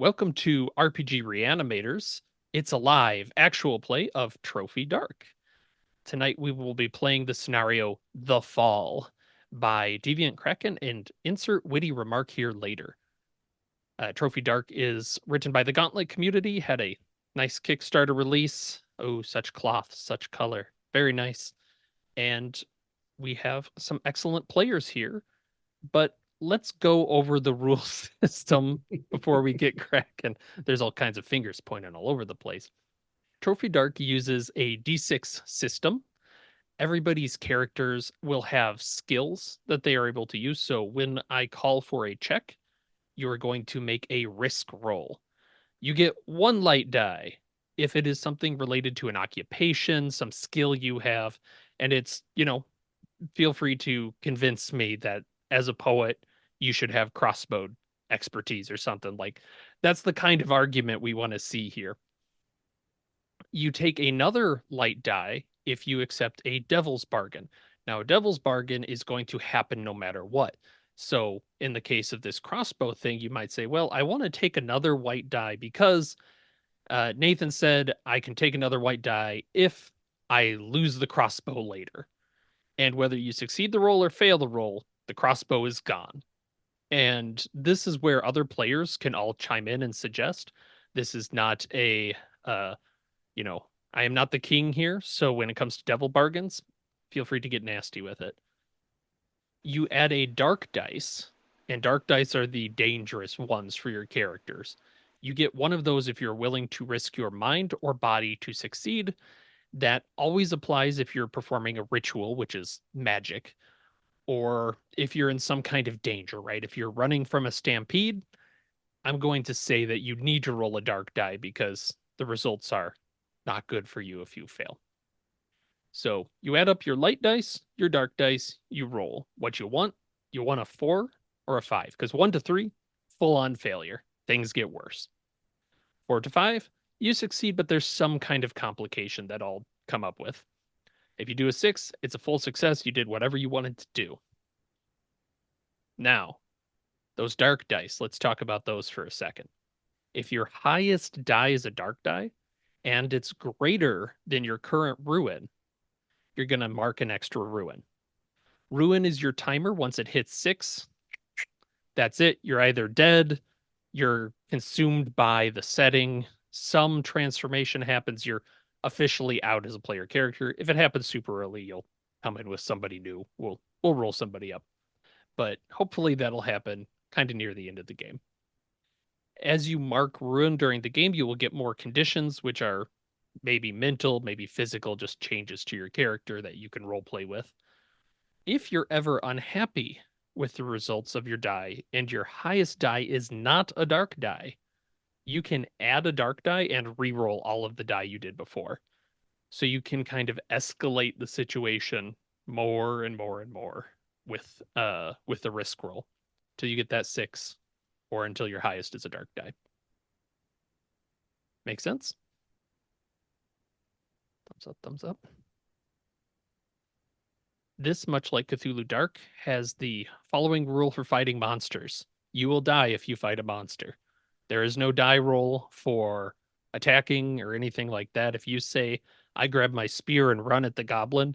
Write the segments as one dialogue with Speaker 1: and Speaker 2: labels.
Speaker 1: welcome to RPG Reanimators. It's a live, actual play of Trophy Dark. Tonight we will be playing the scenario The Fall by DeviantKraken and insert witty remark here later. Trophy Dark is written by the Gauntlet community, had a nice Kickstarter release. Oh, such cloth, such color. Very nice. And we have some excellent players here, but let's go over the rule system before we get cracking. There's all kinds of fingers pointing all over the place. Trophy Dark uses a D6 system. Everybody's characters will have skills that they are able to use. So when I call for a check, you're going to make a risk roll. You get one light die if it is something related to an occupation, some skill you have, and feel free to convince me that as a poet, you should have crossbow expertise or something. Like, that's the kind of argument we want to see here. You take another light die if you accept a devil's bargain. Now, a devil's bargain is going to happen no matter what. So, in the case of this crossbow thing, you might say, well, I want to take another white die because Nathan said I can take another white die if I lose the crossbow later. And whether you succeed the roll or fail the roll, the crossbow is gone. And this is where other players can all chime in and suggest. This is not uh, I am not the king here. So when it comes to devil bargains, feel free to get nasty with it. You add a dark dice, and dark dice are the dangerous ones for your characters. You get one of those if you're willing to risk your mind or body to succeed. That always applies if you're performing a ritual, which is magic, or if you're in some kind of danger, right? If you're running from a stampede, I'm going to say that you need to roll a dark die because the results are not good for you if you fail. So you add up your light dice, your dark dice, you roll what you want. You want a 4 or a 5 because 1 to 3, full on failure. Things get worse. 4 to 5, you succeed, but there's some kind of complication that I'll come up with. If you do a 6, it's a full success. You did whatever you wanted to do. Now, those dark dice, let's talk about those for a second. If your highest die is a dark die and it's greater than your current ruin, you're going to mark an extra ruin. Ruin is your timer. Once it hits 6, that's it. You're either dead, you're consumed by the setting, some transformation happens, you're officially out as a player character. If it happens super early, you'll come in with somebody new. We'll roll somebody up. But hopefully that'll happen kind of near the end of the game. As you mark ruin during the game, you will get more conditions, which are maybe mental, maybe physical, just changes to your character that you can role play with. If you're ever unhappy with the results of your die and your highest die is not a dark die, you can add a dark die and re-roll all of the die you did before. So you can kind of escalate the situation more and more and more with the risk roll till you get that 6 or until your highest is a dark die. Make sense? Thumbs up, thumbs up. This, much like Cthulhu Dark, has the following rule for fighting monsters. You will die if you fight a monster. There is no die roll for attacking or anything like that. If you say, I grab my spear and run at the goblin,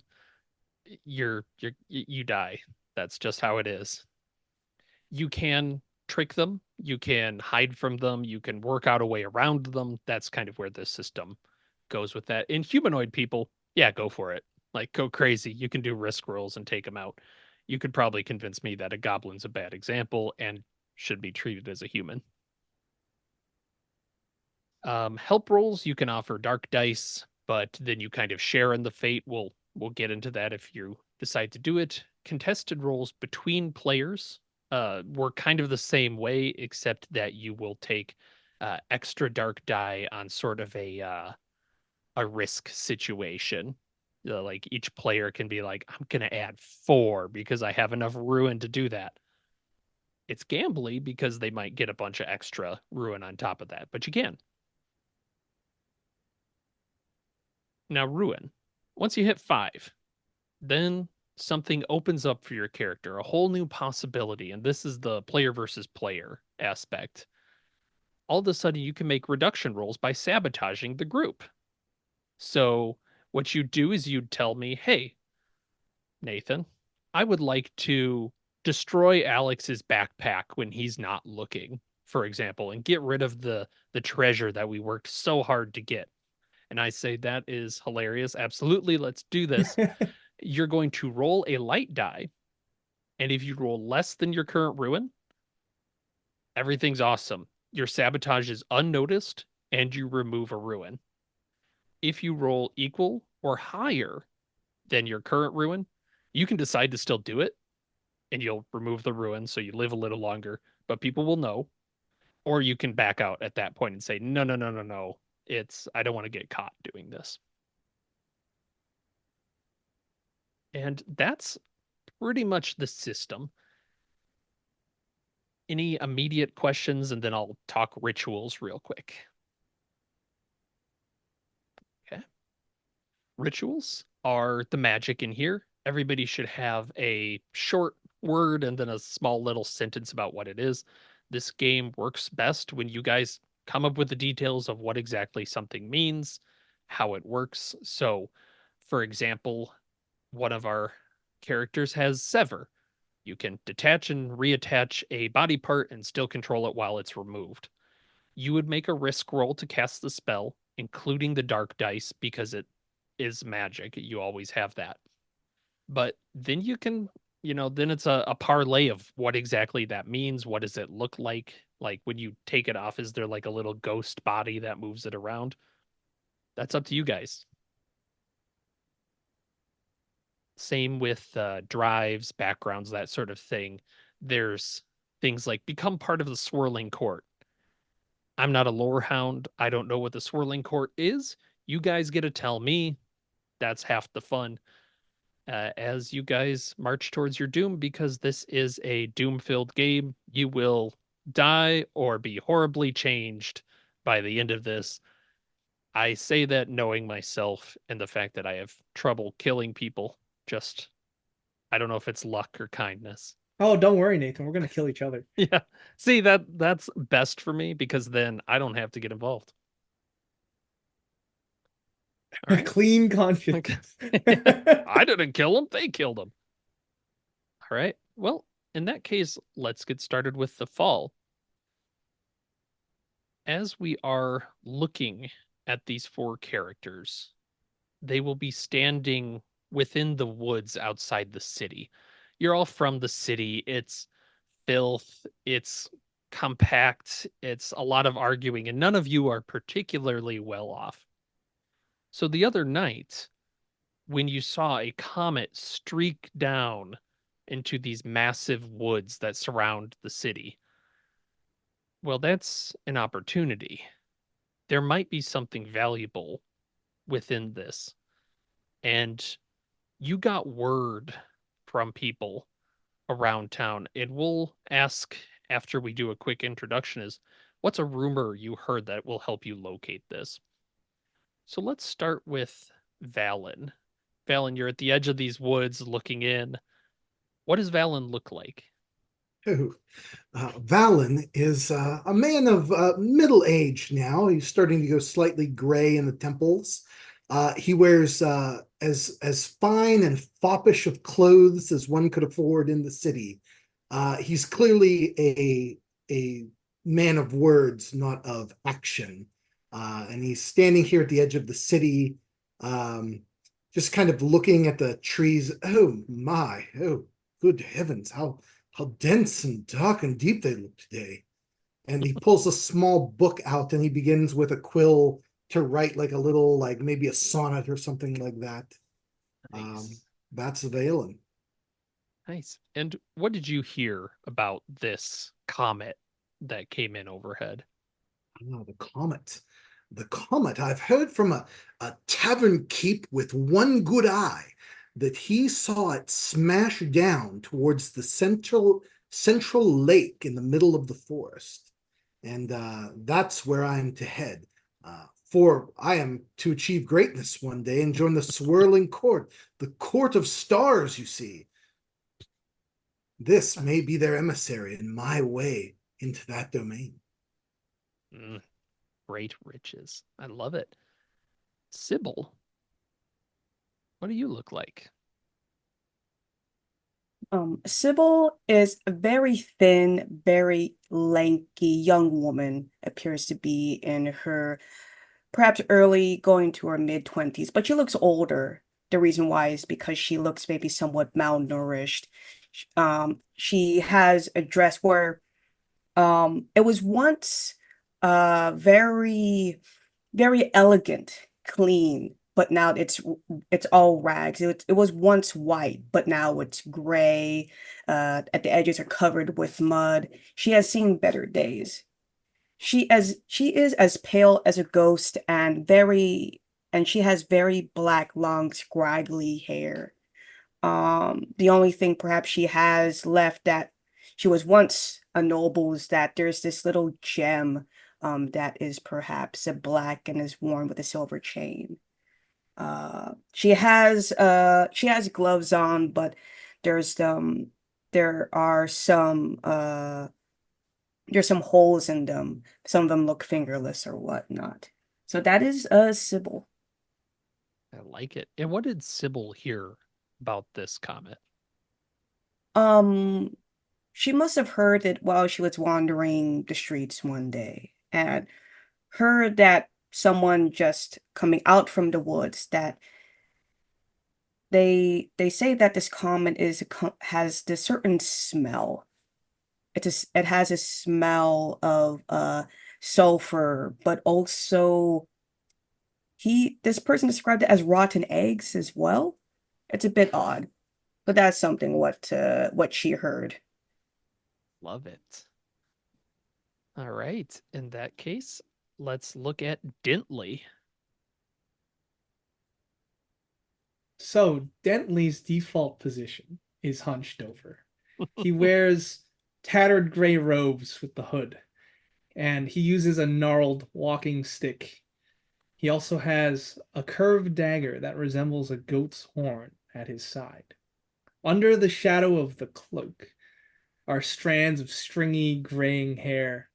Speaker 1: you die. That's just how it is. You can trick them, you can hide from them, you can work out a way around them. That's kind of where this system goes with that. In humanoid people, yeah, go for it. Like, go crazy. You can do risk rolls and take them out. You could probably convince me that a goblin's a bad example and should be treated as a human. Help rolls, you can offer dark dice, but then you kind of share in the fate. We'll get into that if you decide to do it. Contested rolls between players were kind of the same way, except that you will take extra dark die on sort of a risk situation. Like each player can be like, I'm gonna add 4 because I have enough ruin to do that. It's gambly because they might get a bunch of extra ruin on top of that, but you can. Now, ruin. Once you hit 5, then something opens up for your character, a whole new possibility. And this is the player versus player aspect. all of a sudden you can make reduction rolls by sabotaging the group. So what you do is you'd tell me, hey, Nathan, I would like to destroy Alex's backpack when he's not looking, for example, and get rid of the treasure that we worked so hard to get. And I say that is hilarious. Absolutely, let's do this. You're going to roll a light die, and if you roll less than your current ruin, everything's awesome. Your sabotage is unnoticed and you remove a ruin. If you roll equal or higher than your current ruin, you can decide to still do it and you'll remove the ruin so you live a little longer, but people will know. Or you can back out at that point and say, no, no, no, no, no. I don't want to get caught doing this. And that's pretty much the system. Any immediate questions? And then I'll talk rituals real quick. Okay. Rituals are the magic in here. Everybody should have a short word and then a small little sentence about what it is. This game works best when you guys come up with the details of what exactly something means, how it works. So, for example, one of our characters has sever. You can detach and reattach a body part and still control it while it's removed. You would make a risk roll to cast the spell, including the dark dice, because it is magic. You always have that. But then you can, then it's a parlay of what exactly that means. What does it look like? Like when you take it off, is there like a little ghost body that moves it around? That's up to you guys. Same with drives, backgrounds, that sort of thing. There's things like become part of the swirling court. I'm not a lore hound. I don't know what the swirling court is. You guys get to tell me. That's half the fun. As you guys march towards your doom, because this is a doom filled game, you will die or be horribly changed by the end of this. I say that knowing myself and the fact that I have trouble killing people. Just, I don't know if it's luck or kindness.
Speaker 2: Oh, don't worry, Nathan. We're gonna kill each other.
Speaker 1: Yeah. See, that's best for me because then I don't have to get involved. All
Speaker 2: A
Speaker 1: right.
Speaker 2: clean conscience.
Speaker 1: Okay. I didn't kill him. They killed him. All right. Well, in that case, let's get started with the fall. As we are looking at these four characters, they will be standing within the woods outside the city. You're all from the city. It's filth, it's compact, it's a lot of arguing, and none of you are particularly well off. So the other night, when you saw a comet streak down into these massive woods that surround the city, well, that's an opportunity. There might be something valuable within this. And you got word from people around town. And we'll ask after we do a quick introduction is what's a rumor you heard that will help you locate this? So let's start with Valen. Valen, you're at the edge of these woods looking in. What does Valen look like?
Speaker 3: Oh, Valen is a man of middle age now. He's starting to go slightly gray in the temples. He wears as fine and foppish of clothes as one could afford in the city. He's clearly a man of words, not of action. And he's standing here at the edge of the city, just kind of looking at the trees. Oh my! Oh, good heavens! How dense and dark and deep they look today. And he pulls a small book out and he begins with a quill to write like a little, like maybe a sonnet or something like that.
Speaker 1: Nice.
Speaker 3: That's Valen.
Speaker 1: Nice. And what did you hear about this comet that came in overhead?
Speaker 3: Oh, the comet. The comet. I've heard from a tavern keep with one good eye that he saw it smash down towards the central lake in the middle of the forest. And that's where I am to head. For I am to achieve greatness one day and join the swirling court, the court of stars, you see. This may be their emissary in my way into that domain.
Speaker 1: Mm, great riches. I love it. Sybil, what do you look like?
Speaker 4: Sybil is a very thin, very lanky young woman, appears to be in her perhaps early going to her mid-20s, but she looks older. The reason why is because she looks maybe somewhat malnourished. She has a dress where it was once very very elegant, clean, but now it's all rags. It was once white, but now it's gray. At the edges are covered with mud. She has seen better days. She is as pale as a ghost and she has very black, long, scraggly hair. The only thing perhaps she has left that she was once a noble is that there's this little gem that is perhaps a black and is worn with a silver chain. She has gloves on, but there's there are there's some holes in them. Some of them look fingerless or whatnot. So that is Sybil.
Speaker 1: I like it. And what did Sybil hear about this comet?
Speaker 4: Um she must have heard it while she was wandering the streets one day and heard that someone just coming out from the woods that they say that this comet has this certain smell. It has a smell of sulfur, but also this person described it as rotten eggs as well. It's a bit odd, but that's something what she heard.
Speaker 1: Love it. All right. In that case, let's look at Dentley.
Speaker 2: So Dentley's default position is hunched over. He wears tattered gray robes with the hood, and he uses a gnarled walking stick. He also has a curved dagger that resembles a goat's horn at his side. Under the shadow of the cloak are strands of stringy graying hair,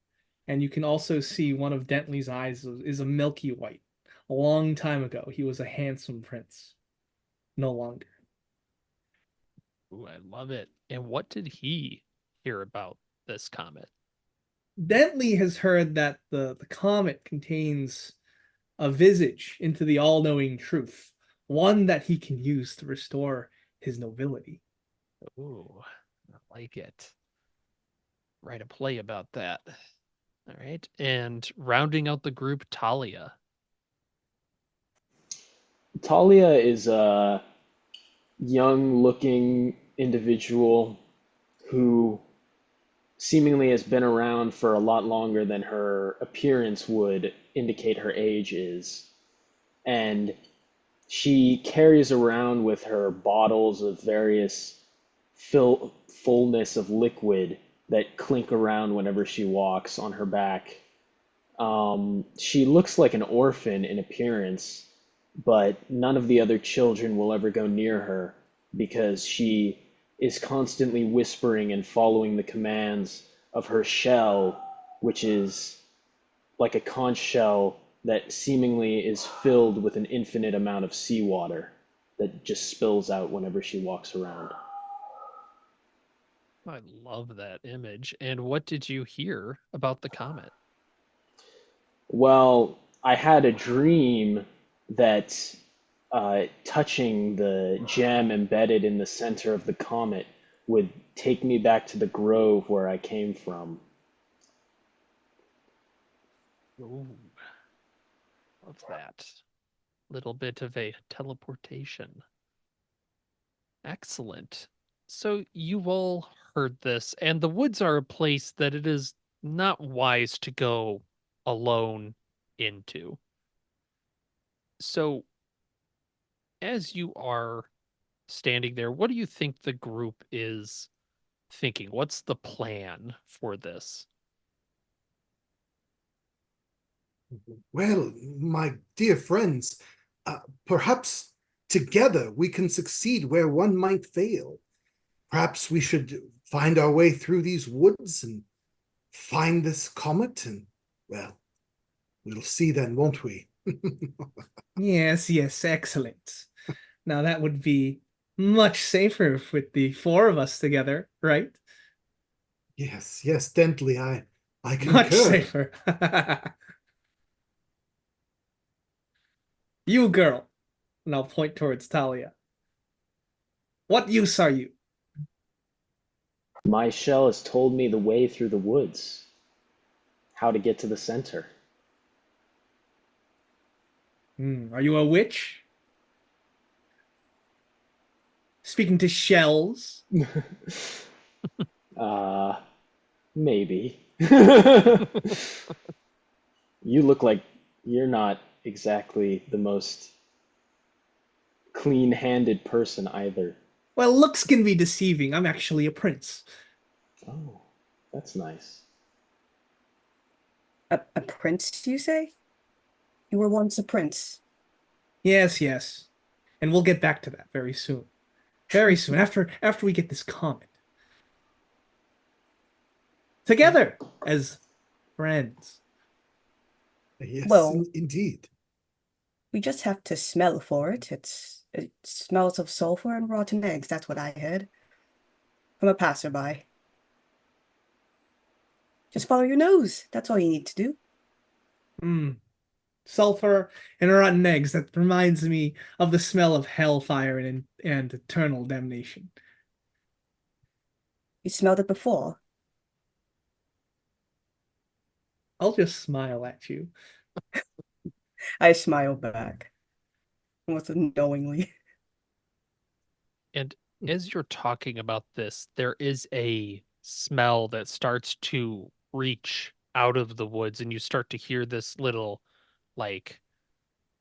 Speaker 2: and you can also see one of Dentley's eyes is a milky white. A long time ago, he was a handsome prince. No longer.
Speaker 1: Ooh, I love it. And what did he hear about this comet?
Speaker 2: Dentley has heard that the comet contains a visage into the all-knowing truth, one that he can use to restore his nobility.
Speaker 1: Ooh, I like it. Write a play about that. All right. And rounding out the group, Talia.
Speaker 5: Talia is a young looking individual who seemingly has been around for a lot longer than her appearance would indicate her age is. And she carries around with her bottles of various fullness of liquid that clink around whenever she walks on her back. She looks like an orphan in appearance, but none of the other children will ever go near her because she is constantly whispering and following the commands of her shell, which is like a conch shell that seemingly is filled with an infinite amount of seawater that just spills out whenever she walks around.
Speaker 1: I love that image. And what did you hear about the comet?
Speaker 5: Well, I had a dream that touching the gem embedded in the center of the comet would take me back to the grove where I came from.
Speaker 1: Ooh, love that. Little bit of a teleportation. Excellent. So you've all heard this, and the woods are a place that it is not wise to go alone into. So as you are standing there, what do you think the group is thinking? What's the plan for this?
Speaker 3: Well, my dear friends, perhaps together we can succeed where one might fail. Perhaps we should find our way through these woods and find this comet and, well, We'll see then, won't we?
Speaker 2: Yes, yes, excellent. Now that would be much safer with the four of us together, right?
Speaker 3: Yes, yes, Dentley, I
Speaker 2: Much
Speaker 3: concur.
Speaker 2: safer. You girl. And I'll point towards Talia. What use are you?
Speaker 5: My shell has told me the way through the woods, how to get to the center.
Speaker 2: Are you a witch? Speaking to shells?
Speaker 5: Maybe. You look like you're not exactly the most clean-handed person either.
Speaker 2: Well, looks can be deceiving. I'm actually a prince.
Speaker 5: Oh, that's nice.
Speaker 4: A prince, you say? You were once a prince.
Speaker 2: Yes, yes. And we'll get back to that very soon. Very soon, after we get this comment. Together as friends.
Speaker 3: Yes,
Speaker 4: Well,
Speaker 3: indeed.
Speaker 4: we just have to smell for it. It smells of sulfur and rotten eggs. That's what I heard from a passerby. Just follow your nose. That's all you need to do.
Speaker 2: Sulfur and rotten eggs. That reminds me of the smell of hellfire and eternal damnation.
Speaker 4: You smelled it before.
Speaker 2: I'll just smile at you.
Speaker 4: I smile back. Almost knowingly.
Speaker 1: And as you're talking about this, there is a smell that starts to reach out of the woods, and you start to hear this little, like,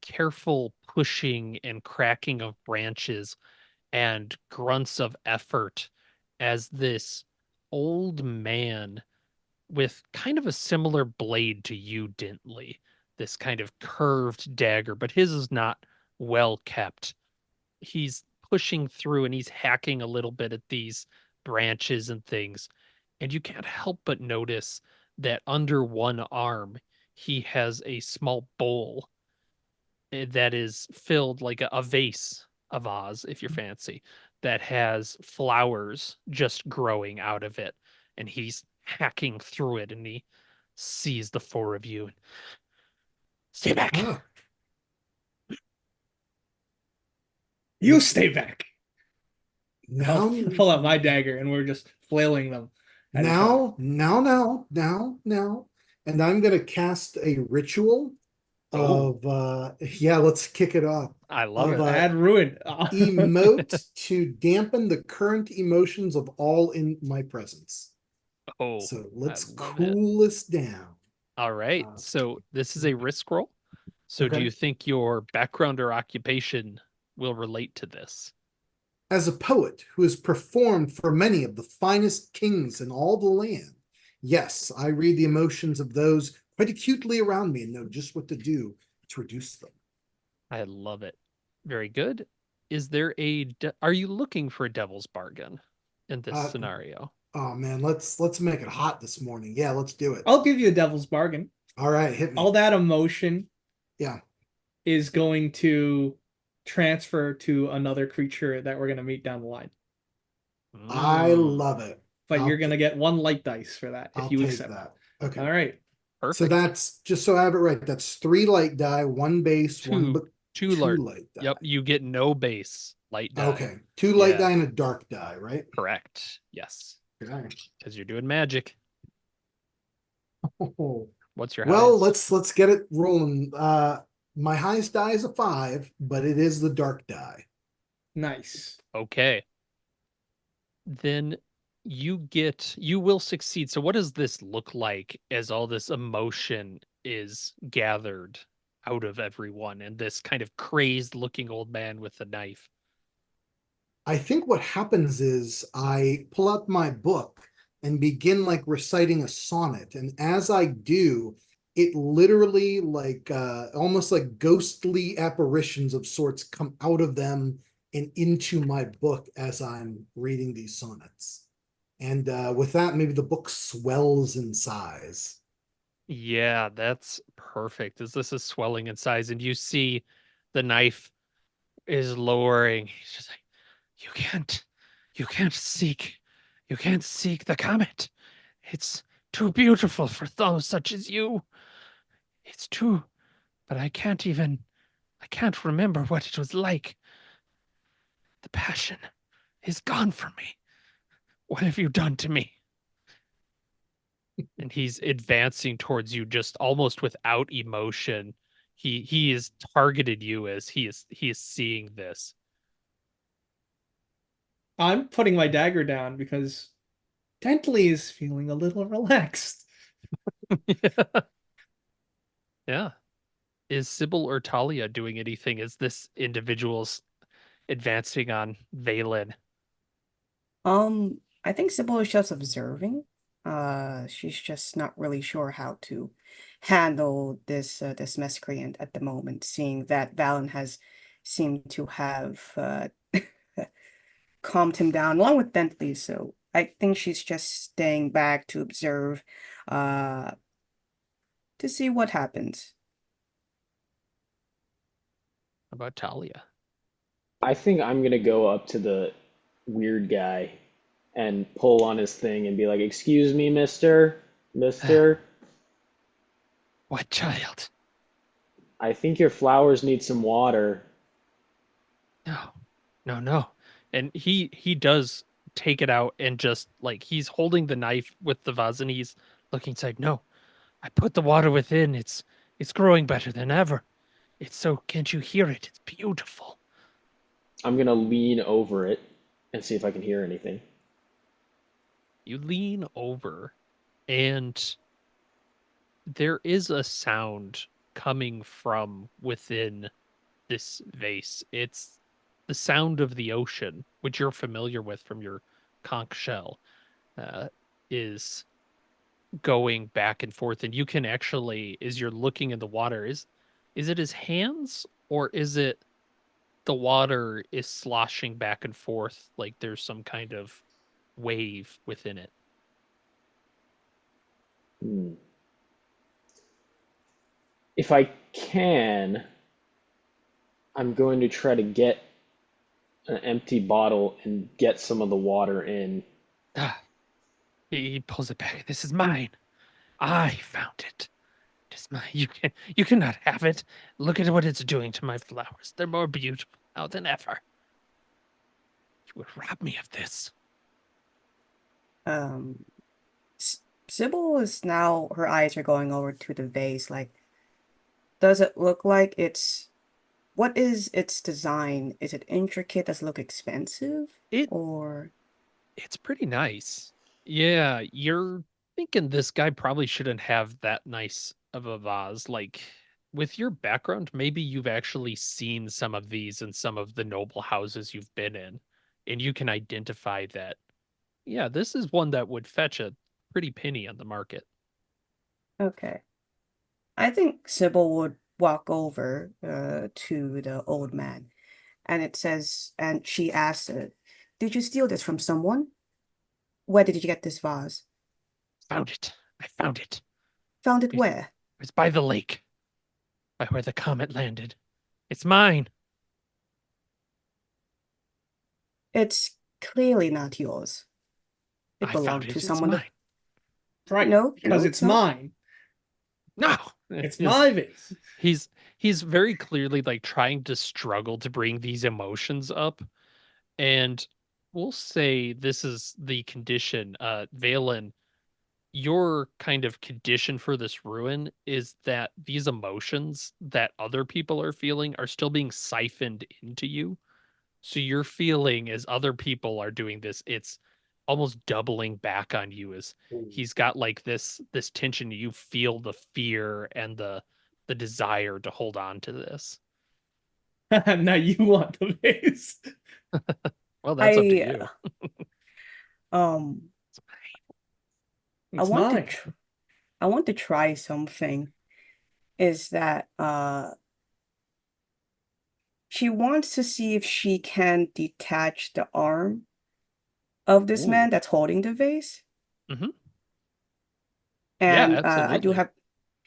Speaker 1: careful pushing and cracking of branches and grunts of effort as this old man with kind of a similar blade to you, Dintley, this kind of curved dagger, but his is not well kept. He's pushing through and he's hacking a little bit at these branches and things. And you can't help but notice that under one arm, he has a small bowl that is filled like a vase, a vase, if you're fancy, that has flowers just growing out of it. And he's hacking through it and he sees the four of you. Stay back.
Speaker 3: Ah,
Speaker 2: You stay back. I'll
Speaker 3: now,
Speaker 2: pull out my dagger and we're just flailing them at each other.
Speaker 3: now. And I'm going to cast a ritual
Speaker 1: Oh,
Speaker 3: yeah, let's kick it off.
Speaker 1: I love
Speaker 3: Of
Speaker 1: it.
Speaker 2: Bad ruin.
Speaker 3: emote to dampen the current emotions of all in my presence.
Speaker 1: Oh,
Speaker 3: So
Speaker 1: I
Speaker 3: let's
Speaker 1: love it.
Speaker 3: cool this down.
Speaker 1: All right.
Speaker 3: Uh,
Speaker 1: So this is a risk roll. So do
Speaker 3: okay.
Speaker 1: you think your background or occupation will relate to this?
Speaker 3: As a poet who has performed for many of the finest kings in all the land, yes, I read the emotions of those quite acutely around me and know just what to do to reduce them.
Speaker 1: I love it. Very good. Is there are you looking for a devil's bargain in this
Speaker 3: Uh,
Speaker 1: scenario?
Speaker 3: oh man, let's make it hot this morning. Yeah, let's do it.
Speaker 2: I'll give you a devil's bargain.
Speaker 3: All right, hit me.
Speaker 2: All that emotion
Speaker 3: Yeah.
Speaker 2: is going to transfer to another creature that we're going to meet down the line.
Speaker 3: I
Speaker 1: Mm,
Speaker 3: love it.
Speaker 2: But
Speaker 3: I'll
Speaker 2: you're going to get one light dice for that if
Speaker 3: I'll
Speaker 2: you
Speaker 3: take
Speaker 2: accept.
Speaker 3: that. Okay.
Speaker 2: All right.
Speaker 3: So
Speaker 1: perfect.
Speaker 3: that's just so I have it right. That's 3 light die, 1 base, one
Speaker 1: Two, two
Speaker 3: two
Speaker 1: large.
Speaker 3: light die.
Speaker 1: Yep, you get no base light die.
Speaker 3: Okay. 2 light
Speaker 1: Yeah.
Speaker 3: die and a dark die, right?
Speaker 1: Correct. Yes,
Speaker 3: Okay.
Speaker 1: because you're doing magic.
Speaker 3: Oh.
Speaker 1: What's your
Speaker 3: Well,
Speaker 1: highest?
Speaker 3: let's get it rolling. My highest die is a 5, but it is the dark die.
Speaker 2: Nice.
Speaker 1: Okay. Then you will succeed. So what does this look like as all this emotion is gathered out of everyone and this kind of crazed looking old man with the knife?
Speaker 3: I think what happens is I pull out my book and begin like reciting a sonnet. And as I do, it literally like almost like ghostly apparitions of sorts come out of them and into my book as I'm reading these sonnets. And with that, maybe the book swells in size.
Speaker 1: Yeah, that's perfect. As this is swelling in size, and you see the knife is lowering. He's just like, you can't, you can't seek, you can't seek the comet. It's too beautiful for those such as you. It's too, but I can't remember what it was like. The passion is gone from me. What have you done to me? And he's advancing towards you just almost without emotion. He is targeted you as he is seeing this.
Speaker 2: I'm putting my dagger down because Dentley is feeling a little relaxed.
Speaker 1: Yeah. Is Sybil or Talia doing anything as this individual's advancing on Valen?
Speaker 4: I think Sybil is just observing. She's just not really sure how to handle this miscreant at the moment, seeing that Valen has seemed to have calmed him down along with Bentley. So I think she's just staying back to observe, uh, to see what happens.
Speaker 1: How about Talia?
Speaker 5: I think I'm gonna go up to the weird guy and pull on his thing and be like, "Excuse me, mister, mister,
Speaker 1: What child?
Speaker 5: I think your flowers need some water."
Speaker 1: No, no. And he does take it out and just like he's holding the knife with the vase and he's looking inside. No, I put the water within. It's growing better than ever. It's so can't you hear it? It's beautiful.
Speaker 5: I'm gonna lean over it and see if I can hear anything.
Speaker 1: You lean over and there is a sound coming from within this vase. It's the sound of the ocean, which you're familiar with from your conch shell, uh, is going back and forth. And you can actually, as you're looking in the water, is it his hands or is it the water is sloshing back and forth like there's some kind of wave within it?
Speaker 5: Hmm. If I can, I'm going to try to get an empty bottle and get some of the water in.
Speaker 1: Ah, he pulls it back. This is mine. I found it. It is mine. You cannot have it. Look at what it's doing to my flowers. They're more beautiful now than ever. You would rob me of this.
Speaker 4: Um, Sybil is now, her eyes are going over to the vase. Like, does it look like what is its design? Is it intricate? Does it look expensive?
Speaker 1: It
Speaker 4: Or,
Speaker 1: it's pretty nice. Yeah, you're thinking this guy probably shouldn't have that nice of a vase. Like with your background, maybe you've actually seen some of these in some of the noble houses you've been in, and you can identify that. Yeah, this is one that would fetch a pretty penny on the market.
Speaker 4: okay. I think Sybil would walk over to the old man, and it says, and she asks it, "Did you steal this from someone? Where did you get this vase?
Speaker 1: Found it. I found it.
Speaker 4: Found it
Speaker 1: It
Speaker 4: where?"
Speaker 1: was by the lake, by where the comet landed. It's mine.
Speaker 4: It's clearly not yours. It
Speaker 1: I found
Speaker 4: belonged to
Speaker 1: it. It's
Speaker 4: someone that,
Speaker 1: mine.
Speaker 2: Right,
Speaker 4: no,
Speaker 2: because
Speaker 4: no,
Speaker 2: it's
Speaker 4: it's not.
Speaker 2: mine.
Speaker 1: No.
Speaker 2: It's
Speaker 1: Is
Speaker 2: my vase.
Speaker 1: he's very clearly like trying to struggle to bring these emotions up. And we'll say this is the condition. Valen, your kind of condition for this ruin is that these emotions that other people are feeling are still being siphoned into you. So you're feeling as other people are doing this, it's almost doubling back on you as he's got like this tension. You feel the fear and the desire to hold on to this.
Speaker 2: Now you want the vase.
Speaker 1: Well, that's up to
Speaker 4: I
Speaker 1: you.
Speaker 4: um I
Speaker 2: It's
Speaker 4: want to
Speaker 2: mine.
Speaker 4: tr I want to try something. Is that she wants to see if she can detach the arm of this
Speaker 1: Ooh.
Speaker 4: man that's holding the vase.
Speaker 1: Hmm. Yeah,
Speaker 4: And I do
Speaker 1: absolutely.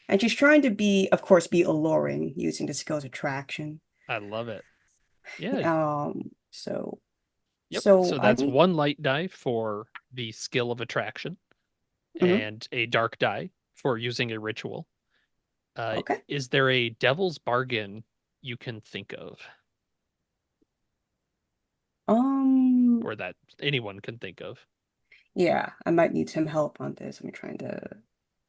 Speaker 4: And she's trying to be, of course, be alluring using the skills attraction.
Speaker 1: I love it. Yeah.
Speaker 4: So
Speaker 1: Yep.
Speaker 4: so
Speaker 1: So
Speaker 4: I
Speaker 1: that's
Speaker 4: need
Speaker 1: one light die for the skill of attraction and a dark die for using a ritual.
Speaker 4: okay.
Speaker 1: Is there a devil's bargain you can think of,
Speaker 4: Um,
Speaker 1: or that anyone can think of?
Speaker 4: yeah, I might need some help on this. I'm trying to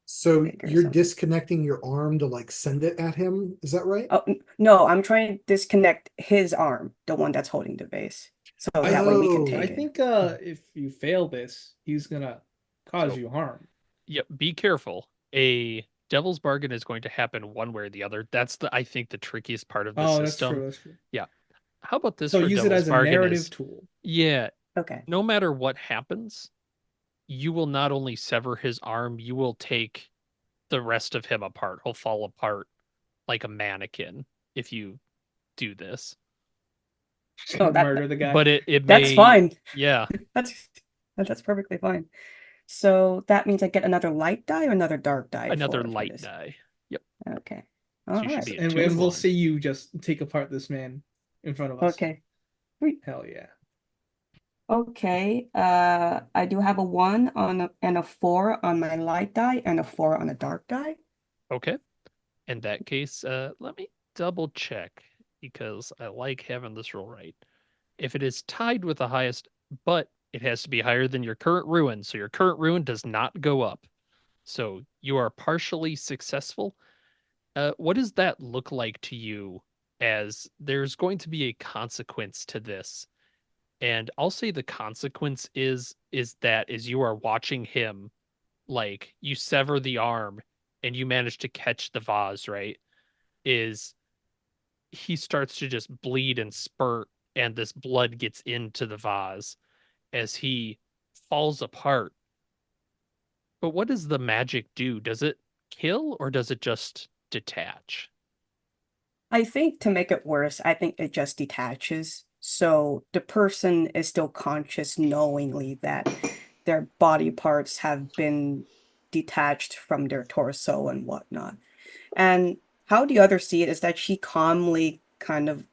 Speaker 3: So
Speaker 4: figure
Speaker 3: you're
Speaker 4: something.
Speaker 3: disconnecting your arm to like send it at him. Is that right?
Speaker 4: Oh, no, I'm trying to disconnect his arm, the one that's holding the vase. So that way we can
Speaker 3: Oh,
Speaker 2: I
Speaker 4: take it.
Speaker 2: think if you fail this, he's gonna cause
Speaker 1: So,
Speaker 2: you harm.
Speaker 1: yep, be careful. A devil's bargain is going to happen one way or the other. That's I think the trickiest part of the
Speaker 2: Oh, that's true.
Speaker 1: system.
Speaker 2: That's true.
Speaker 1: Yeah. How about this
Speaker 2: So
Speaker 1: for
Speaker 2: use it
Speaker 1: devil's
Speaker 2: as a
Speaker 1: bargain
Speaker 2: narrative
Speaker 1: is,
Speaker 2: tool.
Speaker 1: yeah,
Speaker 4: Okay.
Speaker 1: no matter what happens, you will not only sever his arm, you will take the rest of him apart. He'll fall apart like a mannequin if you do this.
Speaker 4: Oh,
Speaker 2: Murder the guy.
Speaker 1: But it
Speaker 4: that's
Speaker 1: may,
Speaker 4: fine.
Speaker 1: yeah,
Speaker 4: That's that's perfectly fine. So that means I get another light die or another dark die
Speaker 1: another
Speaker 4: for
Speaker 1: light
Speaker 4: this.
Speaker 1: die. Yep.
Speaker 4: Okay.
Speaker 1: So
Speaker 4: All
Speaker 1: you should
Speaker 4: right.
Speaker 1: be at
Speaker 2: And
Speaker 1: 2 and
Speaker 2: we'll
Speaker 1: 1.
Speaker 2: see you just take apart this man in front of us.
Speaker 4: Okay. Sweet.
Speaker 2: Hell yeah.
Speaker 4: Okay. I do have a 1 on and a 4 on my light die and a 4 on a dark die.
Speaker 1: Okay. In that case, let me double check because I like having this roll right. If it is tied with the highest, but it has to be higher than your current ruin, so your current ruin does not go up. So you are partially successful. What does that look like to you? As there's going to be a consequence to this, and I'll say the consequence is that as you are watching him, like you sever the arm and you manage to catch the vase, right? Is he starts to just bleed and spurt, and this blood gets into the vase as he falls apart. But what does the magic do? Does it kill or does it just detach?
Speaker 4: I think to make it worse, I think it just detaches. So the person is still conscious knowingly that their body parts have been detached from their torso and whatnot. And how the others see it is that she calmly kind of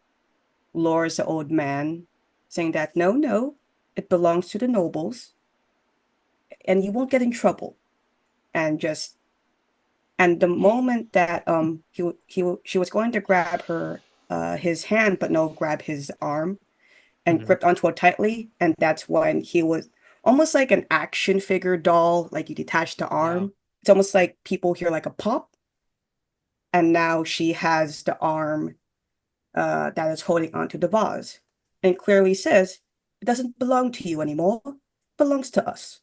Speaker 4: lures the old man, saying that no, no, it belongs to the nobles, and you won't get in trouble. And just and the moment that she was going to grab his hand, but no, grab his arm and
Speaker 1: Mhm.
Speaker 4: gripped onto it tightly, and that's when he was almost like an action figure doll, like you detach the
Speaker 1: Yeah.
Speaker 4: arm. It's almost like people hear like a pop, and now she has the arm that is holding onto the vase and clearly says, it doesn't belong to you anymore, it belongs to us.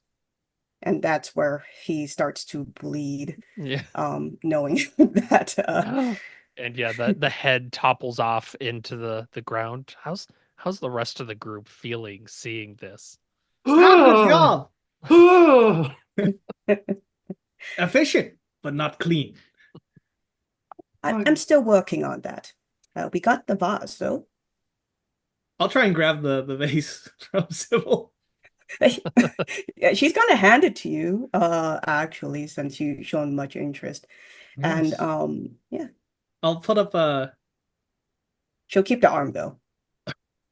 Speaker 4: And that's where he starts to bleed,
Speaker 1: Yeah.
Speaker 4: knowing that
Speaker 1: And yeah, the head topples off into the ground. How's the rest of the group feeling seeing this?
Speaker 2: Ah, good job.
Speaker 3: Oh,
Speaker 2: Efficient, but not clean.
Speaker 4: I'm still working on that. We got the vase, though.
Speaker 2: I'll try and grab the vase from Sybil.
Speaker 4: Yeah, she's gonna hand it to you, actually, since you've shown much interest. And
Speaker 2: Nice.
Speaker 4: yeah,
Speaker 2: I'll put up a.
Speaker 4: she'll keep the arm though.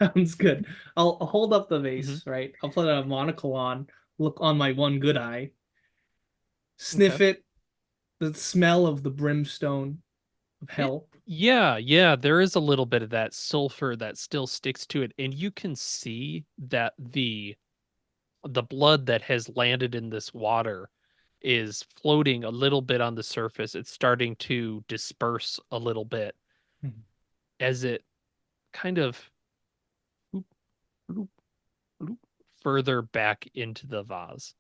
Speaker 2: Sounds good. I'll hold up the
Speaker 1: Mhm.
Speaker 2: vase, right? I'll put a monocle on, look on my one good eye,
Speaker 1: Okay.
Speaker 2: sniff it, the smell of the brimstone of
Speaker 1: It,
Speaker 2: hell.
Speaker 1: yeah, there is a little bit of that sulfur that still sticks to it, and you can see that the blood that has landed in this water is floating a little bit on the surface. It's starting to disperse a little bit
Speaker 2: Mhm.
Speaker 1: as it kind of oop, oop, oop, further back into the vase.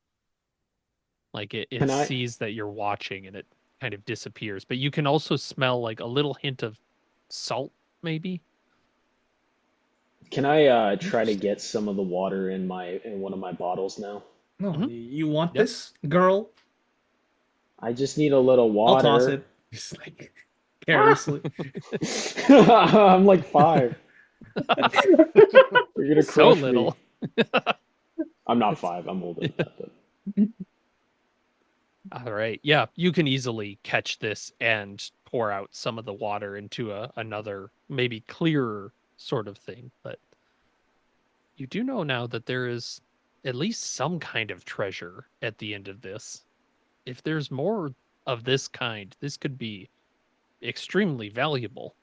Speaker 1: Like it
Speaker 5: Can I
Speaker 1: sees that you're watching and it kind of disappears. But you can also smell like a little hint of salt, maybe.
Speaker 5: can I try to
Speaker 2: Interesting.
Speaker 5: get some of the water in one of my bottles now?
Speaker 2: No,
Speaker 1: Mhm.
Speaker 2: you want
Speaker 1: Yep.
Speaker 2: this, girl?
Speaker 5: I just need a little
Speaker 2: I'll toss
Speaker 5: water.
Speaker 2: it, just like carelessly.
Speaker 5: I'm like 5. You're gonna
Speaker 1: So
Speaker 5: crush me.
Speaker 1: little.
Speaker 5: I'm not 5. I'm older than that, but
Speaker 1: All right. right. Yeah, you can easily catch this and pour out some of the water into another, maybe clearer sort of thing. But you do know now that there is at least some kind of treasure at the end of this. If there's more of this kind, this could be extremely valuable.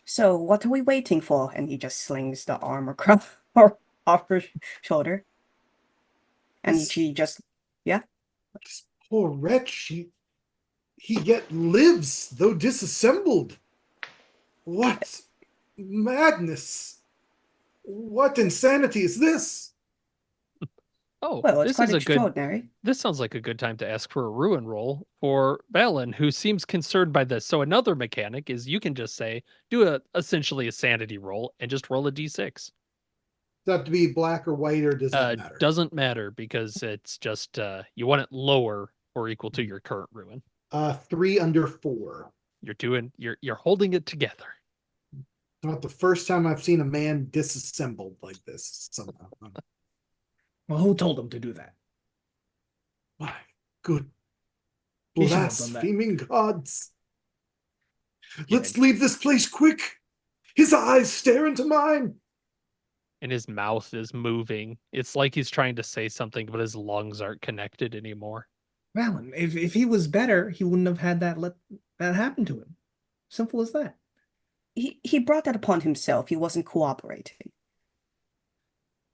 Speaker 4: So what are we waiting for? And he just slings the arm across or off her shoulder. And
Speaker 3: This-
Speaker 4: she just, yeah.
Speaker 3: This poor wretch, he yet lives, though disassembled. What madness! What insanity is this?
Speaker 1: Oh,
Speaker 4: Well, it's
Speaker 1: this
Speaker 4: quite
Speaker 1: is a good.
Speaker 4: extraordinary.
Speaker 1: This sounds like a good time to ask for a ruin roll for Balin, who seems concerned by this. So another mechanic is you can just say, do essentially a sanity roll and just roll a d6.
Speaker 3: Does it have to be black or white, or does that matter?
Speaker 1: Doesn't matter because it's just you want it lower or equal to your current ruin.
Speaker 3: 3 under 4.
Speaker 1: You're holding it together.
Speaker 3: Not the first time I've seen a man disassembled like this somehow.
Speaker 2: Well, who told him to do that?
Speaker 3: My good
Speaker 2: He shouldn't have done that.
Speaker 3: blaspheming gods.
Speaker 1: Yeah.
Speaker 3: Let's leave this place quick. His eyes stare into mine.
Speaker 1: And his mouth is moving. It's like he's trying to say something, but his lungs aren't connected anymore.
Speaker 2: Valen, if he was better, he wouldn't have had that happen to him. Simple as that.
Speaker 4: He brought that upon himself. He wasn't cooperating.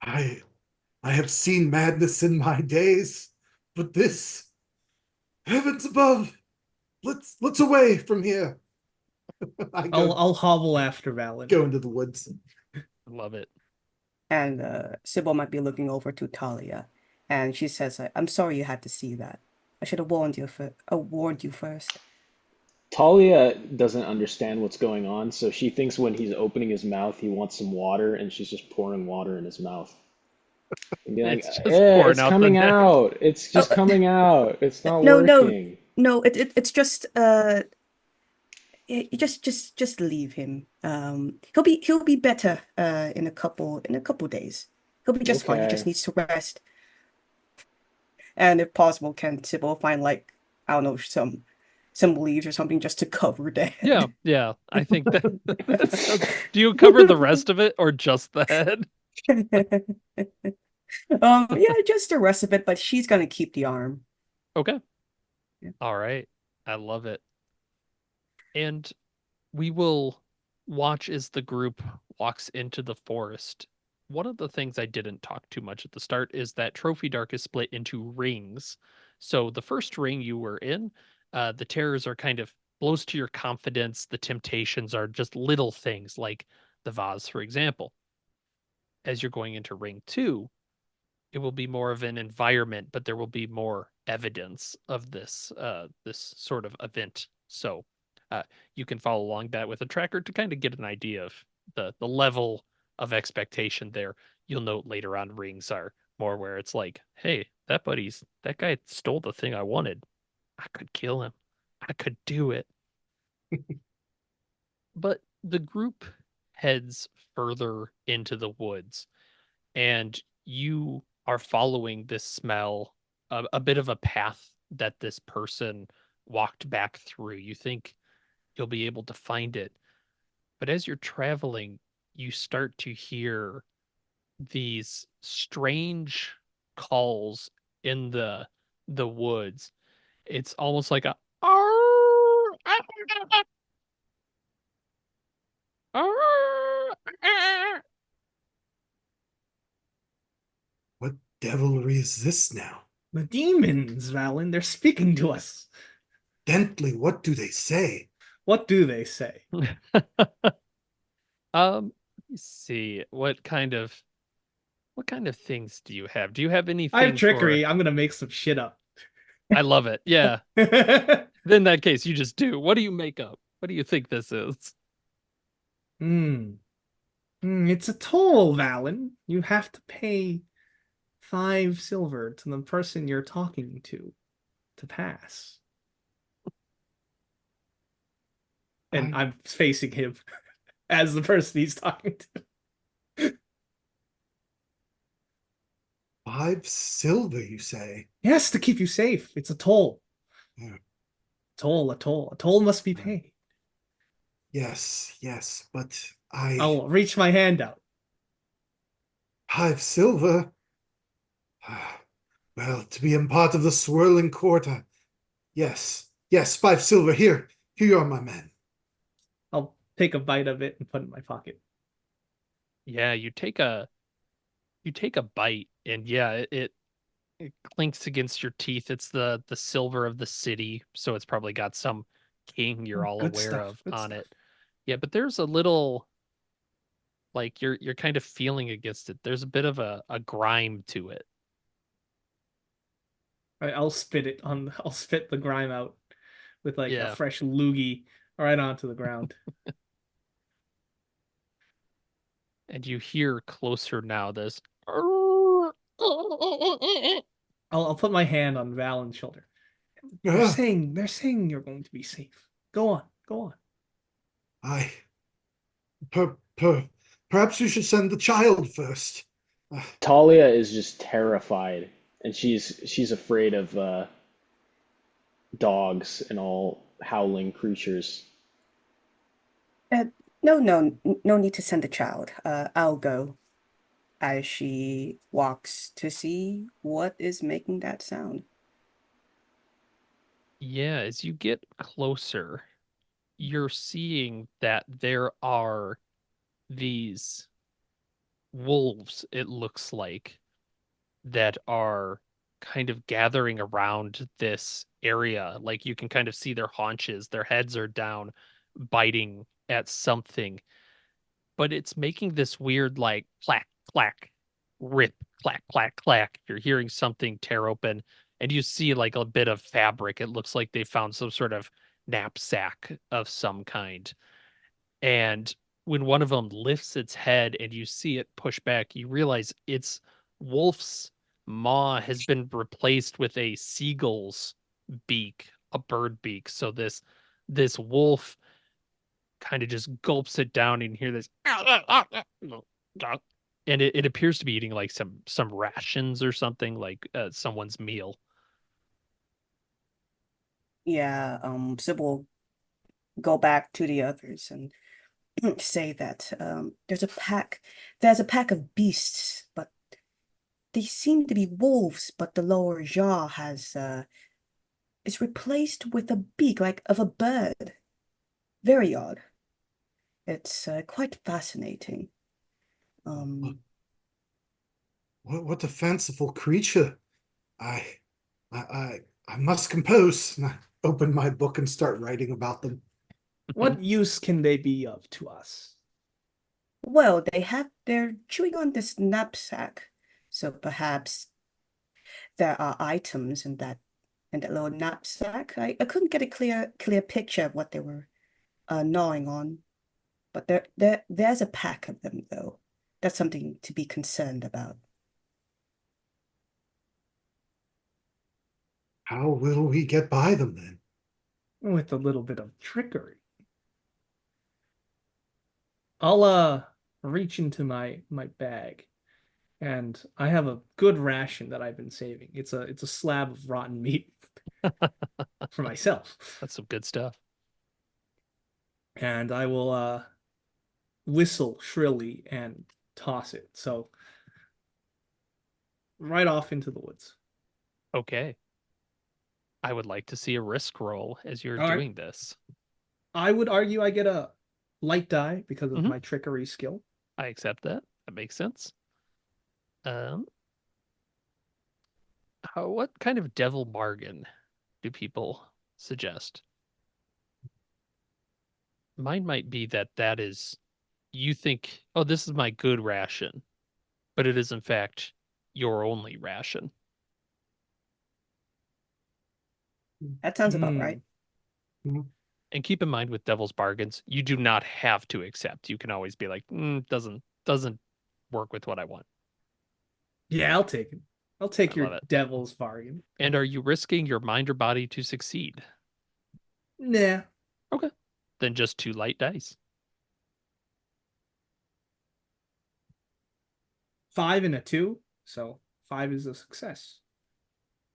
Speaker 3: I have seen madness in my days, but this, heavens above, let's away from here.
Speaker 2: I'll hobble after Valen.
Speaker 3: Go into the woods.
Speaker 1: I love it.
Speaker 4: And Sybil might be looking over to Talia, and she says, "I'm sorry you had to see that. I should have warned you first."
Speaker 5: Talia doesn't understand what's going on, so she thinks when he's opening his mouth, he wants some water, and she's just pouring water in his mouth. And be like,
Speaker 1: It's just
Speaker 5: "Eh,
Speaker 1: pouring
Speaker 5: it's
Speaker 1: out the
Speaker 5: coming
Speaker 1: neck."
Speaker 5: out. It's just coming out. It's not
Speaker 4: No,
Speaker 5: working."
Speaker 4: no. It's just you just leave him. He'll be better in a couple days. He'll be just fine. He just
Speaker 5: Okay.
Speaker 4: needs to rest. And if possible, can Sybil find, like, I don't know, some leaves or something just to cover the head?
Speaker 1: Yeah. I think do you cover the rest of it or just the head?
Speaker 4: Yeah, just the rest of it, but she's gonna keep the arm.
Speaker 1: Okay.
Speaker 4: Yeah.
Speaker 1: All right. I love it. And we will watch as the group walks into the forest. One of the things I didn't talk too much at the start is that Trophy Dark is split into rings. So the first ring you were in, the terrors are kind of blows to your confidence. The temptations are just little things like the vase, for example. As you're going into ring 2, it will be more of an environment, but there will be more evidence of this this sort of event. So you can follow along that with a tracker to kind of get an idea of the level of expectation there. You'll note later on rings are more where it's like, hey, that guy stole the thing I wanted. I could kill him. I could do it. But the group heads further into the woods, and you are following this smell, a bit of a path that this person walked back through. You think you'll be able to find it. But as you're traveling, you start to hear these strange calls in the woods. It's almost like a
Speaker 3: What devilry is this now?
Speaker 2: The demons, Valen, they're speaking to us.
Speaker 3: Bentley, what do they say?
Speaker 2: What do they say?
Speaker 1: Let me see. What kind of things do you have? Do you have anything
Speaker 2: I have trickery.
Speaker 1: for...
Speaker 2: I'm gonna make some shit up.
Speaker 1: I love it. Yeah. Then in that case, you just do. What do you make up? What do you think this is?
Speaker 2: It's a toll, Valen. You have to pay 5 silver to the person you're talking to pass. And I'm facing him as the person he's talking to.
Speaker 3: 5 silver, you say?
Speaker 2: Yes, to keep you safe. It's a toll.
Speaker 3: Yeah.
Speaker 2: Toll, a toll. A toll must be paid.
Speaker 3: Yes, yes, but
Speaker 2: I'll reach my hand out.
Speaker 3: 5 silver? Well, to be in part of the swirling court, yes, yes, 5 silver. Here you are, my man.
Speaker 2: I'll take a bite of it and put it in my pocket.
Speaker 1: Yeah, you take a bite, and yeah, it clinks against your teeth. It's the silver of the city, so it's probably got some king you're
Speaker 2: Oh,
Speaker 1: all
Speaker 2: good
Speaker 1: aware
Speaker 2: stuff.
Speaker 1: of
Speaker 2: Good
Speaker 1: on
Speaker 2: stuff.
Speaker 1: it. Yeah, but there's a little, like, you're kind of feeling against it. There's a bit of a grime to it.
Speaker 2: I'll spit it on. I'll spit the grime out with like a
Speaker 1: Yeah.
Speaker 2: fresh loogie right onto the ground.
Speaker 1: And you hear closer now this
Speaker 2: I'll put my hand on Valen's shoulder.
Speaker 3: Uh,
Speaker 2: They're saying you're going to be safe. Go on, go on.
Speaker 3: I perhaps you should send the child first. Uh,
Speaker 5: Talia is just terrified, and she's afraid of dogs and all howling creatures.
Speaker 4: Uh, no need to send the child. I'll go as she walks to see what is making that sound.
Speaker 1: Yeah, as you get closer, you're seeing that there are these wolves, it looks like, that are kind of gathering around this area. Like you can kind of see their haunches, their heads are down, biting at something, but it's making this weird, like, clack, clack, rip, clack, clack, clack. You're hearing something tear open, and you see like a bit of fabric. It looks like they found some sort of knapsack of some kind. And when one of them lifts its head and you see it push back, you realize its wolf's maw has been replaced with a seagull's beak, a bird beak. So this wolf kind of just gulps it down, and you hear this and it appears to be eating like some rations or something, like someone's meal.
Speaker 4: Yeah, Sybil will go back to the others and say that there's a pack of beasts, but they seem to be wolves, but the lower jaw is replaced with a beak like of a bird. Very odd. It's quite fascinating. Um,
Speaker 3: what a fanciful creature! I I I must compose. And I open my book and start writing about them.
Speaker 2: What use can they be of to us?
Speaker 4: well, they're chewing on this knapsack, so perhaps there are items in that little knapsack. I couldn't get a clear picture of what they were gnawing on, but there's a pack of them though. That's something to be concerned about.
Speaker 3: How will we get by them then?
Speaker 2: With a little bit of trickery. I'll reach into my bag, and I have a good ration that I've been saving. It's a slab of rotten meat for myself.
Speaker 1: That's some good stuff.
Speaker 2: And I will whistle shrilly and toss it. So right off into the woods.
Speaker 1: Okay. I would like to see a risk roll as you're
Speaker 2: All right.
Speaker 1: doing this.
Speaker 2: I would argue I get a light die because of
Speaker 1: Mhm.
Speaker 2: my trickery skill.
Speaker 1: I accept that. That makes sense. Um, what kind of devil bargain do people suggest? Mine might be that is, you think, oh, this is my good ration, but it is in fact your only ration.
Speaker 4: That sounds about
Speaker 2: Hmm.
Speaker 4: right.
Speaker 1: And keep in mind with devil's bargains, you do not have to accept. You can always be like, doesn't work with what I want.
Speaker 2: Yeah, I'll take it. I'll take
Speaker 1: I love
Speaker 2: your
Speaker 1: it.
Speaker 2: devil's bargain.
Speaker 1: And are you risking your mind or body to succeed?
Speaker 2: Nah.
Speaker 1: Okay. Then just 2 light dice.
Speaker 2: 5 and a 2, so 5 is a success.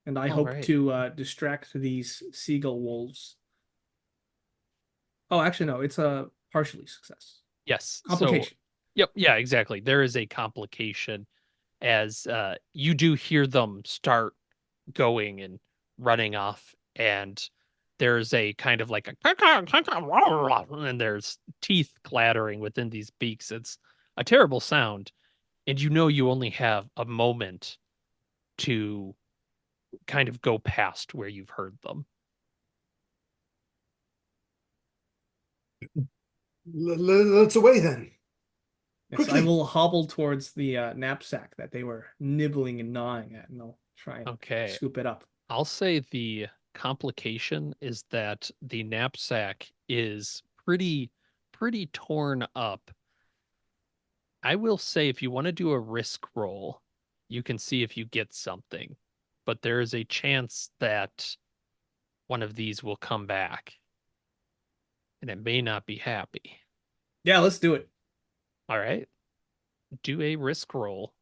Speaker 2: And I
Speaker 1: All
Speaker 2: hope
Speaker 1: right.
Speaker 2: to distract these seagull wolves. Oh, actually, no, it's a partially success.
Speaker 1: Yes. So,
Speaker 2: Complication.
Speaker 1: yep. Yeah, exactly. There is a complication as you do hear them start going and running off, and there's a kind of like a and there's teeth clattering within these beaks. It's a terrible sound, and you only have a moment to kind of go past where you've heard them.
Speaker 3: Let's away then.
Speaker 2: Yes, I
Speaker 3: Quickly.
Speaker 2: will hobble towards the knapsack that they were nibbling and gnawing at, and I'll try and
Speaker 1: Okay.
Speaker 2: scoop it up.
Speaker 1: I'll say the complication is that the knapsack is pretty torn up. I will say if you want to do a risk roll, you can see if you get something, but there is a chance that one of these will come back and it may not be happy.
Speaker 2: Yeah, let's do it.
Speaker 1: All right. Do a risk roll.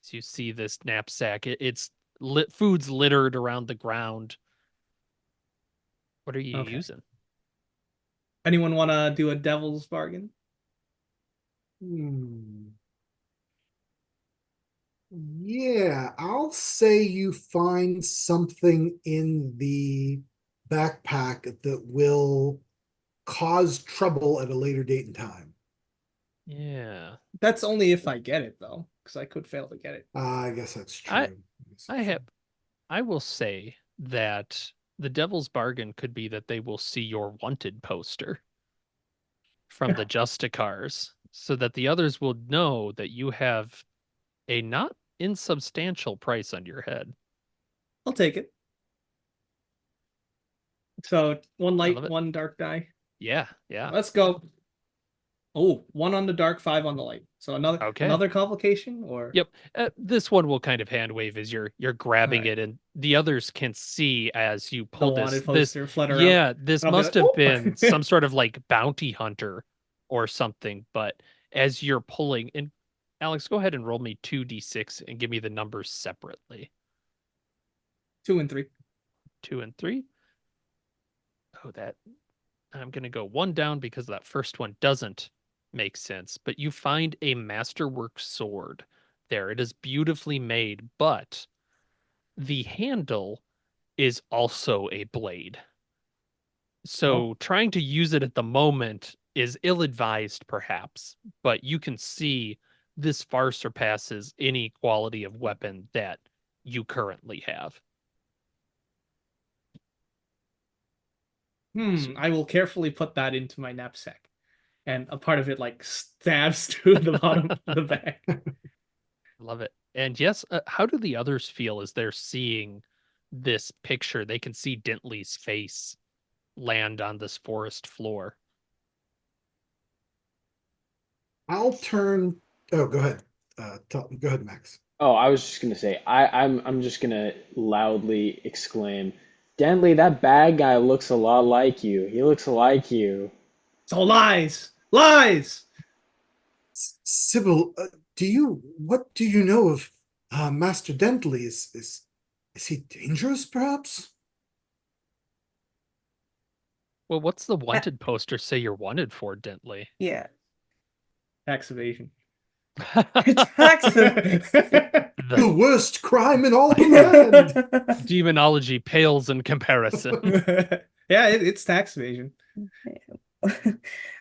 Speaker 1: As you see this knapsack, it's lit, food's littered around the ground. What are you
Speaker 2: Okay.
Speaker 1: using?
Speaker 2: Anyone want to do a devil's bargain?
Speaker 3: Yeah, I'll say you find something in the backpack that will cause trouble at a later date and time.
Speaker 1: Yeah.
Speaker 2: That's only if I get it, though, because I could fail to get it.
Speaker 3: I guess that's true.
Speaker 1: I will say that the devil's bargain could be that they will see your wanted poster from the Justicars so that the others will know that you have a not insubstantial price on your head.
Speaker 2: I'll take it. So one
Speaker 1: I
Speaker 2: light,
Speaker 1: love it.
Speaker 2: one dark die.
Speaker 1: Yeah, yeah.
Speaker 2: Let's go. Oh, 1 on the dark, 5 on the light. So
Speaker 1: Okay.
Speaker 2: another complication, or
Speaker 1: Yep. This one will kind of hand wave as you're grabbing
Speaker 2: Alright.
Speaker 1: it, and the others can see as you
Speaker 2: the
Speaker 1: pull this.
Speaker 2: wanted
Speaker 1: This
Speaker 2: poster flutter
Speaker 1: yeah,
Speaker 2: out.
Speaker 1: this
Speaker 2: And I'll be
Speaker 1: must
Speaker 2: like,
Speaker 1: have
Speaker 2: "Oh!"
Speaker 1: been some sort of like bounty hunter or something. But as you're pulling, and Alex, go ahead and roll me 2d6 and give me the numbers separately.
Speaker 2: 2 and 3.
Speaker 1: 2 and 3. Oh, that I'm gonna go 1 down because that first one doesn't make sense. But you find a masterwork sword there. It is beautifully made, but the handle is also a blade. So trying to use it at the moment is ill-advised, perhaps, but you can see this far surpasses any quality of weapon that you currently have.
Speaker 2: I will carefully put that into my knapsack. And a part of it like stabs through the bottom of the bag.
Speaker 1: Love it. And yes, how do the others feel as they're seeing this picture? They can see Dentley's face land on this forest floor.
Speaker 3: I'll turn. Oh, go ahead. Go ahead, Max.
Speaker 5: Oh, I was just gonna say, I'm just gonna loudly exclaim, Denley, that bad guy looks a lot like you. He looks like you.
Speaker 2: It's all lies! Lies!
Speaker 3: Sybil, what do you know of Master Dentley? Is he dangerous, perhaps?
Speaker 1: Well, what's the wanted poster say you're wanted for, Dentley?
Speaker 4: Yeah.
Speaker 2: Tax evasion.
Speaker 4: Tax
Speaker 3: The
Speaker 1: The
Speaker 3: worst crime in all the land.
Speaker 1: demonology pales in comparison.
Speaker 2: Yeah, it's tax evasion.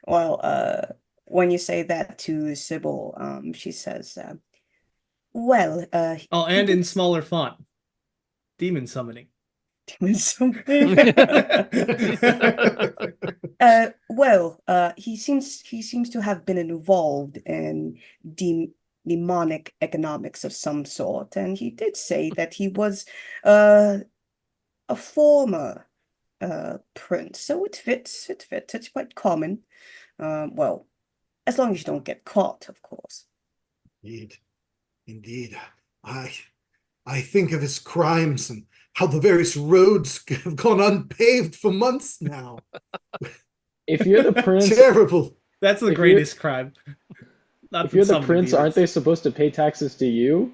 Speaker 4: Well, when you say that to Sybil, she says, well,
Speaker 2: Oh, and in smaller font. Demon summoning.
Speaker 4: He seems to have been involved in demonic economics of some sort, and he did say that he was a former prince, so it fits, it's quite common. Well, as long as you don't get caught, of course.
Speaker 3: Indeed. I think of his crimes and how the various roads have gone unpaved for months now.
Speaker 5: If you're the prince,
Speaker 3: Terrible.
Speaker 2: That's the
Speaker 5: If
Speaker 2: greatest crime. Not
Speaker 5: if
Speaker 2: that
Speaker 5: you're the
Speaker 2: some
Speaker 5: prince, aren't they
Speaker 2: demons.
Speaker 5: supposed to pay taxes to you?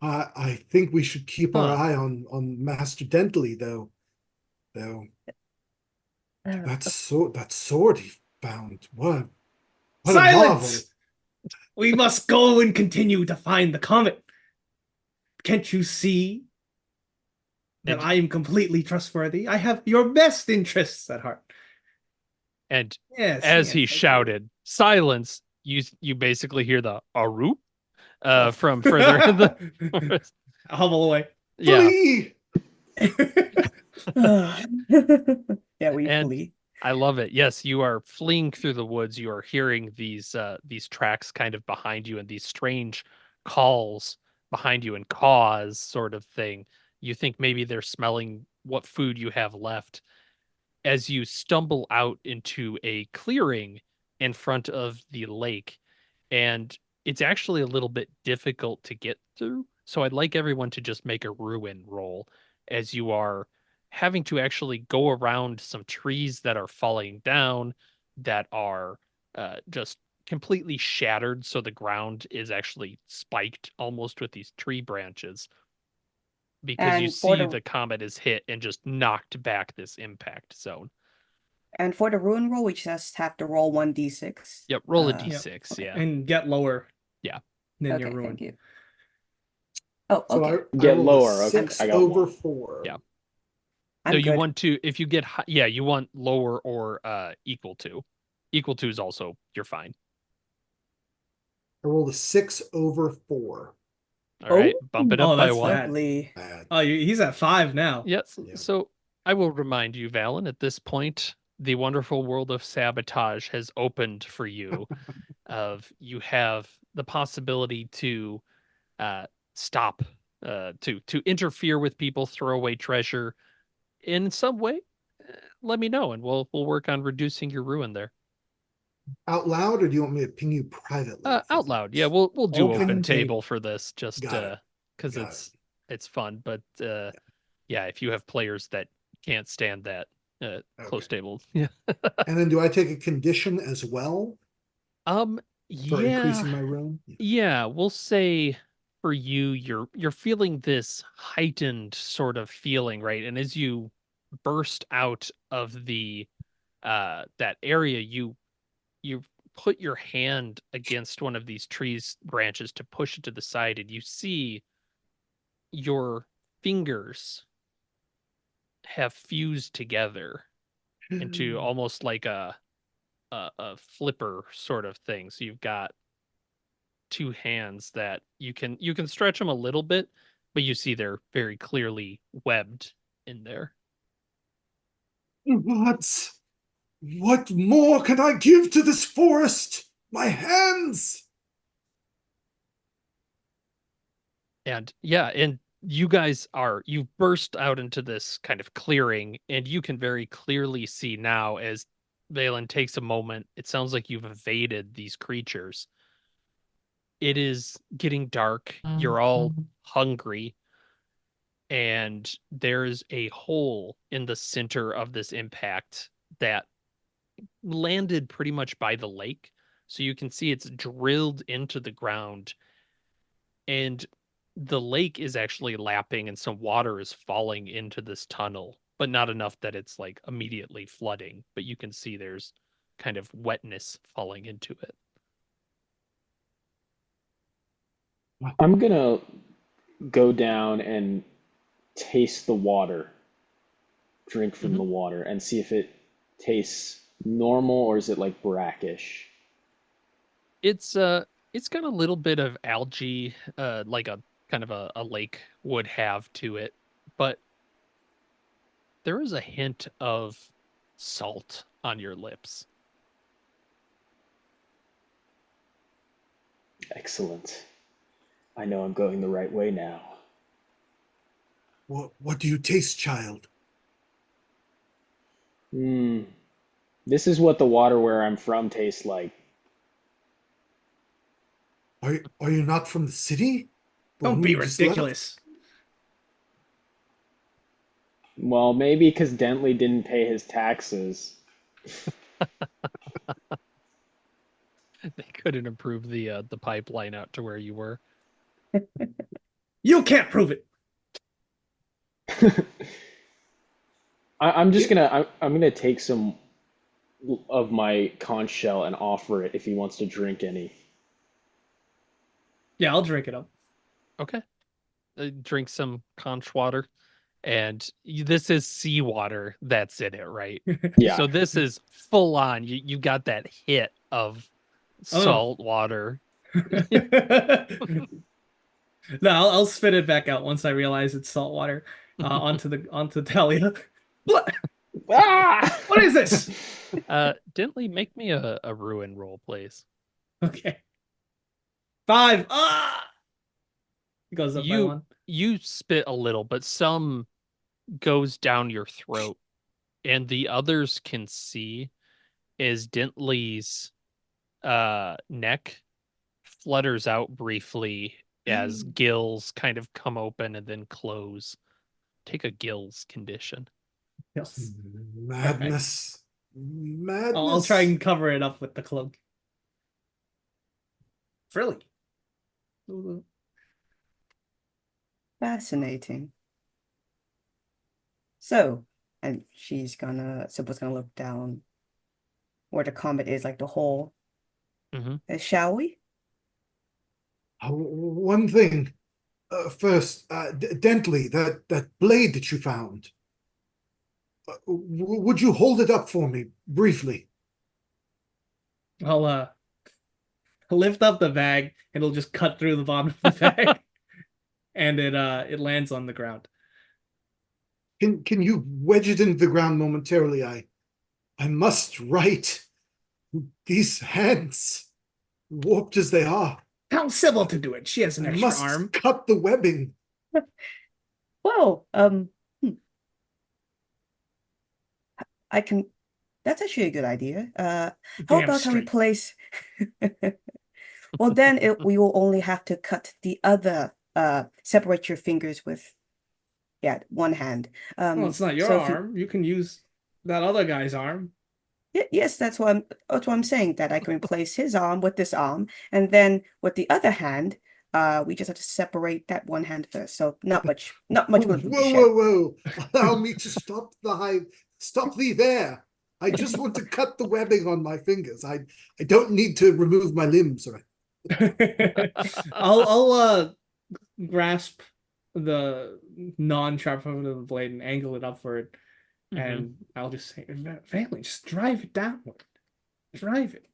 Speaker 3: I think we should keep our
Speaker 1: Huh.
Speaker 3: eye on Master Dentley, though.
Speaker 4: Uh,
Speaker 3: That sword he found. What a marvel!
Speaker 2: Silence! We must go and continue to find the comet. Can't you see that
Speaker 1: And
Speaker 2: I am completely trustworthy? I have your best interests at heart.
Speaker 1: and
Speaker 2: Yes,
Speaker 1: as
Speaker 2: yes,
Speaker 1: he
Speaker 2: I do.
Speaker 1: shouted, "Silence!" You basically hear the "aroop"
Speaker 2: Oh.
Speaker 1: from further in the forest.
Speaker 2: Hobble away.
Speaker 1: Yeah,
Speaker 3: Flee!
Speaker 4: Yeah, we
Speaker 1: and
Speaker 4: flee.
Speaker 1: I love it. Yes, you are fleeing through the woods. You are hearing these tracks kind of behind you and these strange calls behind you and caws sort of thing. You think maybe they're smelling what food you have left as you stumble out into a clearing in front of the lake. And it's actually a little bit difficult to get through. So I'd like everyone to just make a ruin roll as you are having to actually go around some trees that are falling down, that are just completely shattered. So the ground is actually spiked almost with these tree branches because you
Speaker 4: And for
Speaker 1: see
Speaker 4: the
Speaker 1: the comet is hit and just knocked back this impact zone.
Speaker 4: and for the ruin roll, we just have to roll 1d6.
Speaker 1: Yep, roll a
Speaker 2: Yep.
Speaker 1: d6.
Speaker 4: Okay.
Speaker 1: Yeah.
Speaker 2: And get lower
Speaker 1: Yeah.
Speaker 2: than your
Speaker 4: Okay,
Speaker 2: ruin.
Speaker 4: thank you. Oh,
Speaker 3: So
Speaker 4: okay.
Speaker 3: I
Speaker 5: Get
Speaker 3: rolled a
Speaker 5: lower. Okay,
Speaker 3: six
Speaker 5: I got
Speaker 3: over
Speaker 5: one.
Speaker 3: 4.
Speaker 1: Yeah. So
Speaker 4: I'm
Speaker 1: you
Speaker 4: good.
Speaker 1: want to, if you get, yeah, you want lower or equal to. Equal to is also, you're fine.
Speaker 3: I rolled a 6 over 4.
Speaker 1: All right, bump it up
Speaker 2: Oh,
Speaker 1: by
Speaker 2: that's
Speaker 1: one.
Speaker 2: bad.
Speaker 4: Lovely.
Speaker 3: Bad.
Speaker 2: Oh, he's at 5 now.
Speaker 1: Yes.
Speaker 3: Yeah.
Speaker 1: So I will remind you, Valen, at this point, the wonderful world of sabotage has opened for you. Of you have the possibility to uh, stop, to interfere with people, throw away treasure in some way. Let me know, and we'll work on reducing your ruin there.
Speaker 3: Out loud, or do you want me to ping you privately for
Speaker 1: Out loud. Yeah,
Speaker 3: things?
Speaker 1: we'll do open
Speaker 2: Open
Speaker 1: table
Speaker 2: table.
Speaker 1: for this just
Speaker 3: Got it.
Speaker 1: because
Speaker 3: Got it.
Speaker 1: it's fun. But yeah, if you have players that can't stand that close
Speaker 3: Okay.
Speaker 1: table. Yeah.
Speaker 3: And then do I take a condition as well
Speaker 1: Um
Speaker 3: for
Speaker 1: yeah.
Speaker 3: increasing my ruin?
Speaker 1: Yeah, we'll say for you, you're feeling this heightened sort of feeling, right? And as you burst out of the that area, you put your hand against one of these trees branches to push it to the side, and you see your fingers have fused together into almost like a flipper sort of thing. So you've got two hands that you can stretch them a little bit, but you see they're very clearly webbed in there.
Speaker 3: What? What more can I give to this forest? My hands!
Speaker 1: And yeah, and you've burst out into this kind of clearing, and you can very clearly see now as Valen takes a moment. It sounds like you've evaded these creatures. It is getting dark. You're all hungry, and there's a hole in the center of this impact that landed pretty much by the lake. So you can see it's drilled into the ground, and the lake is actually lapping and some water is falling into this tunnel, but not enough that it's like immediately flooding. But you can see there's kind of wetness falling into it.
Speaker 5: I'm gonna go down and taste the water, drink from the
Speaker 1: Mhm.
Speaker 5: water, and see if it tastes normal or is it like brackish.
Speaker 1: It's got a little bit of algae, like a kind of a lake would have to it, but there is a hint of salt on your lips.
Speaker 5: Excellent. I know I'm going the right way now.
Speaker 3: What do you taste, child?
Speaker 5: Hmm. This is what the water where I'm from tastes like.
Speaker 3: Are you not from the city? The
Speaker 2: Don't
Speaker 3: one
Speaker 2: be
Speaker 3: we just left?
Speaker 2: ridiculous.
Speaker 5: Well, maybe because Dentley didn't pay his taxes.
Speaker 1: They couldn't improve the pipeline out to where you were.
Speaker 2: You can't prove it.
Speaker 5: I'm just gonna I'm gonna take some of my conch shell and offer it if he wants to drink any.
Speaker 2: Yeah, I'll drink it up.
Speaker 1: Okay. Drink some conch water. And this is seawater that's in it, right?
Speaker 5: Yeah.
Speaker 1: So this is full on. You got that hit of
Speaker 2: Oh
Speaker 1: salt water.
Speaker 2: no. No, I'll spit it back out once I realize it's salt water. Onto Talia. What?
Speaker 5: Ah!
Speaker 2: What is this?
Speaker 1: Dentley, make me a ruin roll, please.
Speaker 2: Okay. 5. Ah! It goes up by
Speaker 1: You
Speaker 2: 1.
Speaker 1: you spit a little, but some goes down your throat, and the others can see as Dentley's neck flutters out briefly as gills kind of come open and then close. Take a gills condition.
Speaker 2: Yes.
Speaker 3: Madness.
Speaker 2: I'll try
Speaker 3: Madness.
Speaker 2: and cover it up with the cloak. Really?
Speaker 4: Fascinating. So, and Sybil's gonna look down where the comet is, like the hole.
Speaker 1: Mm-hmm.
Speaker 4: Shall we?
Speaker 3: One thing. First, Dentley, that blade that you found. Would you hold it up for me briefly?
Speaker 2: I'll lift up the bag. It'll just cut through the bottom of the bag, and it lands on the ground.
Speaker 3: Can you wedge it into the ground momentarily? I must write. These hands, warped as they are.
Speaker 2: Tell Sybil to do it. She has an
Speaker 3: I
Speaker 2: extra
Speaker 3: must
Speaker 2: arm.
Speaker 3: cut the webbing.
Speaker 4: Well, I can. That's actually a good idea. How
Speaker 2: Damn
Speaker 4: about I
Speaker 2: straight.
Speaker 4: replace? Well, then we will only have to cut the other. Separate your fingers with, yeah, one hand.
Speaker 2: Well, it's not your
Speaker 4: So if
Speaker 2: arm. You can use that other guy's arm.
Speaker 4: yes, that's what I'm saying. That I can replace his arm with this arm, and then with the other hand, we just have to separate that one hand first. So not much blood will be
Speaker 3: Whoa,
Speaker 4: shed.
Speaker 3: whoa, whoa. Allow me to stop thee there. I just want to cut the webbing on my fingers. I don't need to remove my limbs. Or...
Speaker 2: I'll grasp the non-sharp end of the blade and angle it upward, and I'll just say, Valen, just drive it downward. Drive it.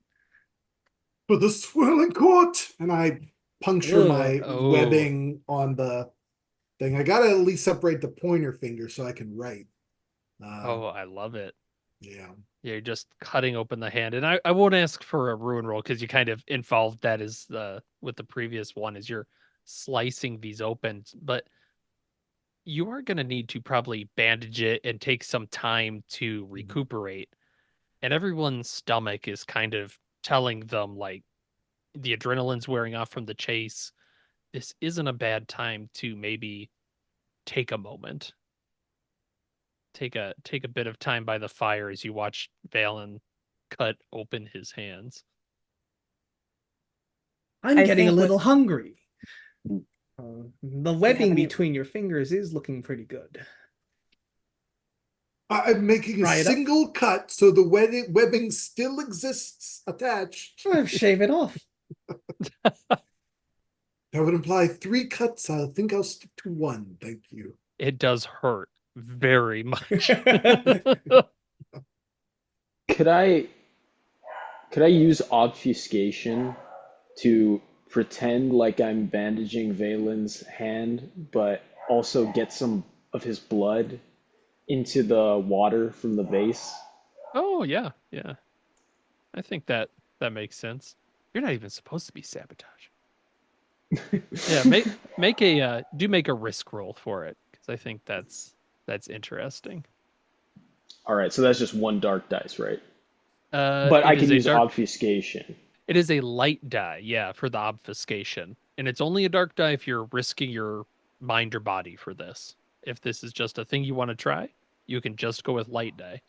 Speaker 3: For the swirling court! And I puncture my
Speaker 1: Oh.
Speaker 3: webbing on the thing. I gotta at least separate the pointer finger so I can write.
Speaker 1: Oh, I love it.
Speaker 3: Yeah.
Speaker 1: Yeah, you're just cutting open the hand. And I won't ask for a ruin roll because you kind of involved that as with the previous one as you're slicing these open. But you are gonna need to probably bandage it and take some time to recuperate. And everyone's stomach is kind of telling them like the adrenaline's wearing off from the chase. This isn't a bad time to maybe take a moment. Take a bit of time by the fire as you watch Valen cut open his hands.
Speaker 2: I'm
Speaker 4: I
Speaker 2: getting a
Speaker 4: think
Speaker 2: little
Speaker 4: with
Speaker 2: hungry.
Speaker 4: Do
Speaker 2: The
Speaker 4: you have
Speaker 2: webbing
Speaker 4: any?
Speaker 2: between your fingers is looking pretty good.
Speaker 3: I'm making a
Speaker 2: Fry it up.
Speaker 3: single cut so the webbing still exists attached.
Speaker 2: Shave it off.
Speaker 3: That would imply 3 cuts. I think I'll stick to 1. Thank you.
Speaker 1: It does hurt very much.
Speaker 5: Could I use obfuscation to pretend like I'm bandaging Valen's hand, but also get some of his blood into the water from the base?
Speaker 1: Oh yeah, yeah. I think that makes sense. You're not even supposed to be sabotage. Yeah, make a make a risk roll for it because I think that's interesting.
Speaker 5: All right, so that's just 1 dark dice, right? But I
Speaker 1: It
Speaker 5: can
Speaker 1: is a
Speaker 5: use
Speaker 1: dark.
Speaker 5: obfuscation.
Speaker 1: It is a light die, yeah, for the obfuscation, and it's only a dark die if you're risking your mind or body for this. If this is just a thing you want to try, you can just go with light die.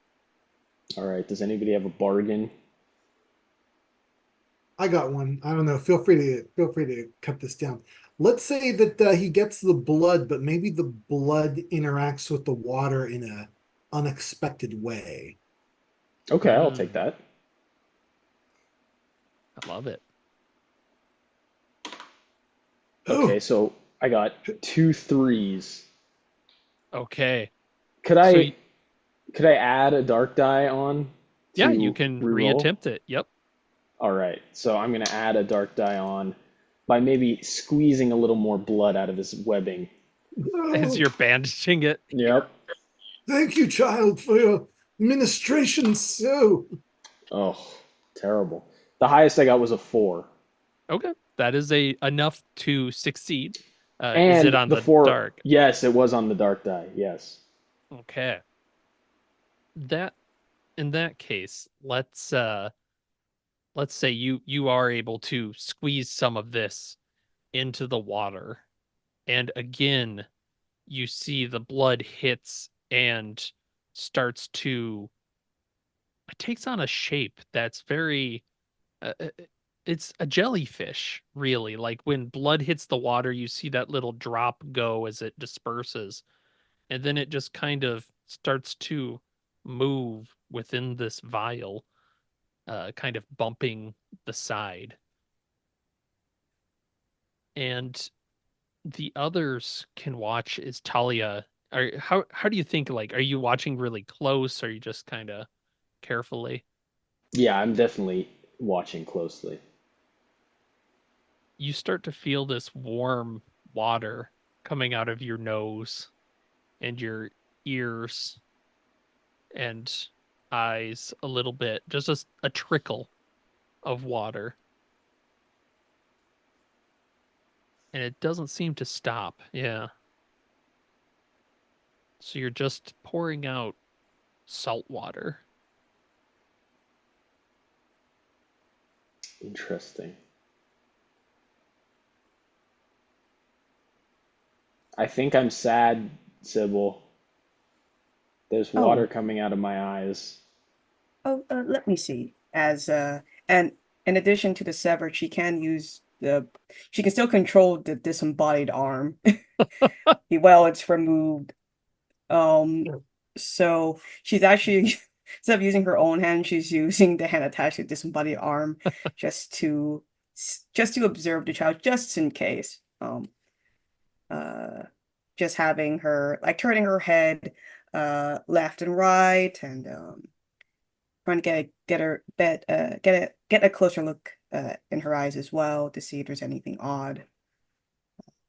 Speaker 5: All right, does anybody have a bargain?
Speaker 3: I got one. I don't know. Feel free to cut this down. Let's say that he gets the blood, but maybe the blood interacts with the water in a unexpected way.
Speaker 5: Okay, I'll take that.
Speaker 1: I love it.
Speaker 5: Okay,
Speaker 3: Oh,
Speaker 5: so I got 2 3s.
Speaker 1: Okay.
Speaker 5: Could
Speaker 1: So
Speaker 5: I could I add a dark die on
Speaker 1: yeah, you
Speaker 5: to
Speaker 1: can
Speaker 5: reroll?
Speaker 1: reattempt it. Yep.
Speaker 5: All right, so I'm gonna add a dark die on by maybe squeezing a little more blood out of his webbing.
Speaker 1: As
Speaker 3: no.
Speaker 1: you're bandaging it.
Speaker 5: Yep.
Speaker 3: Thank you, child, for your ministration. So,
Speaker 5: Oh, terrible. The highest I got was a 4.
Speaker 1: Okay. That is a enough to succeed. Is it
Speaker 5: And
Speaker 1: on
Speaker 5: the
Speaker 1: the
Speaker 5: 4,
Speaker 1: dark?
Speaker 5: yes, it was on the dark die. Yes.
Speaker 1: Okay. That in that case, let's say you are able to squeeze some of this into the water, and again you see the blood hits and starts to it takes on a shape that's very it's a jellyfish, really. Like when blood hits the water, you see that little drop go as it disperses, and then it just kind of starts to move within this vial, kind of bumping the side. And the others can watch as Talia. How do you think? Like, are you watching really close? Or are you just kind of carefully?
Speaker 5: Yeah, I'm definitely watching closely.
Speaker 1: You start to feel this warm water coming out of your nose and your ears and eyes a little bit, just a trickle of water. And it doesn't seem to stop. Yeah. So you're just pouring out salt water.
Speaker 5: Interesting. I think I'm sad, Sybil. There's water
Speaker 4: Oh,
Speaker 5: coming out of my eyes.
Speaker 4: let me see. And in addition to the severed, she can still control the disembodied arm. Well, it's removed. Um, so she's actually instead of using her own hand, she's using the hand attached to the disembodied arm just to just to observe the child, just in case. Uh, just having her like turning her head left and right and trying to get a closer look in her eyes as well to see if there's anything odd.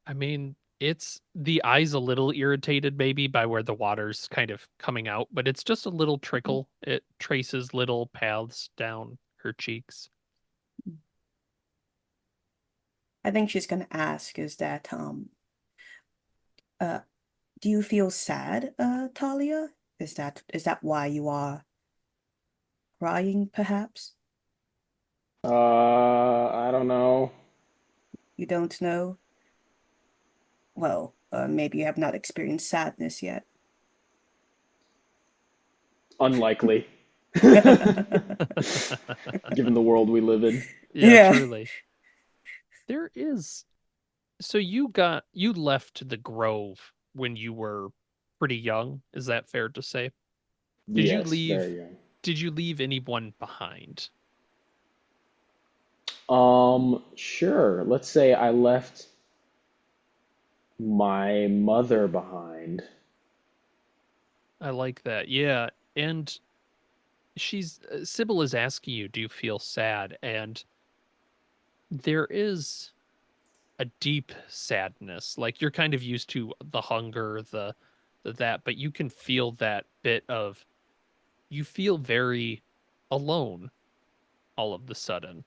Speaker 1: I mean, it's the eye's a little irritated maybe by where the water's kind of coming out, but it's just a little trickle. It traces little paths down her cheeks.
Speaker 4: I think she's gonna ask is that uh do you feel sad, Talia? Is that why you are crying, perhaps?
Speaker 5: I don't know.
Speaker 4: You don't know? Well, maybe you have not experienced sadness yet.
Speaker 5: Unlikely, given the world we live in.
Speaker 1: Yeah,
Speaker 4: Yeah.
Speaker 1: truly. There is so you left the grove when you were pretty young, is that fair to say? Did you
Speaker 5: Yes,
Speaker 1: leave
Speaker 5: very young.
Speaker 1: did you leave anyone behind?
Speaker 5: Sure. Let's say I left my mother behind.
Speaker 1: I like that. Yeah, and Sybil is asking you, do you feel sad? And there is a deep sadness. Like you're kind of used to the hunger, the that, but you can feel that bit of you feel very alone all of the sudden.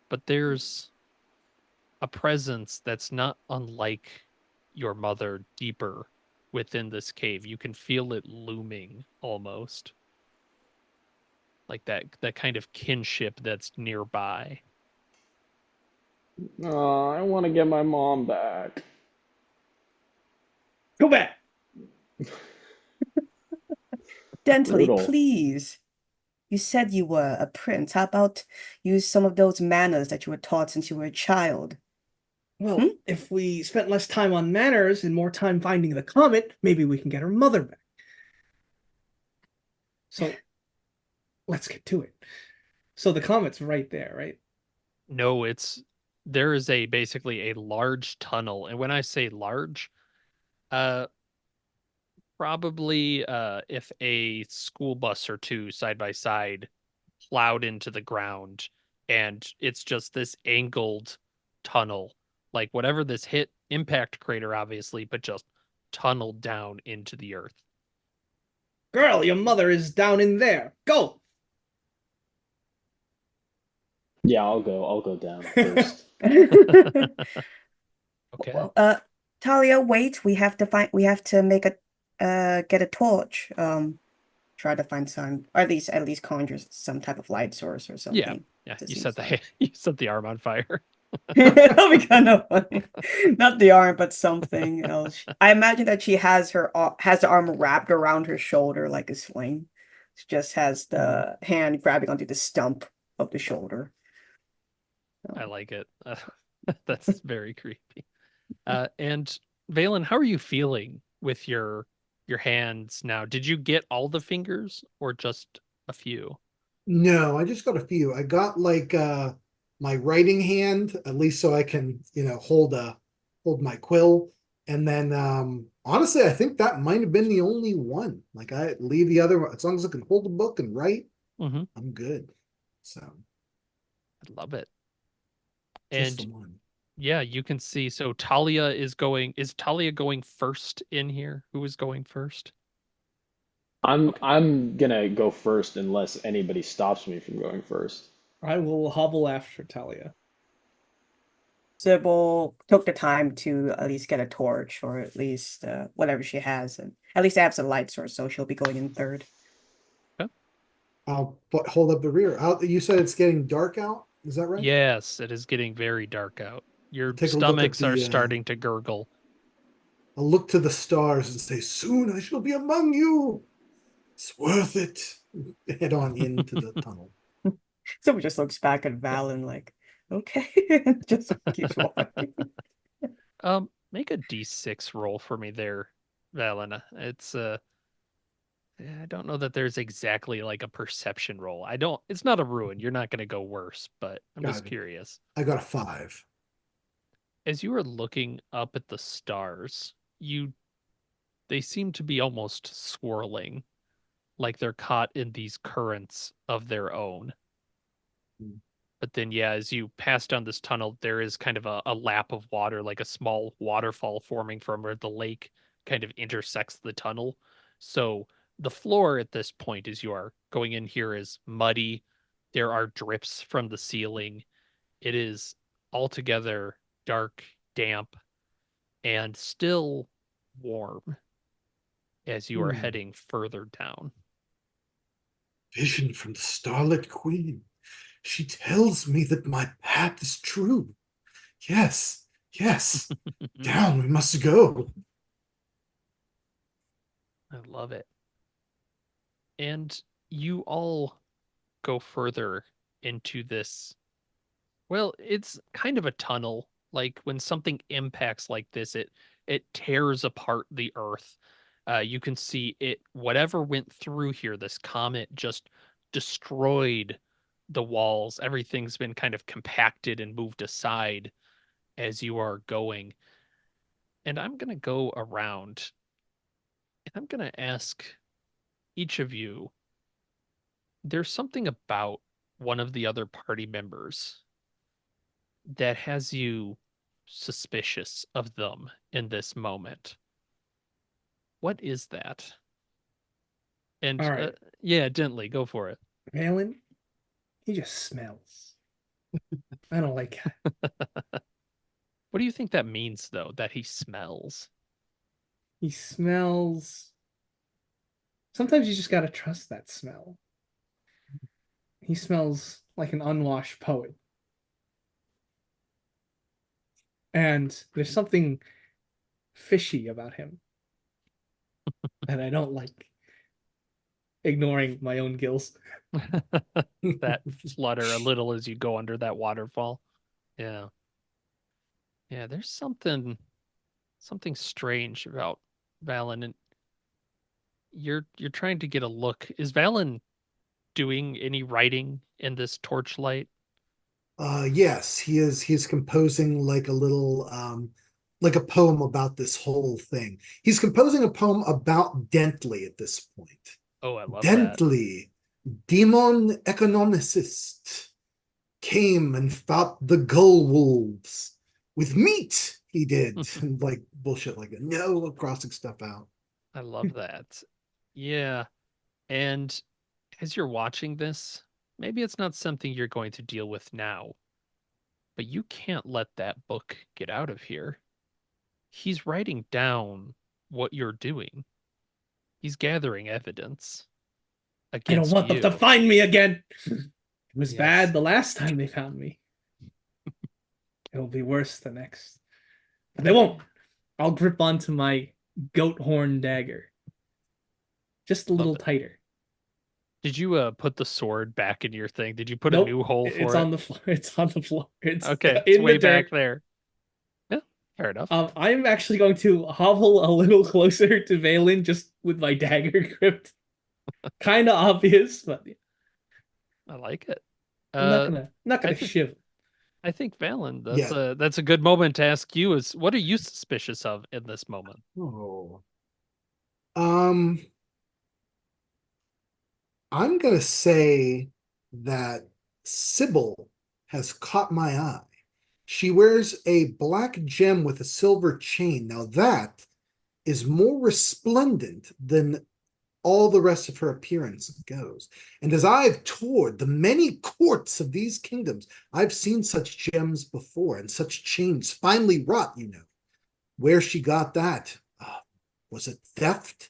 Speaker 1: But there's a presence that's not unlike your mother deeper within this cave. You can feel it looming almost. Like that kind of kinship that's nearby.
Speaker 5: Oh, I want to get my mom back.
Speaker 2: Go back.
Speaker 4: Gently,
Speaker 5: Brutal.
Speaker 4: please. You said you were a prince. How about use some of those manners that you were taught since you were a child?
Speaker 2: Well, if we spent less time on manners and more time finding the comet, maybe we can get her mother back. So let's get to it. So the comet's right there, right?
Speaker 1: No, there is basically a large tunnel, and when I say large, uh, probably if a school bus or two side by side plowed into the ground, and it's just this angled tunnel, like whatever this hit impact crater, obviously, but just tunneled down into the earth.
Speaker 2: Girl, your mother is down in there. Go!
Speaker 5: Yeah, I'll go down first.
Speaker 1: Okay.
Speaker 4: Well, Talia, wait. We have to make get a torch. Try to find some, or at least conjure some type of light source or
Speaker 1: Yeah.
Speaker 4: something.
Speaker 1: Yeah.
Speaker 4: It
Speaker 1: You
Speaker 4: seems
Speaker 1: set
Speaker 4: like.
Speaker 1: you set the arm on fire.
Speaker 4: That'll be kind of funny. Not the arm, but something else. I imagine that she has the arm wrapped around her shoulder like a sling. She just has the hand grabbing onto the stump of the shoulder.
Speaker 1: I like it. That's very creepy. And Valen, how are you feeling with your hands now? Did you get all the fingers or just a few?
Speaker 3: No, I just got a few. I got like my writing hand, at least so I can, hold my quill. And then honestly, I think that might have been the only one. Like I leave the other one, as long as I can hold a book and write,
Speaker 1: Mm-hmm.
Speaker 3: I'm good. So
Speaker 1: I love it.
Speaker 3: just
Speaker 1: And
Speaker 3: the one.
Speaker 1: yeah, you can see. So is Talia going first in here? Who is going first? Okay.
Speaker 5: I'm gonna go first unless anybody stops me from going first.
Speaker 2: I will hobble after Talia.
Speaker 4: Sybil took the time to at least get a torch or at least whatever she has, and at least have some light source, so she'll be going in third.
Speaker 3: I'll hold up the rear. You said it's getting dark out. Is that right?
Speaker 1: Yes, it is getting very dark out. Your
Speaker 3: Take a look at
Speaker 1: stomachs are
Speaker 3: the.
Speaker 1: starting to gurgle.
Speaker 3: I'll look to the stars and say, "Soon I shall be among you. It's worth it." Head on into the tunnel.
Speaker 4: Someone just looks back at Valen like, okay, just keeps walking.
Speaker 1: Make a D6 roll for me there, Valena. I don't know that there's exactly like a perception roll. It's not a ruin. You're not going to go worse, but I'm just
Speaker 3: Got it.
Speaker 1: curious.
Speaker 3: I got a 5.
Speaker 1: As you are looking up at the stars, they seem to be almost swirling, like they're caught in these currents of their own. But then, yeah, as you pass down this tunnel, there is kind of a lap of water, like a small waterfall forming from where the lake kind of intersects the tunnel. So the floor at this point, as you are going in here, is muddy. There are drips from the ceiling. It is altogether dark, damp, and still warm as you are heading further down.
Speaker 3: Vision from the Starlit Queen. She tells me that my path is true. Yes, yes. Down we must go.
Speaker 1: I love it. And you all go further into this. Well, it's kind of a tunnel. Like when something impacts like this, it tears apart the earth. You can see whatever went through here, this comet just destroyed the walls. Everything's been kind of compacted and moved aside as you are going. And I'm going to go around and I'm going to ask each of you, there's something about one of the other party members that has you suspicious of them in this moment. What is that? And
Speaker 2: All right,
Speaker 1: yeah, gently go for it.
Speaker 2: Valen, he just smells. I don't like it.
Speaker 1: What do you think that means, though, that he smells?
Speaker 2: He smells. Sometimes you just gotta trust that smell. He smells like an unwashed poet. And there's something fishy about him that I don't like. ignoring my own gills.
Speaker 1: That flutter a little as you go under that waterfall. Yeah. Yeah, there's something strange about Valen, and you're trying to get a look. Is Valen doing any writing in this torchlight?
Speaker 3: Yes, he is composing like a little like a poem about this whole thing. He's composing a poem about Dentley at this point.
Speaker 1: Oh, I love that.
Speaker 3: Dentley, demon economicist, came and fought the gull wolves with meat. He did, and like bullshit like that. No, crossing stuff out.
Speaker 1: I love that. Yeah. And as you're watching this, maybe it's not something you're going to deal with now, but you can't let that book get out of here. He's writing down what you're doing. He's gathering evidence
Speaker 2: I don't
Speaker 1: against
Speaker 2: want them to
Speaker 1: you.
Speaker 2: find me again. It was
Speaker 1: Yes.
Speaker 2: bad the last time they found me. It will be worse the next. But they won't. I'll grip onto my goat horn dagger. Just a
Speaker 1: Love
Speaker 2: little
Speaker 1: it.
Speaker 2: tighter.
Speaker 1: Did you put the sword back in your thing? Did you put a
Speaker 2: Nope.
Speaker 1: new hole
Speaker 2: It's
Speaker 1: for it?
Speaker 2: on the floor. It's on the floor. It's
Speaker 1: Okay, it's
Speaker 2: in the
Speaker 1: way back
Speaker 2: dirt.
Speaker 1: there. Yeah, fair enough.
Speaker 2: I'm actually going to hobble a little closer to Valen just with my dagger gripped. Kind of obvious, but
Speaker 1: I like it.
Speaker 2: I'm not
Speaker 1: Uh,
Speaker 2: gonna
Speaker 1: I think
Speaker 2: shiv.
Speaker 1: I think Valen,
Speaker 3: Yeah.
Speaker 1: that's a good moment to ask you is what are you suspicious of in this moment?
Speaker 3: Oh. Um, I'm gonna say that Sybil has caught my eye. She wears a black gem with a silver chain. Now that is more resplendent than all the rest of her appearance goes. And as I've toured the many courts of these kingdoms, I've seen such gems before and such chains finely wrought. Where she got that? Was it theft?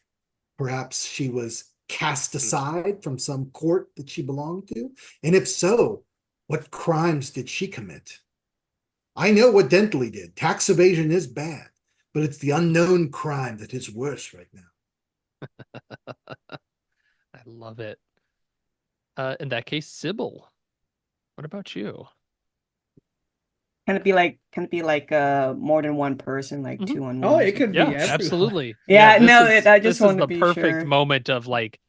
Speaker 3: Perhaps she was cast aside from some court that she belonged to? And if so, what crimes did she commit? I know what Dentley did. Tax evasion is bad, but it's the unknown crime that is worse right now.
Speaker 1: I love it. In that case, Sybil, what about you?
Speaker 4: Can it be like more than one person, like
Speaker 1: Mhm.
Speaker 4: 2 on 1
Speaker 2: Oh,
Speaker 4: or
Speaker 2: it could
Speaker 4: something?
Speaker 2: be
Speaker 1: Yeah,
Speaker 2: everyone.
Speaker 1: absolutely. Yeah,
Speaker 4: Yeah, no, I just
Speaker 1: this is
Speaker 4: want to
Speaker 1: the
Speaker 4: be
Speaker 1: perfect
Speaker 4: sure.
Speaker 1: moment of like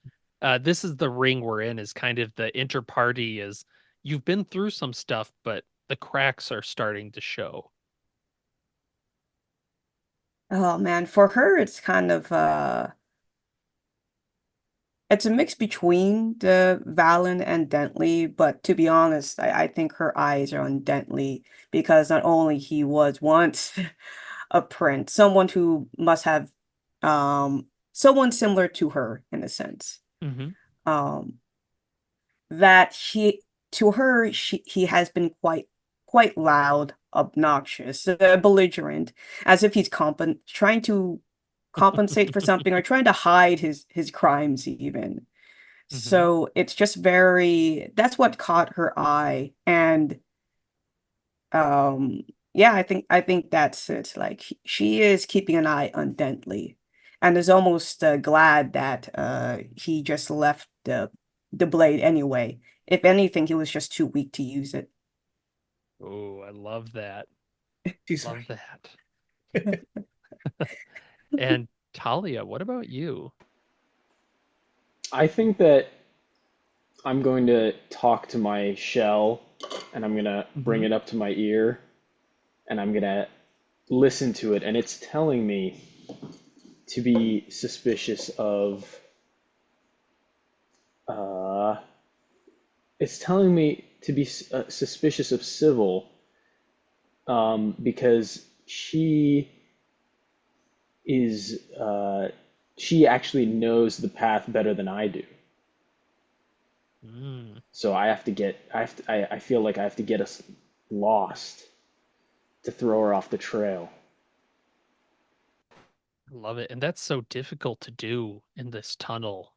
Speaker 1: this is the ring we're in is kind of the inter-party is you've been through some stuff, but the cracks are starting to show.
Speaker 4: Oh man, for her it's kind of it's a mix between the Valen and Dentley, but to be honest, I think her eyes are on Dentley because not only he was once a prince, someone who must have someone similar to her in a sense.
Speaker 1: Hmm.
Speaker 4: Um that he to her he has been quite loud, obnoxious, belligerent, as if he's trying to compensate for something or trying to hide his crimes even.
Speaker 1: Hmm.
Speaker 4: So it's just very that's what caught her eye. And um yeah, I think that's it. Like she is keeping an eye on Dentley and is almost glad that he just left the blade anyway. If anything, he was just too weak to use it.
Speaker 1: Oh, I love that.
Speaker 2: She's
Speaker 1: Love
Speaker 2: right.
Speaker 1: that. And Talia, what about you?
Speaker 5: I think that I'm going to talk to my shell and I'm going to bring
Speaker 1: Hmm.
Speaker 5: it up to my ear and I'm going to listen to it. And it's telling me to be suspicious of, uh, it's telling me to be suspicious of Civil because is, she actually knows the path better than I do.
Speaker 1: Mm,
Speaker 5: So I feel like I have to get us lost to throw her off the trail.
Speaker 1: I love it. And that's so difficult to do in this tunnel.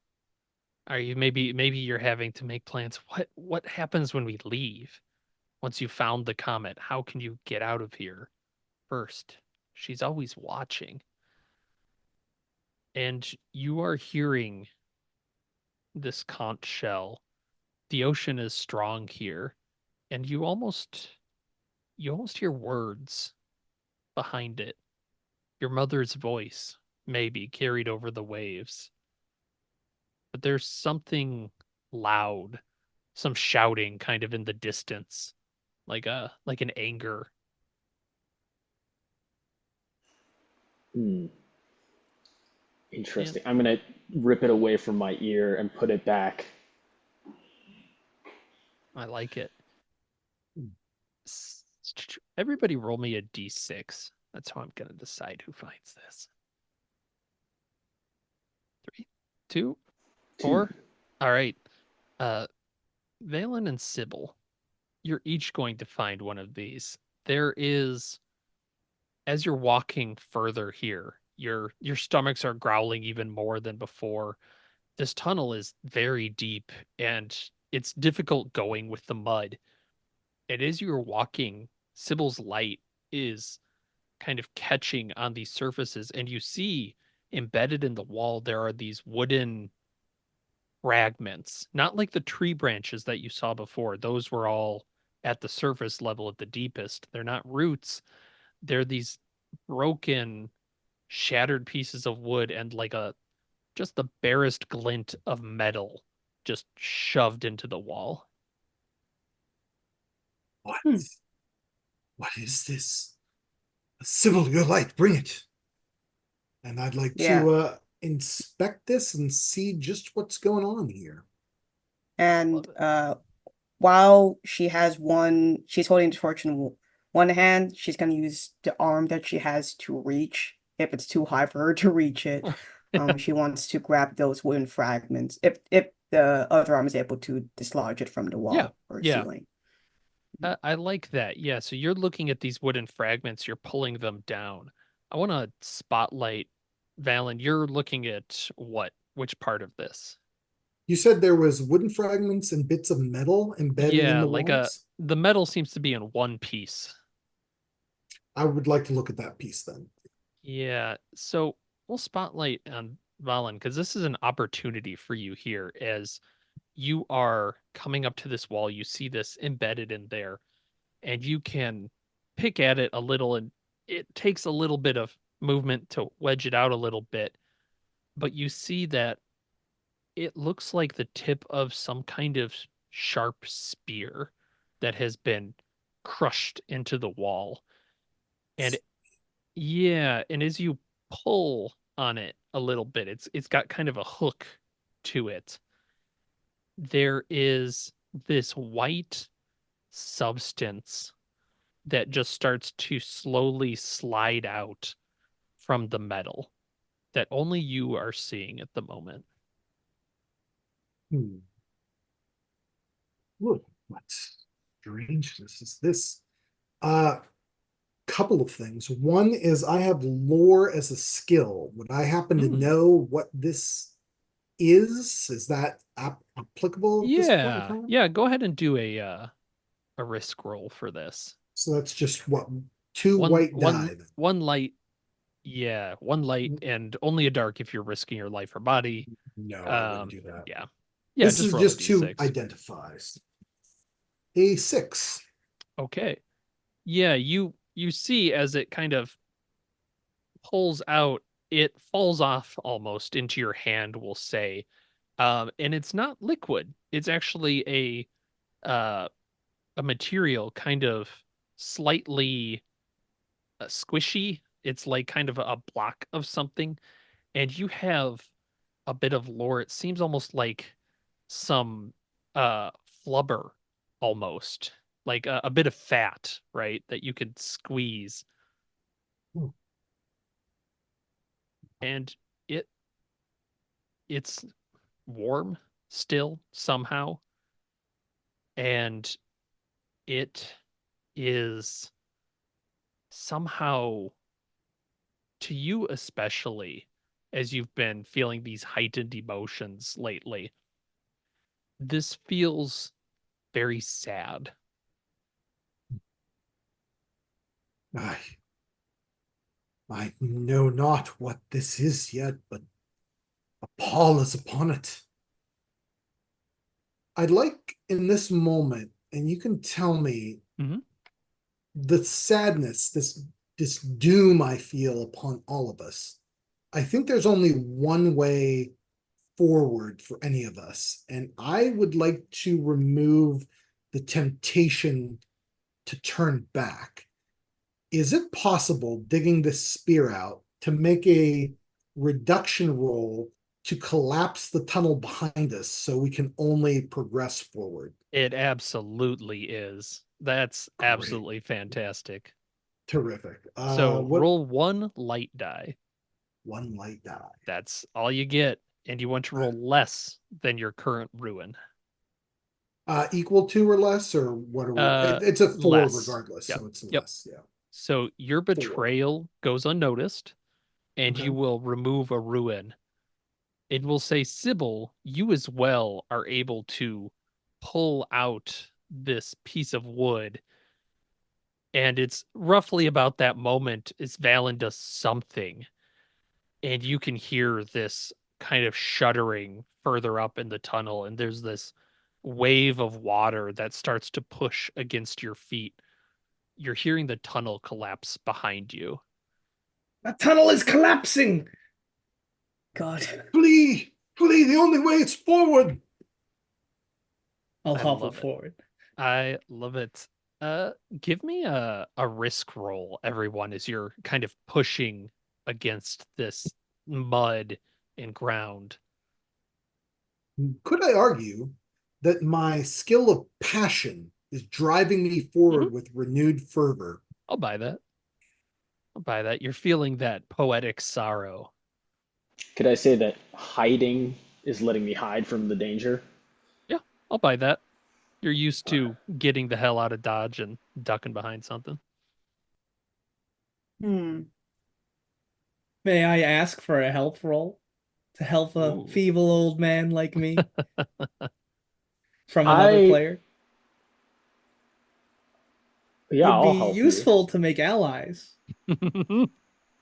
Speaker 1: Are you maybe you're having to make plans? What happens when we leave? Once you found the comet, how can you get out of here first? She's always watching. And you are hearing this conch shell. The ocean is strong here, and you almost hear words behind it. Your mother's voice, maybe carried over the waves. But there's something loud, some shouting kind of in the distance, like an anger.
Speaker 5: Hmm.
Speaker 1: And
Speaker 5: Interesting. I'm gonna rip it away from my ear and put it back.
Speaker 1: I like it. Everybody roll me a d6. That's how I'm gonna decide who finds this. 3, 2,
Speaker 5: Two.
Speaker 1: 4. All right. Uh, Valen and Sybil, you're each going to find one of these. There is, as you're walking further here, your stomachs are growling even more than before. This tunnel is very deep and it's difficult going with the mud. And as you're walking, Sybil's light is kind of catching on these surfaces, and you see embedded in the wall there are these wooden fragments, not like the tree branches that you saw before. Those were all at the surface level at the deepest. They're not roots. They're these broken, shattered pieces of wood and like a just the barest glint of metal just shoved into the wall.
Speaker 3: What?
Speaker 4: Hmm.
Speaker 3: What is this? Sybil, your light, bring it. And I'd like
Speaker 4: Yeah.
Speaker 3: to inspect this and see just what's going on here.
Speaker 4: And
Speaker 1: Love it.
Speaker 4: while she's holding the torch in one hand, she's gonna use the arm that she has to reach. If it's too high for her to reach it, she wants to grab those wooden fragments. If the other arm is able to dislodge it from the
Speaker 1: Yeah,
Speaker 4: wall or
Speaker 1: yeah.
Speaker 4: ceiling.
Speaker 1: I like that. Yeah, so you're looking at these wooden fragments, you're pulling them down. I want to spotlight Valen. You're looking at what? Which part of this?
Speaker 3: You said there was wooden fragments and bits of metal embedded in
Speaker 1: Yeah,
Speaker 3: the
Speaker 1: like
Speaker 3: walls.
Speaker 1: the metal seems to be in one piece.
Speaker 3: I would like to look at that piece then.
Speaker 1: Yeah, so we'll spotlight on Valen because this is an opportunity for you here as you are coming up to this wall. You see this embedded in there, and you can pick at it a little, and it takes a little bit of movement to wedge it out a little bit, but you see that it looks like the tip of some kind of sharp spear that has been crushed into the wall. And yeah, and as you pull on it a little bit, it's got kind of a hook to it. There is this white substance that just starts to slowly slide out from the metal that only you are seeing at the moment.
Speaker 3: Hmm. Look, what strangeness is this? Couple of things. One is I have lore as a skill. Would I happen to
Speaker 1: Hmm.
Speaker 3: know what this is? Is that applicable at this point in
Speaker 1: Yeah,
Speaker 3: time?
Speaker 1: yeah. Go ahead and do a risk roll for this.
Speaker 3: So that's just what, two
Speaker 1: One
Speaker 3: white
Speaker 1: one
Speaker 3: die
Speaker 1: one light. Yeah, one light
Speaker 3: then.
Speaker 1: and only a dark if you're risking your life or body.
Speaker 3: No, I wouldn't do that.
Speaker 1: Yeah, yeah.
Speaker 3: This
Speaker 1: Just
Speaker 3: is
Speaker 1: roll a
Speaker 3: just to
Speaker 1: d6.
Speaker 3: identify. A six.
Speaker 1: Okay. Yeah, you see as it kind of pulls out, it falls off almost into your hand, we'll say. And it's not liquid. It's actually uh a material kind of slightly squishy. It's like kind of a block of something, and you have a bit of lore. It seems almost like some uh flubber, almost like a bit of fat, right? That you could squeeze,
Speaker 3: Hmm.
Speaker 1: and it it's warm still somehow, and it is somehow to you especially as you've been feeling these heightened emotions lately. This feels very sad.
Speaker 3: I I know not what this is yet, but a pall is upon it. I'd like in this moment, and you can tell me
Speaker 1: Mhm.
Speaker 3: the sadness, this doom I feel upon all of us. I think there's only one way forward for any of us, and I would like to remove the temptation to turn back. Is it possible, digging this spear out, to make a reduction roll to collapse the tunnel behind us so we can only progress forward?
Speaker 1: It absolutely is. That's
Speaker 3: Great.
Speaker 1: absolutely fantastic.
Speaker 3: Terrific.
Speaker 1: So
Speaker 3: What
Speaker 1: roll one light die.
Speaker 3: one light die?
Speaker 1: That's all you get, and you want to roll less than your current ruin.
Speaker 3: Equal to or less, or what are we?
Speaker 1: Uh,
Speaker 3: It's a 4
Speaker 1: less.
Speaker 3: regardless,
Speaker 1: Yep.
Speaker 3: so it's
Speaker 1: Yep.
Speaker 3: less. Yeah.
Speaker 1: So your betrayal goes unnoticed, and
Speaker 3: Okay.
Speaker 1: you will remove a ruin. It will say, Sybil, you as well are able to pull out this piece of wood. And it's roughly about that moment as Valen does something, and you can hear this kind of shuddering further up in the tunnel, and there's this wave of water that starts to push against your feet. You're hearing the tunnel collapse behind you.
Speaker 2: The tunnel is collapsing.
Speaker 4: God.
Speaker 3: Flee! Flee! The only way is forward!
Speaker 2: I'll
Speaker 1: I
Speaker 2: hobble
Speaker 1: love it.
Speaker 2: forward.
Speaker 1: I love it. Give me a risk roll, everyone, as you're kind of pushing against this mud and ground.
Speaker 3: Could I argue that my skill of passion is driving me forward with renewed fervor?
Speaker 1: I'll buy that. I'll buy that. You're feeling that poetic sorrow.
Speaker 5: Could I say that hiding is letting me hide from the danger?
Speaker 1: Yeah, I'll buy that. You're used
Speaker 5: All right.
Speaker 1: to getting the hell out of Dodge and ducking behind something.
Speaker 4: Hmm.
Speaker 2: May I ask for a health roll to help a
Speaker 1: Ooh.
Speaker 2: feeble old man like me from another
Speaker 5: I
Speaker 2: player?
Speaker 5: yeah,
Speaker 2: It'd
Speaker 5: I'll
Speaker 2: be
Speaker 5: help you.
Speaker 2: useful to make allies.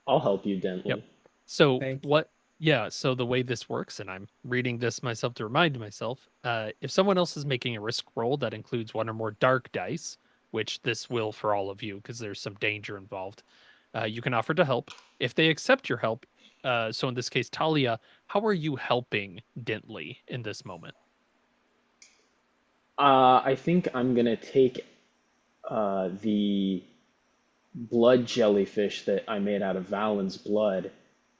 Speaker 5: I'll help you,
Speaker 1: Yep.
Speaker 5: Dentley.
Speaker 1: So
Speaker 2: Thank you.
Speaker 1: what? Yeah. So the way this works, and I'm reading this myself to remind myself, if someone else is making a risk roll that includes one or more dark dice, which this will for all of you because there's some danger involved, you can offer to help. If they accept your help, so in this case, Talia, how are you helping Dentley in this moment?
Speaker 5: I think I'm gonna take the blood jellyfish that I made out of Valen's blood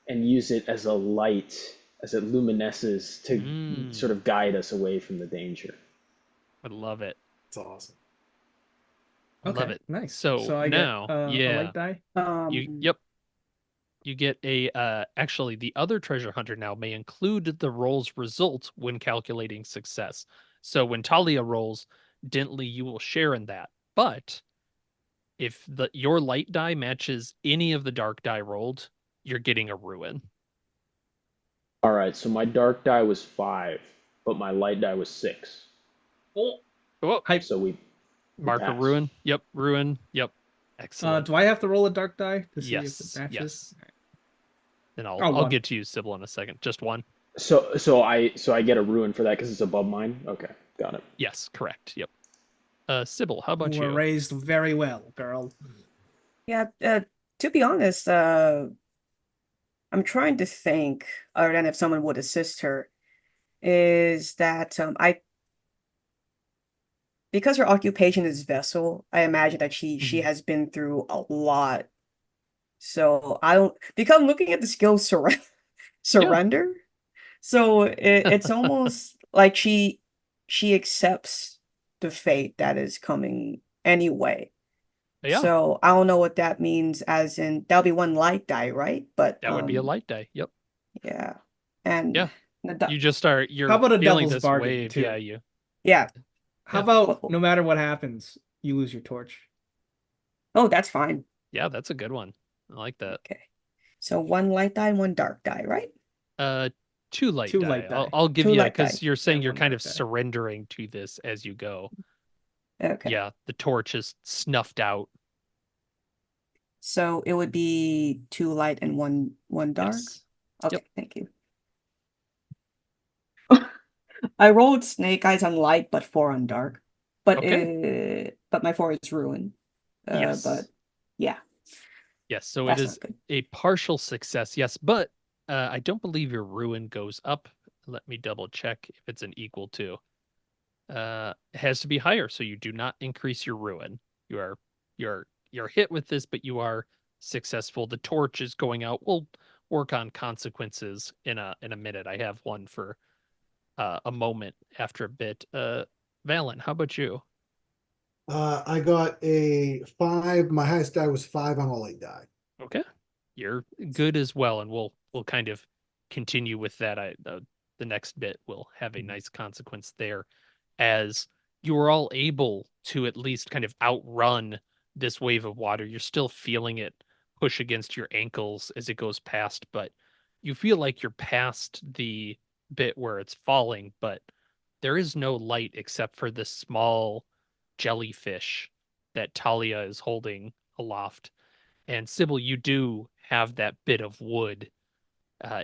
Speaker 5: and use it as a light, as it luminesces to sort of guide us away from the danger.
Speaker 1: I love it.
Speaker 3: It's awesome.
Speaker 1: I love
Speaker 2: Okay,
Speaker 1: it.
Speaker 2: nice.
Speaker 1: So
Speaker 2: I get
Speaker 1: now,
Speaker 2: a
Speaker 1: yeah,
Speaker 2: light die.
Speaker 1: yep, you get a actually the other treasure hunter now may include the roll's result when calculating success. So when Talia rolls, Dentley, you will share in that. But if your light die matches any of the dark die rolled, you're getting a ruin.
Speaker 5: All right, so my dark die was 5, but my light die was 6.
Speaker 2: Oh,
Speaker 1: Oh,
Speaker 2: hype.
Speaker 5: So we
Speaker 1: mark a
Speaker 5: pass.
Speaker 1: ruin. Yep, ruin. Yep. Excellent.
Speaker 2: Do I have to roll a dark die to see if it
Speaker 1: Yes,
Speaker 2: matches?
Speaker 1: yes. Then
Speaker 2: Oh,
Speaker 1: I'll
Speaker 2: one.
Speaker 1: get to you, Sybil, in a second. Just one.
Speaker 5: So I get a ruin for that because it's above mine. Okay, got it.
Speaker 1: Yes, correct. Yep. Sybil, how about
Speaker 2: You were
Speaker 1: you?
Speaker 2: raised very well, girl.
Speaker 4: Yeah, to be honest, I'm trying to think, other than if someone would assist her, is that because her occupation is vessel, I imagine that she has been through a lot. So I don't because I'm looking at the skill surrender. So it's almost like she accepts the fate that is coming anyway.
Speaker 1: Yeah,
Speaker 4: So I don't know what that means, as in that'll be one light die, right? But
Speaker 1: that would be a light die. Yep.
Speaker 4: yeah. And
Speaker 1: Yeah.
Speaker 4: the,
Speaker 1: You just start,
Speaker 2: How
Speaker 1: you're
Speaker 2: about a
Speaker 1: feeling
Speaker 2: devil's
Speaker 1: this
Speaker 2: bargain
Speaker 1: wave.
Speaker 2: too?
Speaker 1: Yeah, you.
Speaker 4: yeah.
Speaker 2: How
Speaker 1: Yeah.
Speaker 2: about no matter what happens, you lose your torch?
Speaker 4: Oh, that's fine.
Speaker 1: Yeah, that's a good one. I like that.
Speaker 4: Okay. So one light die and one dark die, right?
Speaker 1: Uh, two light
Speaker 2: Two
Speaker 1: die.
Speaker 2: light die.
Speaker 1: I'll give
Speaker 4: Two
Speaker 1: you
Speaker 4: light die.
Speaker 1: because you're saying
Speaker 2: And
Speaker 1: you're
Speaker 2: one
Speaker 1: kind
Speaker 2: dark
Speaker 1: of
Speaker 2: die.
Speaker 1: surrendering to this as you go.
Speaker 4: Okay.
Speaker 1: Yeah, the torch is snuffed out.
Speaker 4: So it would be two light and one dark.
Speaker 1: Yes.
Speaker 4: Okay,
Speaker 1: Yep.
Speaker 4: thank you. I rolled Snake Eyes on light, but 4 on dark. But but my 4 is ruin.
Speaker 1: Yes.
Speaker 4: But yeah,
Speaker 1: Yes, so it
Speaker 4: that's
Speaker 1: is
Speaker 4: not good.
Speaker 1: a partial success. Yes, but I don't believe your ruin goes up. Let me double check if it's an equal to. It has to be higher, so you do not increase your ruin. You're hit with this, but you are successful. The torch is going out. We'll work on consequences in a minute. I have one for a moment after a bit. Valen, how about you?
Speaker 3: I got a 5. My highest die was 5 on all 8 die.
Speaker 1: Okay, you're good as well, and we'll kind of continue with that. The next bit will have a nice consequence there, as you are all able to at least kind of outrun this wave of water. You're still feeling it push against your ankles as it goes past, but you feel like you're past the bit where it's falling, but there is no light except for this small jellyfish that Talia is holding aloft. And Sybil, you do have that bit of wood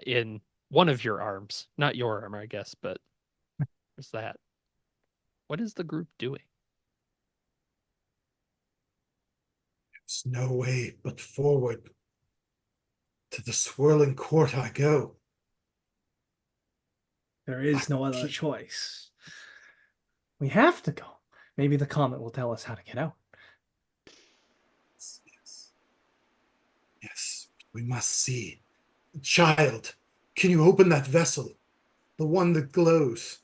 Speaker 1: in one of your arms, not your arm, I guess, but there's that. What is the group doing?
Speaker 3: There's no way but forward. To the swirling court I go.
Speaker 2: There is no other choice. We have to go. Maybe the comet will tell us how to get out.
Speaker 3: Yes. Yes, we must see. Child, can you open that vessel? The one that glows.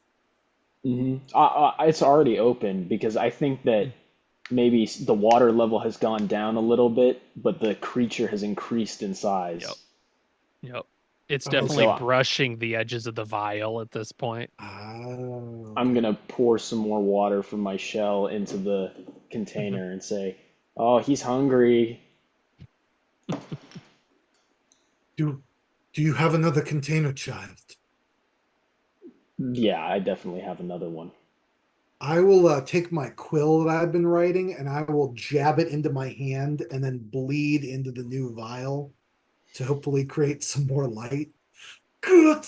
Speaker 5: It's already open because I think that maybe the water level has gone down a little bit, but the creature has increased in size.
Speaker 1: Yep. It's
Speaker 3: Oh,
Speaker 1: definitely
Speaker 5: so
Speaker 1: brushing the edges of the vial at this point.
Speaker 3: Oh.
Speaker 5: I'm gonna pour some more water from my shell into the container and say, "Oh, he's hungry."
Speaker 3: Do you have another container, child?
Speaker 5: Yeah, I definitely have another one.
Speaker 3: I will take my quill that I've been writing and I will jab it into my hand and then bleed into the new vial to hopefully create some more light. Good,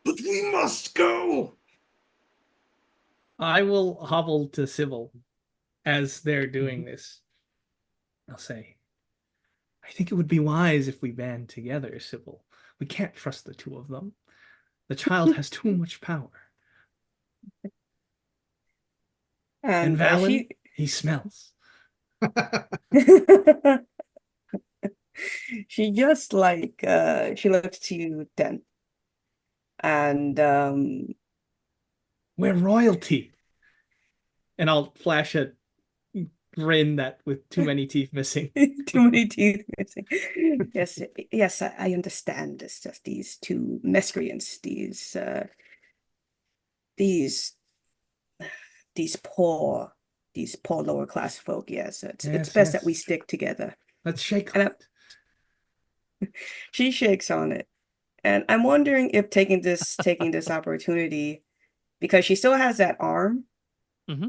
Speaker 3: but we must go.
Speaker 2: I will hobble to Sybil as they're doing this. I'll say, I think it would be wise if we band together, Sybil. We can't trust the two of them. The child has too much power. And
Speaker 4: And
Speaker 2: Valen, he smells.
Speaker 4: she just like she looks to you then, and
Speaker 2: We're royalty. And I'll flash a grin that with too many teeth missing.
Speaker 4: too many teeth missing. Yes, yes, I understand. It's just these two miscreants, these these poor lower class folk. Yes, it's best that we stick together.
Speaker 2: Let's shake
Speaker 4: And
Speaker 2: it.
Speaker 4: she shakes on it, and I'm wondering if taking this opportunity, because she still has that arm.
Speaker 1: Mm-hmm.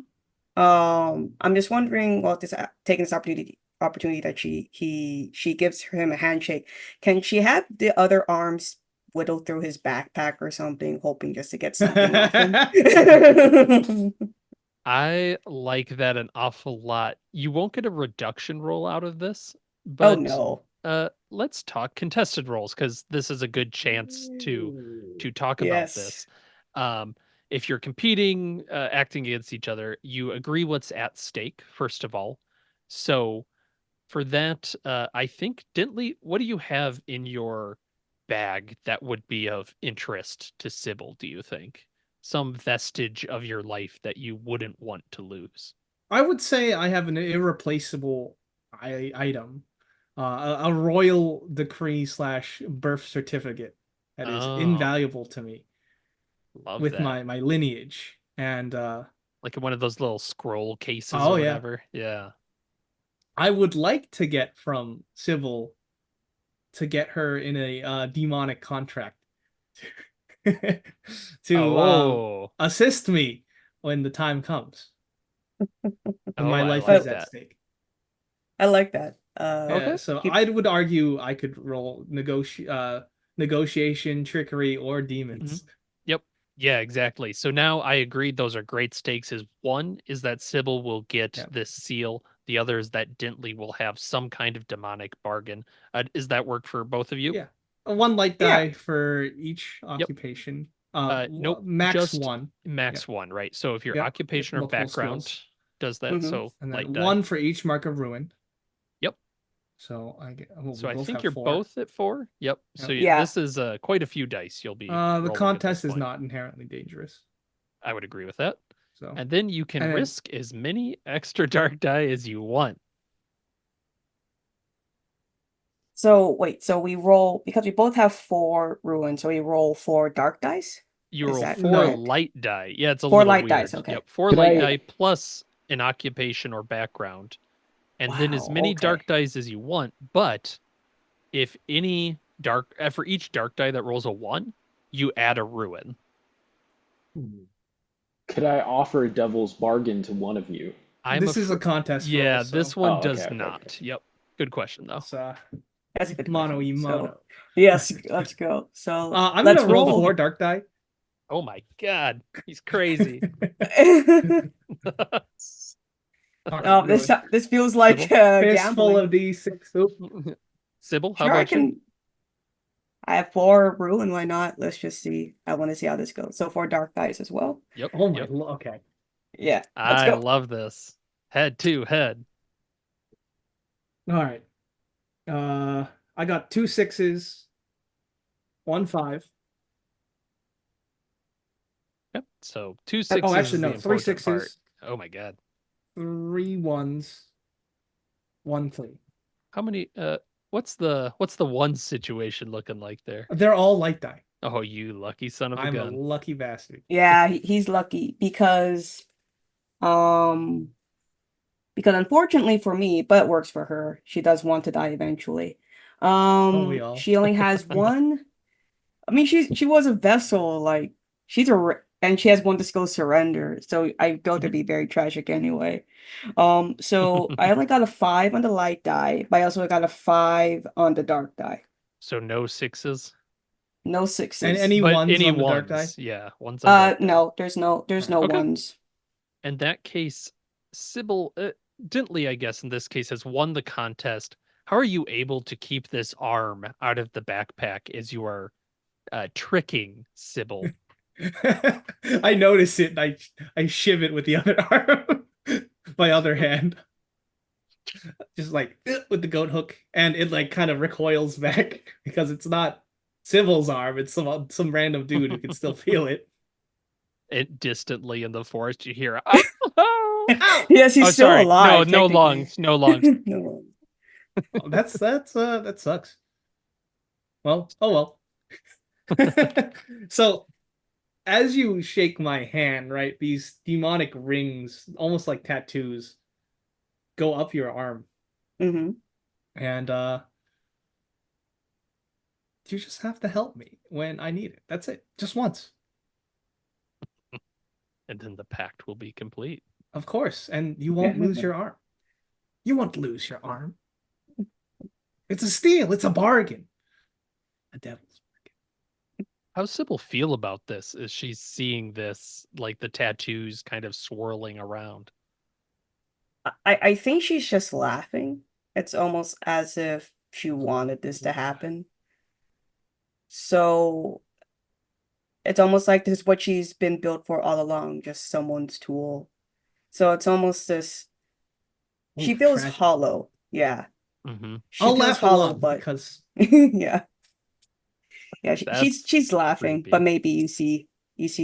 Speaker 4: I'm just wondering, well, taking this opportunity that she gives him a handshake. Can she have the other arms whittle through his backpack or something, hoping just to get something off him?
Speaker 1: I like that an awful lot. You won't get a reduction roll out of this,
Speaker 4: Oh
Speaker 1: but
Speaker 4: no.
Speaker 1: let's talk contested rolls because this is a good chance to talk about
Speaker 4: Yes.
Speaker 1: this. Um, if you're competing, acting against each other, you agree what's at stake, first of all. So for that, I think, Dintley, what do you have in your bag that would be of interest to Sybil, do you think? Some vestige of your life that you wouldn't want to lose.
Speaker 2: I would say I have an irreplaceable item, a royal decree / birth certificate that is
Speaker 1: Oh,
Speaker 2: invaluable to me
Speaker 1: love
Speaker 2: with
Speaker 1: that.
Speaker 2: my lineage. And
Speaker 1: Like in one of those little scroll cases
Speaker 2: oh
Speaker 1: or
Speaker 2: yeah,
Speaker 1: whatever. Yeah.
Speaker 2: I would like to get from Sybil to get her in a demonic contract to
Speaker 1: Oh,
Speaker 2: assist me when the time comes, when
Speaker 1: oh,
Speaker 2: my
Speaker 1: I
Speaker 2: life
Speaker 1: like
Speaker 2: is at
Speaker 1: that.
Speaker 2: stake.
Speaker 4: I like that.
Speaker 2: Yeah,
Speaker 1: Okay.
Speaker 2: so
Speaker 4: Keep
Speaker 2: I would argue I could roll negotiation, trickery, or
Speaker 1: Hmm.
Speaker 2: demons.
Speaker 1: Yep. Yeah, exactly. So now I agree those are great stakes. Is one is that Sybil will get
Speaker 2: Yep.
Speaker 1: this seal. The other is that Dintley will have some kind of demonic bargain. Is that work for both of you?
Speaker 2: Yeah. One light
Speaker 4: Yeah.
Speaker 2: die for each
Speaker 1: Yep.
Speaker 2: occupation.
Speaker 1: Nope,
Speaker 2: Max
Speaker 1: just
Speaker 2: one.
Speaker 1: max
Speaker 2: Yep.
Speaker 1: one, right? So if your
Speaker 2: Yep.
Speaker 1: occupation or
Speaker 2: Multiple
Speaker 1: background
Speaker 2: skills.
Speaker 1: does that,
Speaker 4: Mm-hmm.
Speaker 1: so
Speaker 2: And
Speaker 1: light
Speaker 2: then
Speaker 1: die.
Speaker 2: one for each mark of ruin.
Speaker 1: Yep.
Speaker 2: So I get. Well,
Speaker 1: So
Speaker 2: we
Speaker 1: I
Speaker 2: both
Speaker 1: think
Speaker 2: have
Speaker 1: you're
Speaker 2: 4.
Speaker 1: both at 4. Yep. So
Speaker 2: Yep.
Speaker 4: Yeah.
Speaker 1: this is quite a few dice you'll be
Speaker 2: The
Speaker 1: rolling at this
Speaker 2: contest is
Speaker 1: point.
Speaker 2: not inherently dangerous.
Speaker 1: I would agree with that.
Speaker 2: So
Speaker 1: And then you can
Speaker 2: And then-
Speaker 1: risk as many extra dark die as you want.
Speaker 4: So wait, so we roll because we both have 4 ruins, so we roll 4 dark dice?
Speaker 1: You
Speaker 4: Is
Speaker 1: roll
Speaker 4: that
Speaker 1: 4
Speaker 4: correct?
Speaker 1: light die. Yeah, it's a
Speaker 4: 4
Speaker 1: little
Speaker 4: light
Speaker 1: weird.
Speaker 4: dice, okay.
Speaker 1: Yep, 4
Speaker 5: Could
Speaker 1: light
Speaker 5: I-
Speaker 1: die plus an occupation or background. And then as
Speaker 4: Wow,
Speaker 1: many
Speaker 4: okay.
Speaker 1: dark dice as you want, but if any dark for each dark die that rolls a 1, you add a ruin.
Speaker 5: Could I offer a devil's bargain to one of you?
Speaker 2: this is a contest.
Speaker 1: Yeah,
Speaker 2: roll, so
Speaker 1: this one
Speaker 5: Oh,
Speaker 1: does
Speaker 5: okay.
Speaker 1: not. Yep. Good question though.
Speaker 2: It's,
Speaker 4: That's a good
Speaker 2: mono
Speaker 4: question.
Speaker 2: e mono.
Speaker 4: So, yes, let's go. So
Speaker 2: I'm
Speaker 4: let's
Speaker 2: gonna roll
Speaker 4: roll.
Speaker 2: 4 dark die.
Speaker 1: Oh my god, he's crazy.
Speaker 4: Oh, this feels like
Speaker 2: Fistful
Speaker 4: gambling.
Speaker 2: of D6. Oop.
Speaker 1: Sybil, how
Speaker 4: Sure, I
Speaker 1: about you?
Speaker 4: can. I have 4 ruin. Why not? Let's just see. I want to see how this goes. So 4 dark dice as well.
Speaker 1: Yep.
Speaker 2: Oh my
Speaker 1: yep.
Speaker 2: okay.
Speaker 4: Yeah, let's
Speaker 1: I
Speaker 4: go.
Speaker 1: love this. Head to head.
Speaker 2: All right. I got 2 6s, 1 5.
Speaker 1: Yep. So 2 6s
Speaker 2: Oh, actually
Speaker 1: is the
Speaker 2: no, 3
Speaker 1: important part.
Speaker 2: 6s,
Speaker 1: Oh my god.
Speaker 2: 3 1s, 1 3.
Speaker 1: How many what's the one situation looking like there?
Speaker 2: They're all light die.
Speaker 1: Oh, you lucky son of a
Speaker 2: I'm a
Speaker 1: gun.
Speaker 2: lucky bastard.
Speaker 4: Yeah, he's lucky because unfortunately for me, but it works for her. She does want to die eventually.
Speaker 2: We all.
Speaker 4: She only has 1. I mean, she was a vessel, like she's and she has 1 to skill surrender. So I go to be very tragic anyway. So I only got a 5 on the light die, but I also got a 5 on the dark die.
Speaker 1: So no 6s?
Speaker 4: No 6s.
Speaker 2: And any
Speaker 1: But
Speaker 2: ones
Speaker 1: any
Speaker 2: on the
Speaker 1: ones.
Speaker 2: dark die?
Speaker 1: Yeah, ones on dark die.
Speaker 4: No, there's no
Speaker 1: Okay.
Speaker 4: ones.
Speaker 1: In that case, Sybil, Dintley, I guess, in this case, has won the contest. How are you able to keep this arm out of the backpack as you are tricking Sybil?
Speaker 2: I notice it and I shiv it with the other arm. My other hand. Just like with the goat hook. And it like kind of recoils back because it's not Sybil's arm, it's some random dude who can still feel it.
Speaker 1: It distantly in the forest, you hear, "Oh!"
Speaker 4: Yes, he's
Speaker 1: Oh,
Speaker 4: still
Speaker 1: sorry.
Speaker 4: alive.
Speaker 1: No
Speaker 4: technically.
Speaker 1: lungs. No lungs.
Speaker 4: No.
Speaker 2: That sucks. Well, oh well. So as you shake my hand, right, these demonic rings, almost like tattoos, go up your arm.
Speaker 4: Mm-hmm.
Speaker 2: And you just have to help me when I need it. That's it. Just once.
Speaker 1: And then the pact will be complete.
Speaker 2: Of course. And you won't lose your arm. You won't lose your arm. It's a steal. It's a bargain. A devil's bargain.
Speaker 1: How's Sybil feel about this? Is she seeing this, like the tattoos kind of swirling around?
Speaker 4: I think she's just laughing. It's almost as if she wanted this to happen. So it's almost like this is what she's been built for all along, just someone's tool. So it's almost this. She feels
Speaker 2: tragic.
Speaker 4: hollow. Yeah.
Speaker 1: Mm-hmm.
Speaker 4: She
Speaker 2: I'll
Speaker 4: feels
Speaker 2: laugh
Speaker 4: hollow,
Speaker 2: a lot
Speaker 4: but
Speaker 2: because
Speaker 4: yeah. Yeah,
Speaker 1: That's
Speaker 4: she's laughing,
Speaker 1: creepy.
Speaker 4: but maybe you see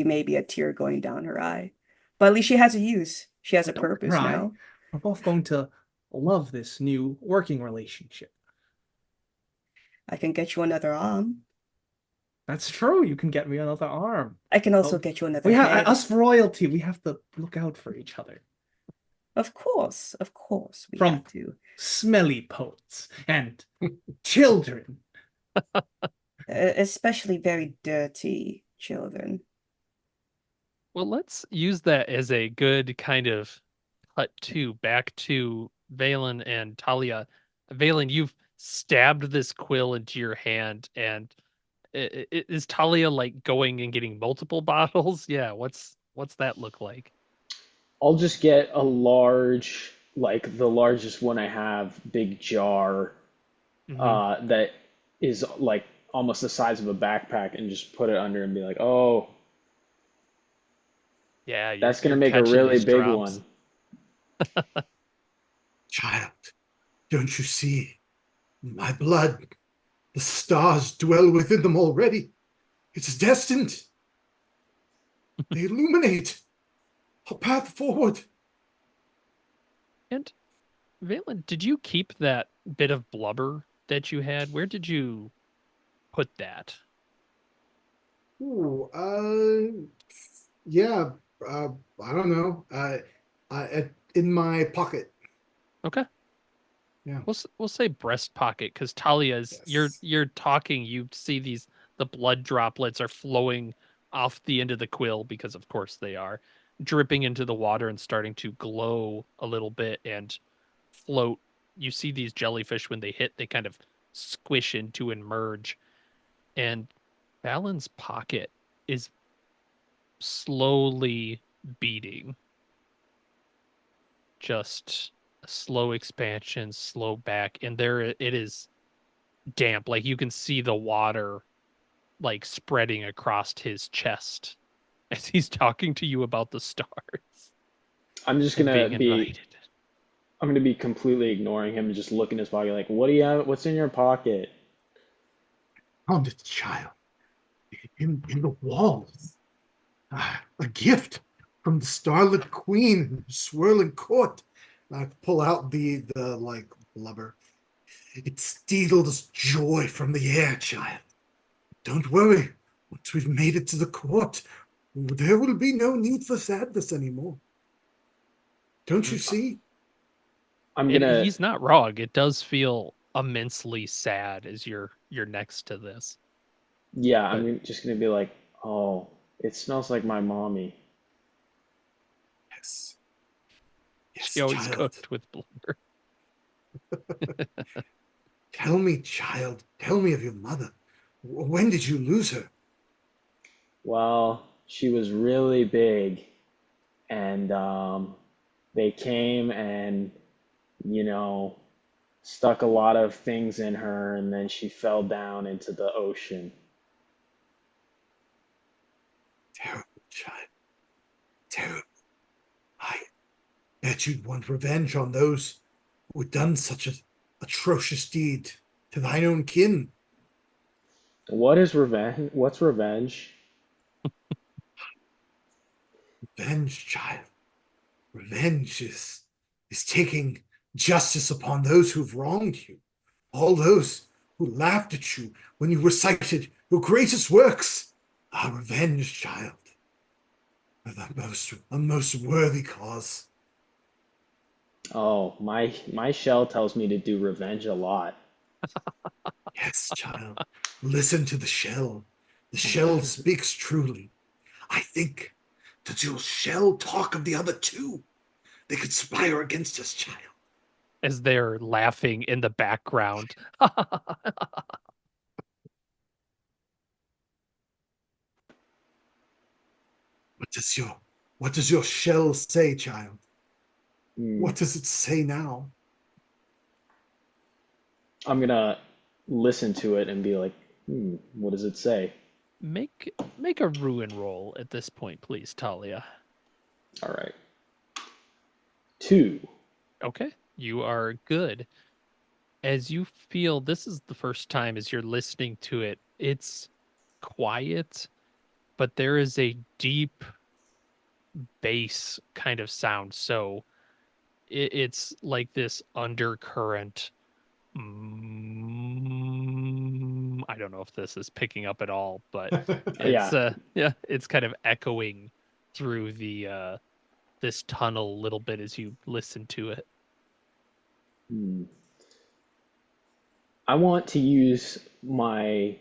Speaker 4: maybe a tear going down her eye. But at least she has a use. She has a purpose
Speaker 2: cry.
Speaker 4: now.
Speaker 2: We're both going to love this new working relationship.
Speaker 4: I can get you another arm.
Speaker 2: That's true. You can get me another arm.
Speaker 4: I can also
Speaker 2: Oh,
Speaker 4: get you another
Speaker 2: We have
Speaker 4: head.
Speaker 2: us royalty. We have to look out for each other.
Speaker 4: Of course, we
Speaker 2: From-
Speaker 4: have to.
Speaker 2: Smelly poets and children.
Speaker 4: Especially very dirty children.
Speaker 1: Well, let's use that as a good kind of cut to back to Valen and Talia. Valen, you've stabbed this quill into your hand, and Is Talia like going and getting multiple bottles? Yeah, what's that look like?
Speaker 5: I'll just get a large, like the largest one I have, big jar
Speaker 1: Hmm.
Speaker 5: that is like almost the size of a backpack, and just put it under and be like, oh,
Speaker 1: Yeah,
Speaker 5: that's gonna
Speaker 1: you're
Speaker 5: make a
Speaker 1: catching
Speaker 5: really
Speaker 1: these
Speaker 5: big
Speaker 1: drops.
Speaker 5: one.
Speaker 3: Child, don't you see? My blood, the stars dwell within them already. It's destined. They illuminate a path forward.
Speaker 1: And Valen, did you keep that bit of blubber that you had? Where did you put that?
Speaker 3: Ooh, yeah, uh, I don't know. In my pocket.
Speaker 1: Okay.
Speaker 3: Yeah.
Speaker 1: We'll say breast pocket because Talia's
Speaker 3: Yes.
Speaker 1: you're talking, you see the blood droplets are flowing off the end of the quill because of course they are, dripping into the water and starting to glow a little bit and float. You see these jellyfish when they hit, they kind of squish into and merge. And Balin's pocket is slowly beating, just a slow expansion, slow back, and there it is damp. Like you can see the water like spreading across his chest as he's talking to you about the stars
Speaker 5: I'm just
Speaker 1: and
Speaker 5: gonna
Speaker 1: being
Speaker 5: be
Speaker 1: enlightened.
Speaker 5: I'm gonna be completely ignoring him and just look in his pocket like, what do you have? What's in your pocket?
Speaker 3: Found it, child, in the walls. A gift from the starlit queen in the swirling court. I pull out the like blubber. It steals joy from the air, child. Don't worry. Once we've made it to the court, there will be no need for sadness anymore. Don't you
Speaker 1: Mm.
Speaker 3: see?
Speaker 5: I'm
Speaker 1: And
Speaker 5: gonna
Speaker 1: he's not wrong. It does feel immensely sad as you're next to this.
Speaker 5: Yeah,
Speaker 1: But
Speaker 5: just gonna be like, oh, it smells like my mommy.
Speaker 3: Yes.
Speaker 1: she
Speaker 3: Yes,
Speaker 1: always
Speaker 3: child.
Speaker 1: cooked with blubber.
Speaker 3: Tell me, child. Tell me of your mother. When did you lose her?
Speaker 5: Well, she was really big, and they came and, you know, stuck a lot of things in her, and then she fell down into the ocean.
Speaker 3: Terrible, child. Terrible. I bet you'd want revenge on those who had done such an atrocious deed to thine own kin.
Speaker 5: What is revenge? What's revenge?
Speaker 3: Revenge, child. Revenge is taking justice upon those who've wronged you, all those who laughed at you when you recited your greatest works. Ah, revenge, child. A most worthy cause.
Speaker 5: Oh, my shell tells me to do revenge a lot.
Speaker 3: Yes, child. Listen to the shell. The shell speaks truly. I think, does your shell talk of the other two? They conspire against us, child.
Speaker 1: As they're laughing in the background.
Speaker 3: What does your what does your shell say, child?
Speaker 5: Hmm.
Speaker 3: What does it say now?
Speaker 5: I'm gonna listen to it and be like, what does it say?
Speaker 1: Make a ruin roll at this point, please, Talia.
Speaker 5: All right. Two.
Speaker 1: Okay, you are good. As you feel, this is the first time as you're listening to it, it's quiet, but there is a deep bass kind of sound. So it's like this undercurrent. I don't know if this is picking up at all, but it's
Speaker 5: Yeah.
Speaker 1: yeah, it's kind of echoing through the this tunnel a little bit as you listen to it.
Speaker 5: Hmm. I want to use my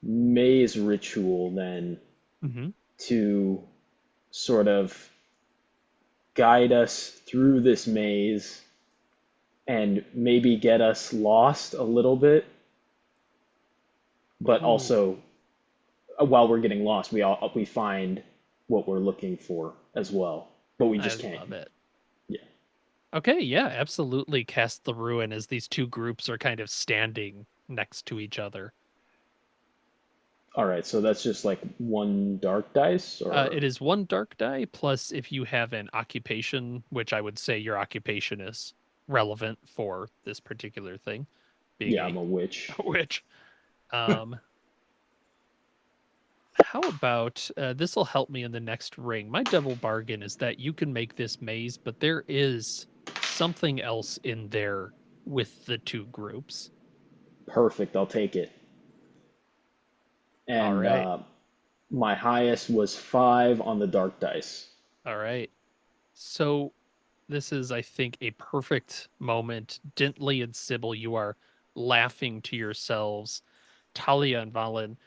Speaker 5: maze ritual then
Speaker 1: Hmm.
Speaker 5: to sort of guide us through this maze and maybe get us lost a little bit, but
Speaker 1: Ooh.
Speaker 5: also while we're getting lost, we find what we're looking for as well, but we
Speaker 1: I
Speaker 5: just can't.
Speaker 1: love it.
Speaker 5: Yeah.
Speaker 1: Okay, yeah, absolutely. Cast the ruin as these two groups are kind of standing next to each other.
Speaker 5: All right, so that's just like one dark dice, or
Speaker 1: It is one dark die, plus if you have an occupation, which I would say your occupation is relevant for this particular thing, being
Speaker 5: yeah, I'm a witch.
Speaker 1: a witch. Um, how about this will help me in the next ring. My double bargain is that you can make this maze, but there is something else in there with the two groups.
Speaker 5: Perfect, I'll take it.
Speaker 1: All
Speaker 5: And
Speaker 1: right.
Speaker 5: my highest was 5 on the dark dice.
Speaker 1: All right. So this is, I think, a perfect moment. Dintley and Sybil, you are laughing to yourselves. Talia and Valen,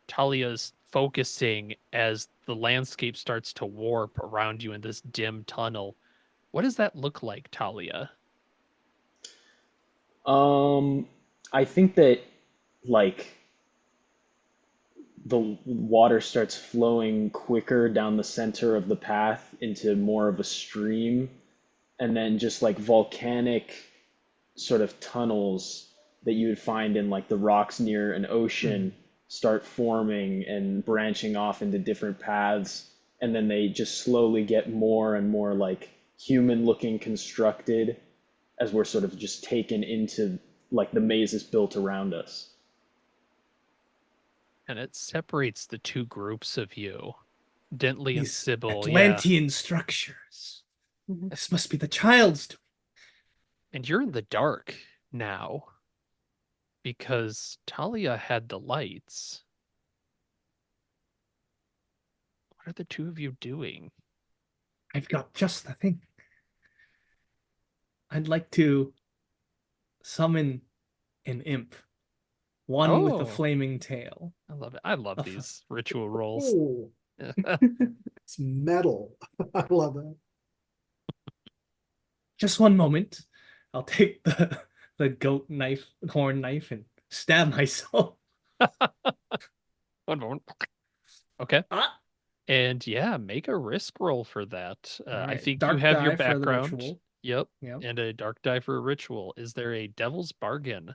Speaker 1: Talia's focusing as the landscape starts to warp around you in this dim tunnel. What does that look like, Talia?
Speaker 5: Um, I think that like the water starts flowing quicker down the center of the path into more of a stream, and then just like volcanic sort of tunnels that you would find in like the rocks near an ocean start forming and branching off into different paths, and then they just slowly get more and more like human looking constructed as we're sort of just taken into like the mazes built around us.
Speaker 1: And it separates the two groups of you. Dintley and
Speaker 2: These
Speaker 1: Sybil, yeah.
Speaker 2: Atlantean structures.
Speaker 4: Mhm.
Speaker 2: This must be the child's doing.
Speaker 1: And you're in the dark now because Talia had the lights. What are the two of you doing?
Speaker 2: I've got just the thing. I'd like to summon an imp. One with a
Speaker 1: Oh,
Speaker 2: flaming tail.
Speaker 1: I love it. I love
Speaker 2: A
Speaker 1: these ritual rolls.
Speaker 3: Oh, it's metal. I love it.
Speaker 2: Just one moment. I'll take the goat knife, horn knife, and stab myself.
Speaker 1: One moment. Okay.
Speaker 2: Ah!
Speaker 1: And yeah, make a risk roll for that.
Speaker 2: All
Speaker 1: I
Speaker 2: right.
Speaker 1: think you
Speaker 2: Dark
Speaker 1: have your
Speaker 2: die for the
Speaker 1: background.
Speaker 2: ritual.
Speaker 1: Yep.
Speaker 2: Yep.
Speaker 1: And a dark die for a ritual. Is there a devil's bargain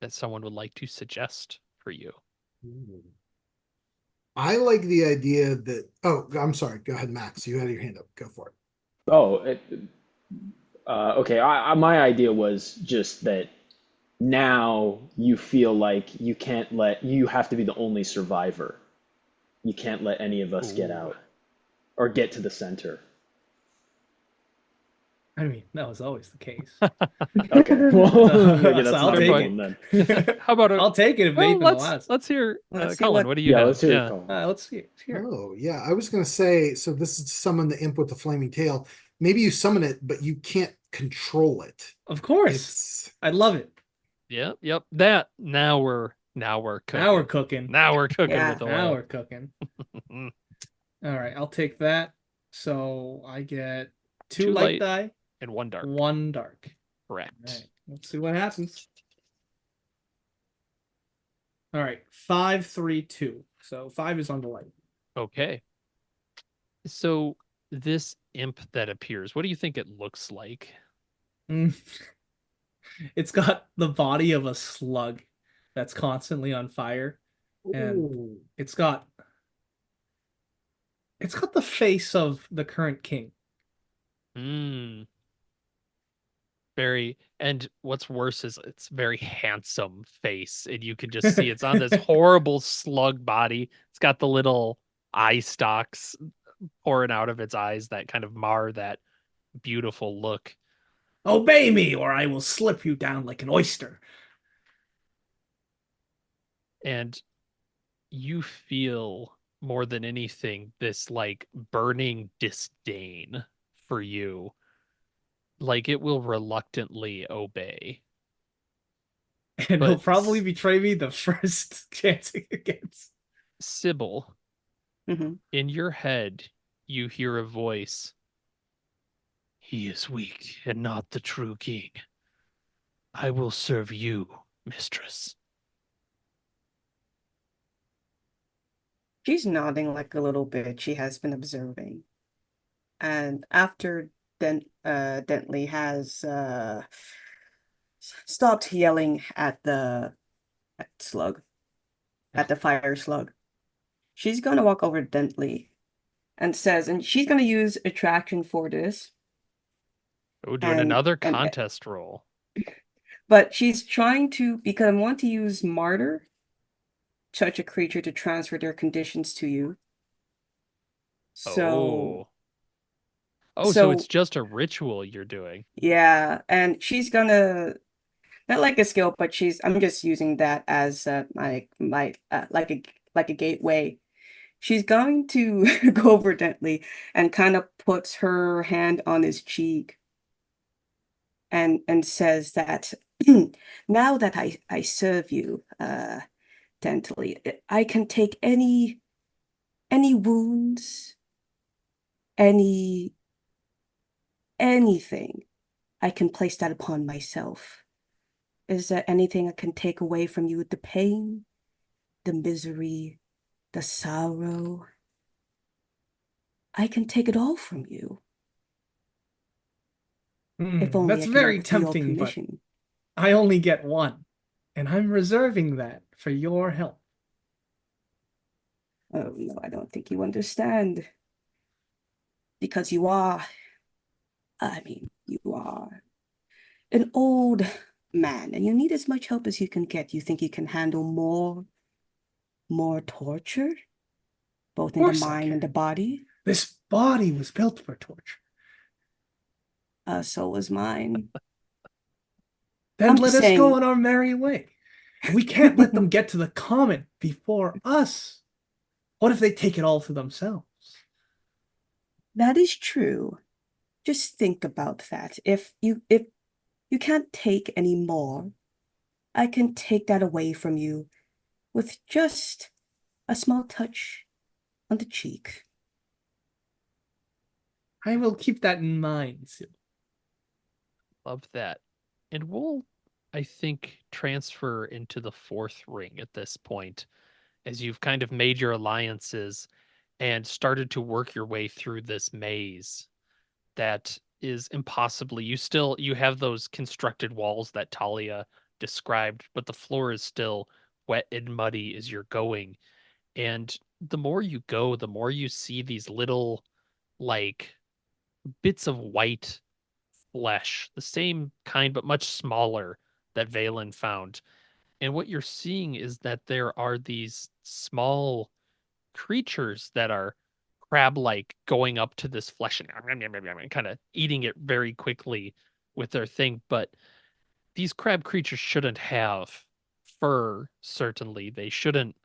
Speaker 1: that someone would like to suggest for you?
Speaker 3: Ooh. I like the idea that. Oh, I'm sorry. Go ahead, Max. You had your hand up. Go for it.
Speaker 5: Oh, okay. My idea was just that now you feel like you have to be the only survivor. You can't let any of us get
Speaker 1: Ooh.
Speaker 5: out or get to the center.
Speaker 2: I mean, that was always the case.
Speaker 5: Okay, well,
Speaker 2: So,
Speaker 5: maybe
Speaker 2: so
Speaker 5: that's
Speaker 2: I'll
Speaker 5: not a
Speaker 2: take
Speaker 5: problem
Speaker 2: it.
Speaker 5: then.
Speaker 1: How about a
Speaker 2: I'll take it if
Speaker 1: well,
Speaker 2: Nathan allows.
Speaker 1: let's hear
Speaker 4: Let's see
Speaker 1: Colin,
Speaker 4: what-
Speaker 1: what do you
Speaker 5: Yeah,
Speaker 1: have?
Speaker 5: let's hear
Speaker 1: Yeah.
Speaker 5: it, Colin.
Speaker 2: Let's see. Here.
Speaker 3: Oh, yeah. I was going to say, so this is summon the imp with the flaming tail. Maybe you summon it, but you can't control it.
Speaker 2: Of course.
Speaker 3: It's
Speaker 2: I love it.
Speaker 1: Yep. That now we're cooking.
Speaker 2: Now we're cooking.
Speaker 1: Now we're cooking
Speaker 4: Yeah.
Speaker 1: with
Speaker 2: Now
Speaker 1: oil.
Speaker 2: we're cooking. All right, I'll take that. So I get two
Speaker 1: Two
Speaker 2: light
Speaker 1: light.
Speaker 2: die,
Speaker 1: And one dark.
Speaker 2: one dark. All
Speaker 1: Correct.
Speaker 2: right, let's see what happens. All right, 5, 3, 2. So 5 is on the light.
Speaker 1: Okay. So this imp that appears, what do you think it looks like?
Speaker 2: Mm. It's got the body of a slug that's constantly on fire, and
Speaker 3: ooh.
Speaker 2: it's got the face of the current king.
Speaker 1: Hmm. Very, and what's worse is it's very handsome face, and you can just see it's on this horrible slug body. It's got the little eye stalks pouring out of its eyes that kind of mar that beautiful look.
Speaker 2: Obey me, or I will slip you down like an oyster.
Speaker 1: And you feel more than anything this like burning disdain for you. Like it will reluctantly obey.
Speaker 2: And
Speaker 1: But
Speaker 2: he'll probably betray me the first chance he gets.
Speaker 1: Sybil,
Speaker 4: Mhm.
Speaker 1: in your head, you hear a voice. He is weak and not the true king. I will serve you, mistress.
Speaker 4: She's nodding like a little bit. She has been observing. And after Dentley has stopped yelling at the slug, at the fire slug, she's gonna walk over to Dentley and says, and she's gonna use attraction for this,
Speaker 1: Oh, doing
Speaker 4: and
Speaker 1: another
Speaker 4: and
Speaker 1: contest roll.
Speaker 4: but she's trying to because I want to use martyr, touch a creature to transfer their conditions to you. So
Speaker 1: Oh. Oh, so it's
Speaker 4: so
Speaker 1: just a ritual you're doing.
Speaker 4: yeah, and she's gonna not like a skill, but I'm just using that as my like a gateway. She's going to go over Dentley and kind of puts her hand on his cheek and says that now that I serve you Dentley, I can take any wounds, any anything. I can place that upon myself. Is there anything I can take away from you? The pain, the misery, the sorrow? I can take it all from you. If only
Speaker 2: That's
Speaker 4: I can
Speaker 2: very
Speaker 4: ask your
Speaker 2: tempting, but
Speaker 4: permission.
Speaker 2: I only get one, and I'm reserving that for your help.
Speaker 4: Oh no, I don't think you understand. Because you are an old man and you need as much help as you can get. You think you can handle more torture,
Speaker 2: Of
Speaker 4: both in the
Speaker 2: course I
Speaker 4: mind
Speaker 2: can.
Speaker 4: and the body?
Speaker 2: This body was built for torture.
Speaker 4: So was mine.
Speaker 2: Then
Speaker 4: I'm
Speaker 2: let
Speaker 4: just
Speaker 2: us go
Speaker 4: saying,
Speaker 2: on our merry way. We can't let them get to the comet before us. What if they take it all for themselves?
Speaker 4: that is true. Just think about that. If you can't take any more, I can take that away from you with just a small touch on the cheek.
Speaker 2: I will keep that in mind, Sybil.
Speaker 1: Love that. And we'll, I think, transfer into the fourth ring at this point, as you've kind of made your alliances and started to work your way through this maze that is impossibly you have those constructed walls that Talia described, but the floor is still wet and muddy as you're going. And the more you go, the more you see these little like bits of white flesh, the same kind but much smaller that Valen found. And what you're seeing is that there are these small creatures that are crab-like going up to this flesh and kind of eating it very quickly with their thing. But these crab creatures shouldn't have fur, certainly. They shouldn't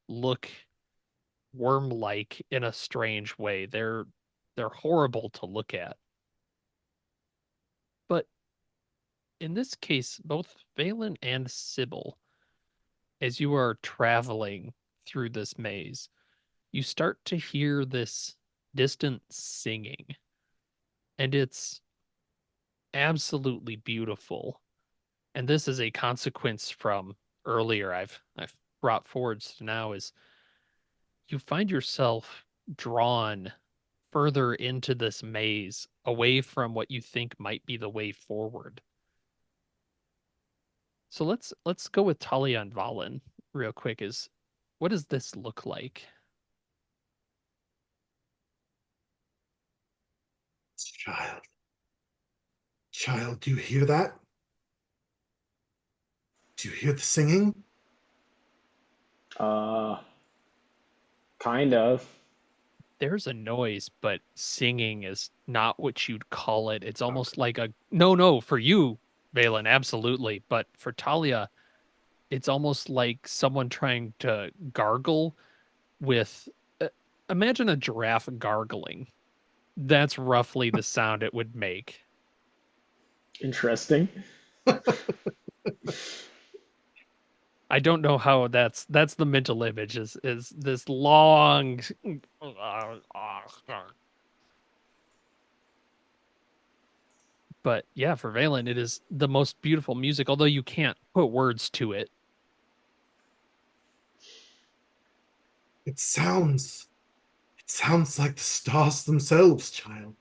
Speaker 1: look worm-like in a strange way. They're horrible to look at. But in this case, both Valen and Sybil, as you are traveling through this maze, you start to hear this distant singing, and it's absolutely beautiful. And this is a consequence from earlier I've brought forwards to now is you find yourself drawn further into this maze away from what you think might be the way forward. So let's go with Talia and Valen real quick. Is what does this look like?
Speaker 3: Child, child, do you hear that? Do you hear the singing?
Speaker 5: Uh, kind of.
Speaker 1: There's a noise, but singing is not what you'd call it. It's almost like a no, for you, Valen, absolutely. But for Talia, it's almost like someone trying to gargle with imagine a giraffe gargling. That's roughly the sound it would make.
Speaker 5: Interesting.
Speaker 1: I don't know how that's the mental image is this long but yeah, for Valen it is the most beautiful music, although you can't put words to it.
Speaker 3: It sounds like the stars themselves, child,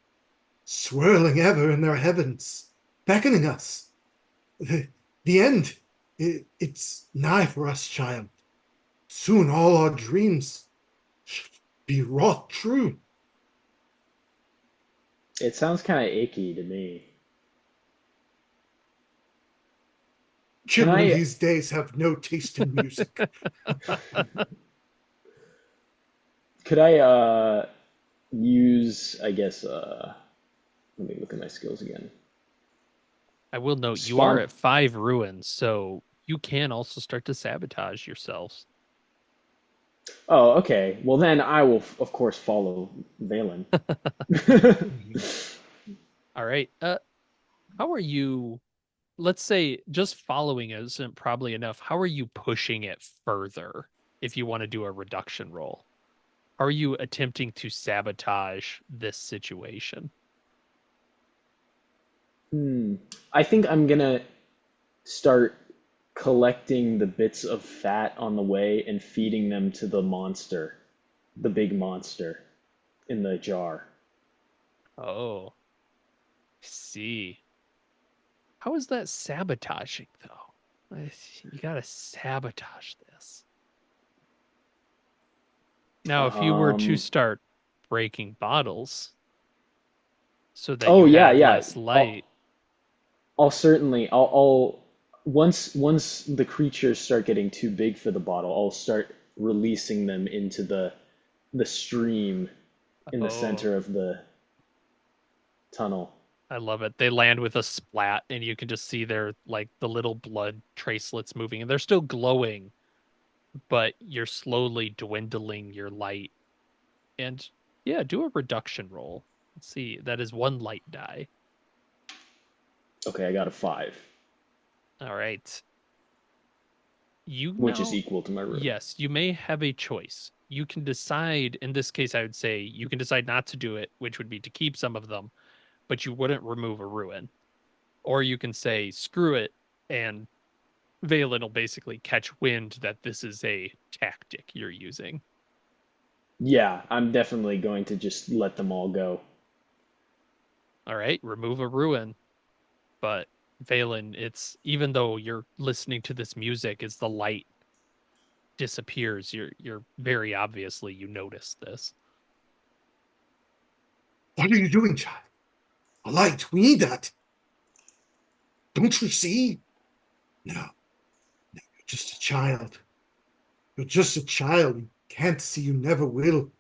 Speaker 3: swirling ever in their heavens, beckoning us. The end, it's nigh for us, child. Soon all our dreams shall be wrought true.
Speaker 5: It sounds kind of icky to me. Can
Speaker 3: Children
Speaker 5: I
Speaker 3: these days have no taste in music.
Speaker 5: could I use, I guess, let me look at my skills again.
Speaker 1: I will note you are
Speaker 5: Spawn.
Speaker 1: at 5 ruins, so you can also start to sabotage yourselves.
Speaker 5: Oh, okay. Well, then I will, of course, follow Valen.
Speaker 1: All right. How are you? Let's say just following isn't probably enough. How are you pushing it further if you want to do a reduction roll? How are you attempting to sabotage this situation?
Speaker 5: I think I'm gonna start collecting the bits of fat on the way and feeding them to the monster, the big monster in the jar.
Speaker 1: Oh, I see. How is that sabotaging, though? You gotta sabotage this. Now, if you were to
Speaker 5: Um,
Speaker 1: start breaking bottles so that
Speaker 5: oh
Speaker 1: you
Speaker 5: yeah,
Speaker 1: had
Speaker 5: yeah.
Speaker 1: less light,
Speaker 5: I'll certainly I'll once the creatures start getting too big for the bottle, I'll start releasing them into the stream in the
Speaker 1: oh,
Speaker 5: center of the tunnel.
Speaker 1: I love it. They land with a splat, and you can just see their like the little blood tracelets moving, and they're still glowing, but you're slowly dwindling your light. And yeah, do a reduction roll. Let's see. That is 1 light die.
Speaker 5: Okay, I got a 5,
Speaker 1: All right. You
Speaker 5: which is
Speaker 1: now,
Speaker 5: equal to my room.
Speaker 1: yes, you may have a choice. You can decide, in this case, I would say you can decide not to do it, which would be to keep some of them, but you wouldn't remove a ruin. Or you can say, screw it, and Valen will basically catch wind that this is a tactic you're using.
Speaker 5: Yeah, I'm definitely going to just let them all go.
Speaker 1: All right, remove a ruin. But Valen, it's even though you're listening to this music, as the light disappears, you're very obviously you notice this.
Speaker 3: What are you doing, child? A light. We need that. Don't you see? No, you're just a child. You're just a child. You can't see. You never will.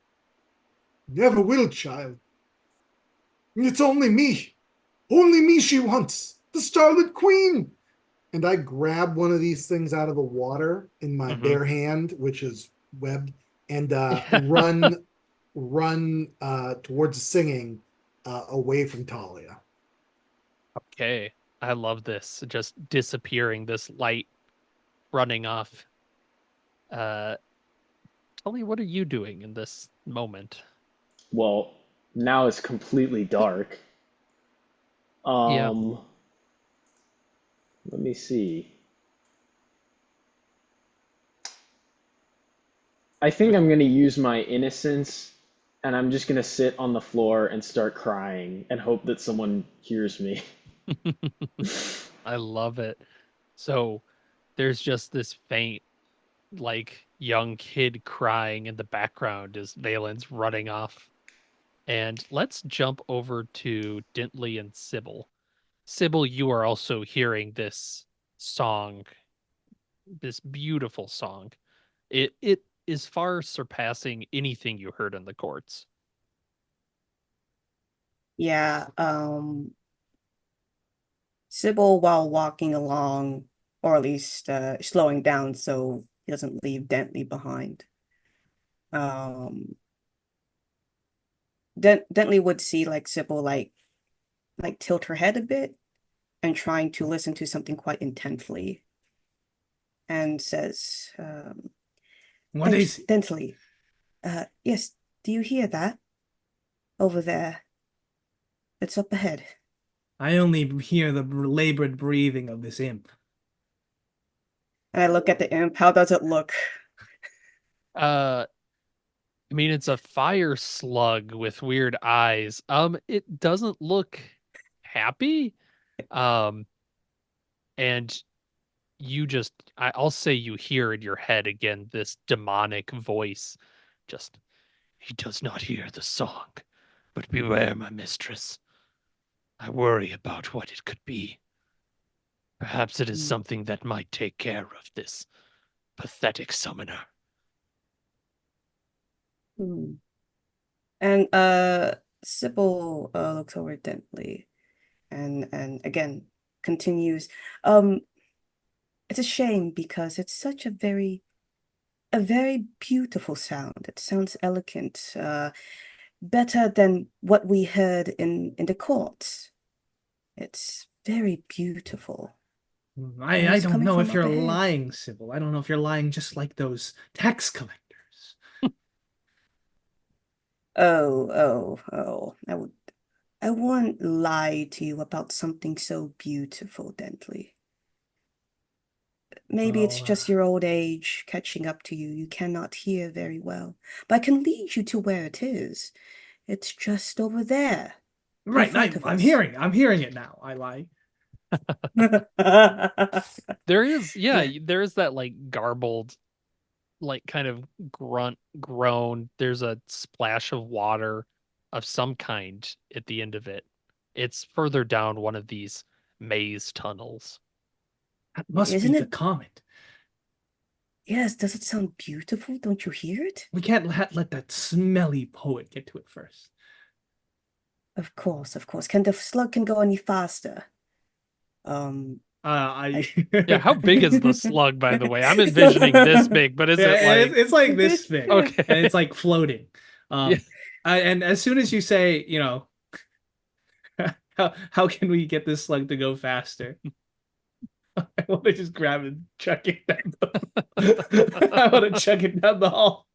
Speaker 3: Never will, child. It's only me. Only me she wants. The Starlit Queen. And I grab one of these things out of the water in my
Speaker 1: Mm-hmm.
Speaker 3: bare hand, which is webbed, and run towards singing away from Talia.
Speaker 1: Okay, I love this. Just disappearing, this light running off. Uh, tell me, what are you doing in this moment?
Speaker 5: Well, now it's completely dark.
Speaker 1: Yeah.
Speaker 5: Um, Let me see. I think I'm going to use my innocence and I'm just going to sit on the floor and start crying and hope that someone hears me.
Speaker 1: I love it. So there's just this faint, like, young kid crying in the background as Valen's running off. And let's jump over to Dintley and Sybil. Sybil, you are also hearing this song, this beautiful song. It is far surpassing anything you heard in the courts.
Speaker 4: Yeah, Sybil, while walking along, or at least slowing down so he doesn't leave Dentley behind. Um, Dentley would see like Sybil like tilt her head a bit and trying to listen to something quite intently, and says,
Speaker 2: What is it?
Speaker 4: Dentley, yes, do you hear that over there? It's up ahead.
Speaker 2: I only hear the labored breathing of this imp.
Speaker 4: And I look at the imp. How does it look?
Speaker 1: Uh I mean, it's a fire slug with weird eyes. It doesn't look happy. Um, and I'll say you hear in your head again this demonic voice. Just, he does not hear the song, but beware, my mistress. I worry about what it could be. Perhaps it is
Speaker 4: Mm.
Speaker 1: something that might take care of this pathetic summoner.
Speaker 4: Hmm. And Sybil looks over intently and again continues. Um, it's a shame because it's such a very beautiful sound. It sounds elegant, better than what we heard in the courts. It's very beautiful. And
Speaker 2: I
Speaker 4: it's
Speaker 2: don't
Speaker 4: coming
Speaker 2: know
Speaker 4: from
Speaker 2: if
Speaker 4: up
Speaker 2: you're
Speaker 4: ahead.
Speaker 2: lying, Sybil. I don't know if you're lying just like those tax collectors.
Speaker 4: Oh. I won't lie to you about something so beautiful, Dentley. Maybe it's
Speaker 2: Well,
Speaker 4: just your old age catching up to you. You cannot hear very well. But I can lead you to where it is. It's just over there, in
Speaker 2: right,
Speaker 4: front of
Speaker 2: I'm
Speaker 4: us.
Speaker 2: I'm hearing it now. I lie.
Speaker 1: There is, yeah,
Speaker 4: Yeah.
Speaker 1: there is that like garbled, like kind of grunt groan. There's a splash of water of some kind at the end of it. It's further down one of these maze tunnels.
Speaker 2: That must be
Speaker 4: Isn't
Speaker 2: the
Speaker 4: it?
Speaker 2: comet.
Speaker 4: Yes, does it sound beautiful? Don't you hear it?
Speaker 2: We can't let that smelly poet get to it first.
Speaker 4: Of course, of course. Can the slug can go any faster? Um,
Speaker 2: I
Speaker 4: I
Speaker 1: Yeah, how big is the slug, by the way? I'm envisioning this
Speaker 4: yeah,
Speaker 1: big, but is
Speaker 2: Yeah,
Speaker 1: it like
Speaker 2: it's like this big,
Speaker 1: okay?
Speaker 2: and it's like floating.
Speaker 1: Yeah.
Speaker 2: And as soon as you say, how can we get this slug to go faster? I want to just grab and chuck it down I want to chuck it down the hall.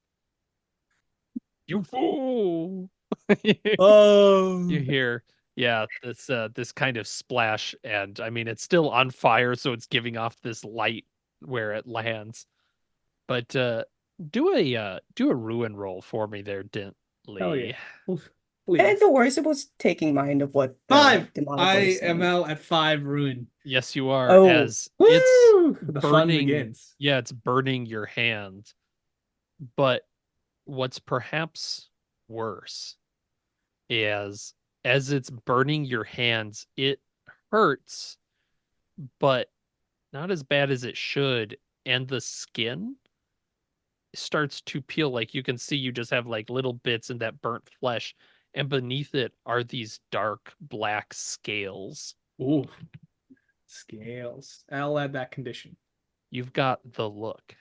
Speaker 1: You fool. You
Speaker 2: Oh,
Speaker 1: hear, yeah, this kind of splash, and I mean it's still on fire, so it's giving off this light where it lands. But do a ruin roll for me there,
Speaker 2: hell yeah.
Speaker 1: Dentley.
Speaker 2: Oof,
Speaker 4: and
Speaker 2: please.
Speaker 4: no worries, it was taking mind of what the
Speaker 2: Five.
Speaker 4: demonic
Speaker 2: I
Speaker 4: voice
Speaker 2: am
Speaker 4: saying.
Speaker 2: out at 5 ruin.
Speaker 1: Yes, you are,
Speaker 4: Oh,
Speaker 1: as it's
Speaker 2: Woo! The fun
Speaker 1: burning,
Speaker 2: begins.
Speaker 1: yeah, it's burning your hand. But what's perhaps worse is as it's burning your hands, it hurts, but not as bad as it should, and the skin starts to peel. Like you can see you just have like little bits in that burnt flesh, and beneath it are these dark black scales.
Speaker 2: Ooh, scales. I'll add that condition.
Speaker 1: You've got the look.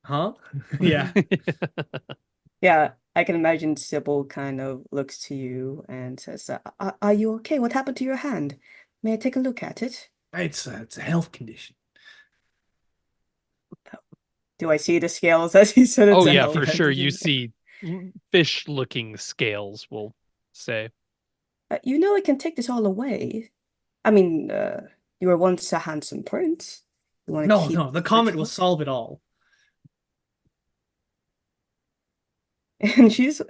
Speaker 2: Huh? Yeah.
Speaker 4: yeah, I can imagine Sybil kind of looks to you and says, are you okay? What happened to your hand? May I take a look at it?
Speaker 2: It's a health condition.
Speaker 4: Do I see the scales as he said
Speaker 1: Oh
Speaker 4: it's a
Speaker 1: yeah,
Speaker 4: health
Speaker 1: for
Speaker 2: Yeah.
Speaker 1: sure. You
Speaker 4: condition?
Speaker 1: see fish looking scales, we'll say.
Speaker 4: You know I can take this all away. I mean, you were once a handsome prince. You want to
Speaker 2: No,
Speaker 4: keep
Speaker 2: no, the
Speaker 4: the
Speaker 2: comet will
Speaker 4: original?
Speaker 2: solve it all.
Speaker 4: And she's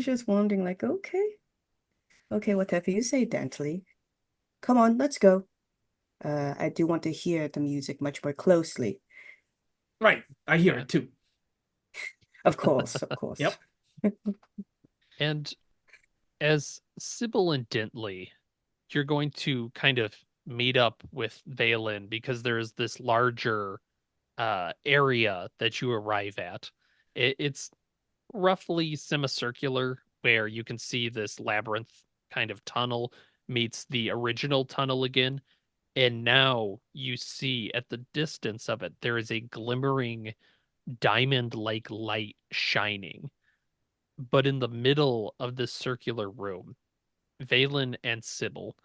Speaker 4: just wondering like, okay, whatever you say, Dantley. Come on, let's go. I do want to hear the music much more closely.
Speaker 2: Right. I hear
Speaker 1: Yeah.
Speaker 2: it too.
Speaker 4: Of course, of course.
Speaker 2: Yep.
Speaker 1: And as Sybil and Dentley, you're going to kind of meet up with Valen because there's this larger area that you arrive at. It's roughly semicircular where you can see this labyrinth kind of tunnel meets the original tunnel again. And now you see at the distance of it, there is a glimmering diamond like light shining. But in the middle of this circular room, Valen and Sybil,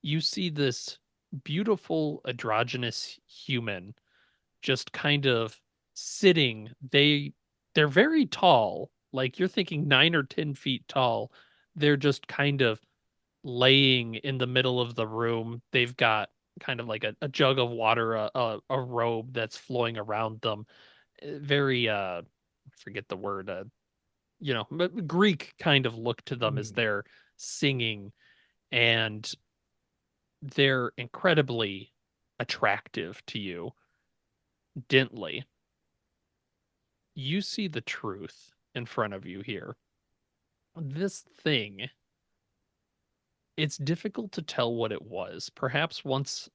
Speaker 1: you see this beautiful androgynous human just kind of sitting. They're very tall, like you're thinking 9 or 10 feet tall. They're just kind of laying in the middle of the room. They've got kind of like a jug of water, a robe that's flowing around them. Very I forget the word, Greek kind of look to them as
Speaker 3: Mm.
Speaker 1: they're singing, and they're incredibly attractive to you. Dintly, you see the truth in front of you here. This thing, it's difficult to tell what it was. Perhaps once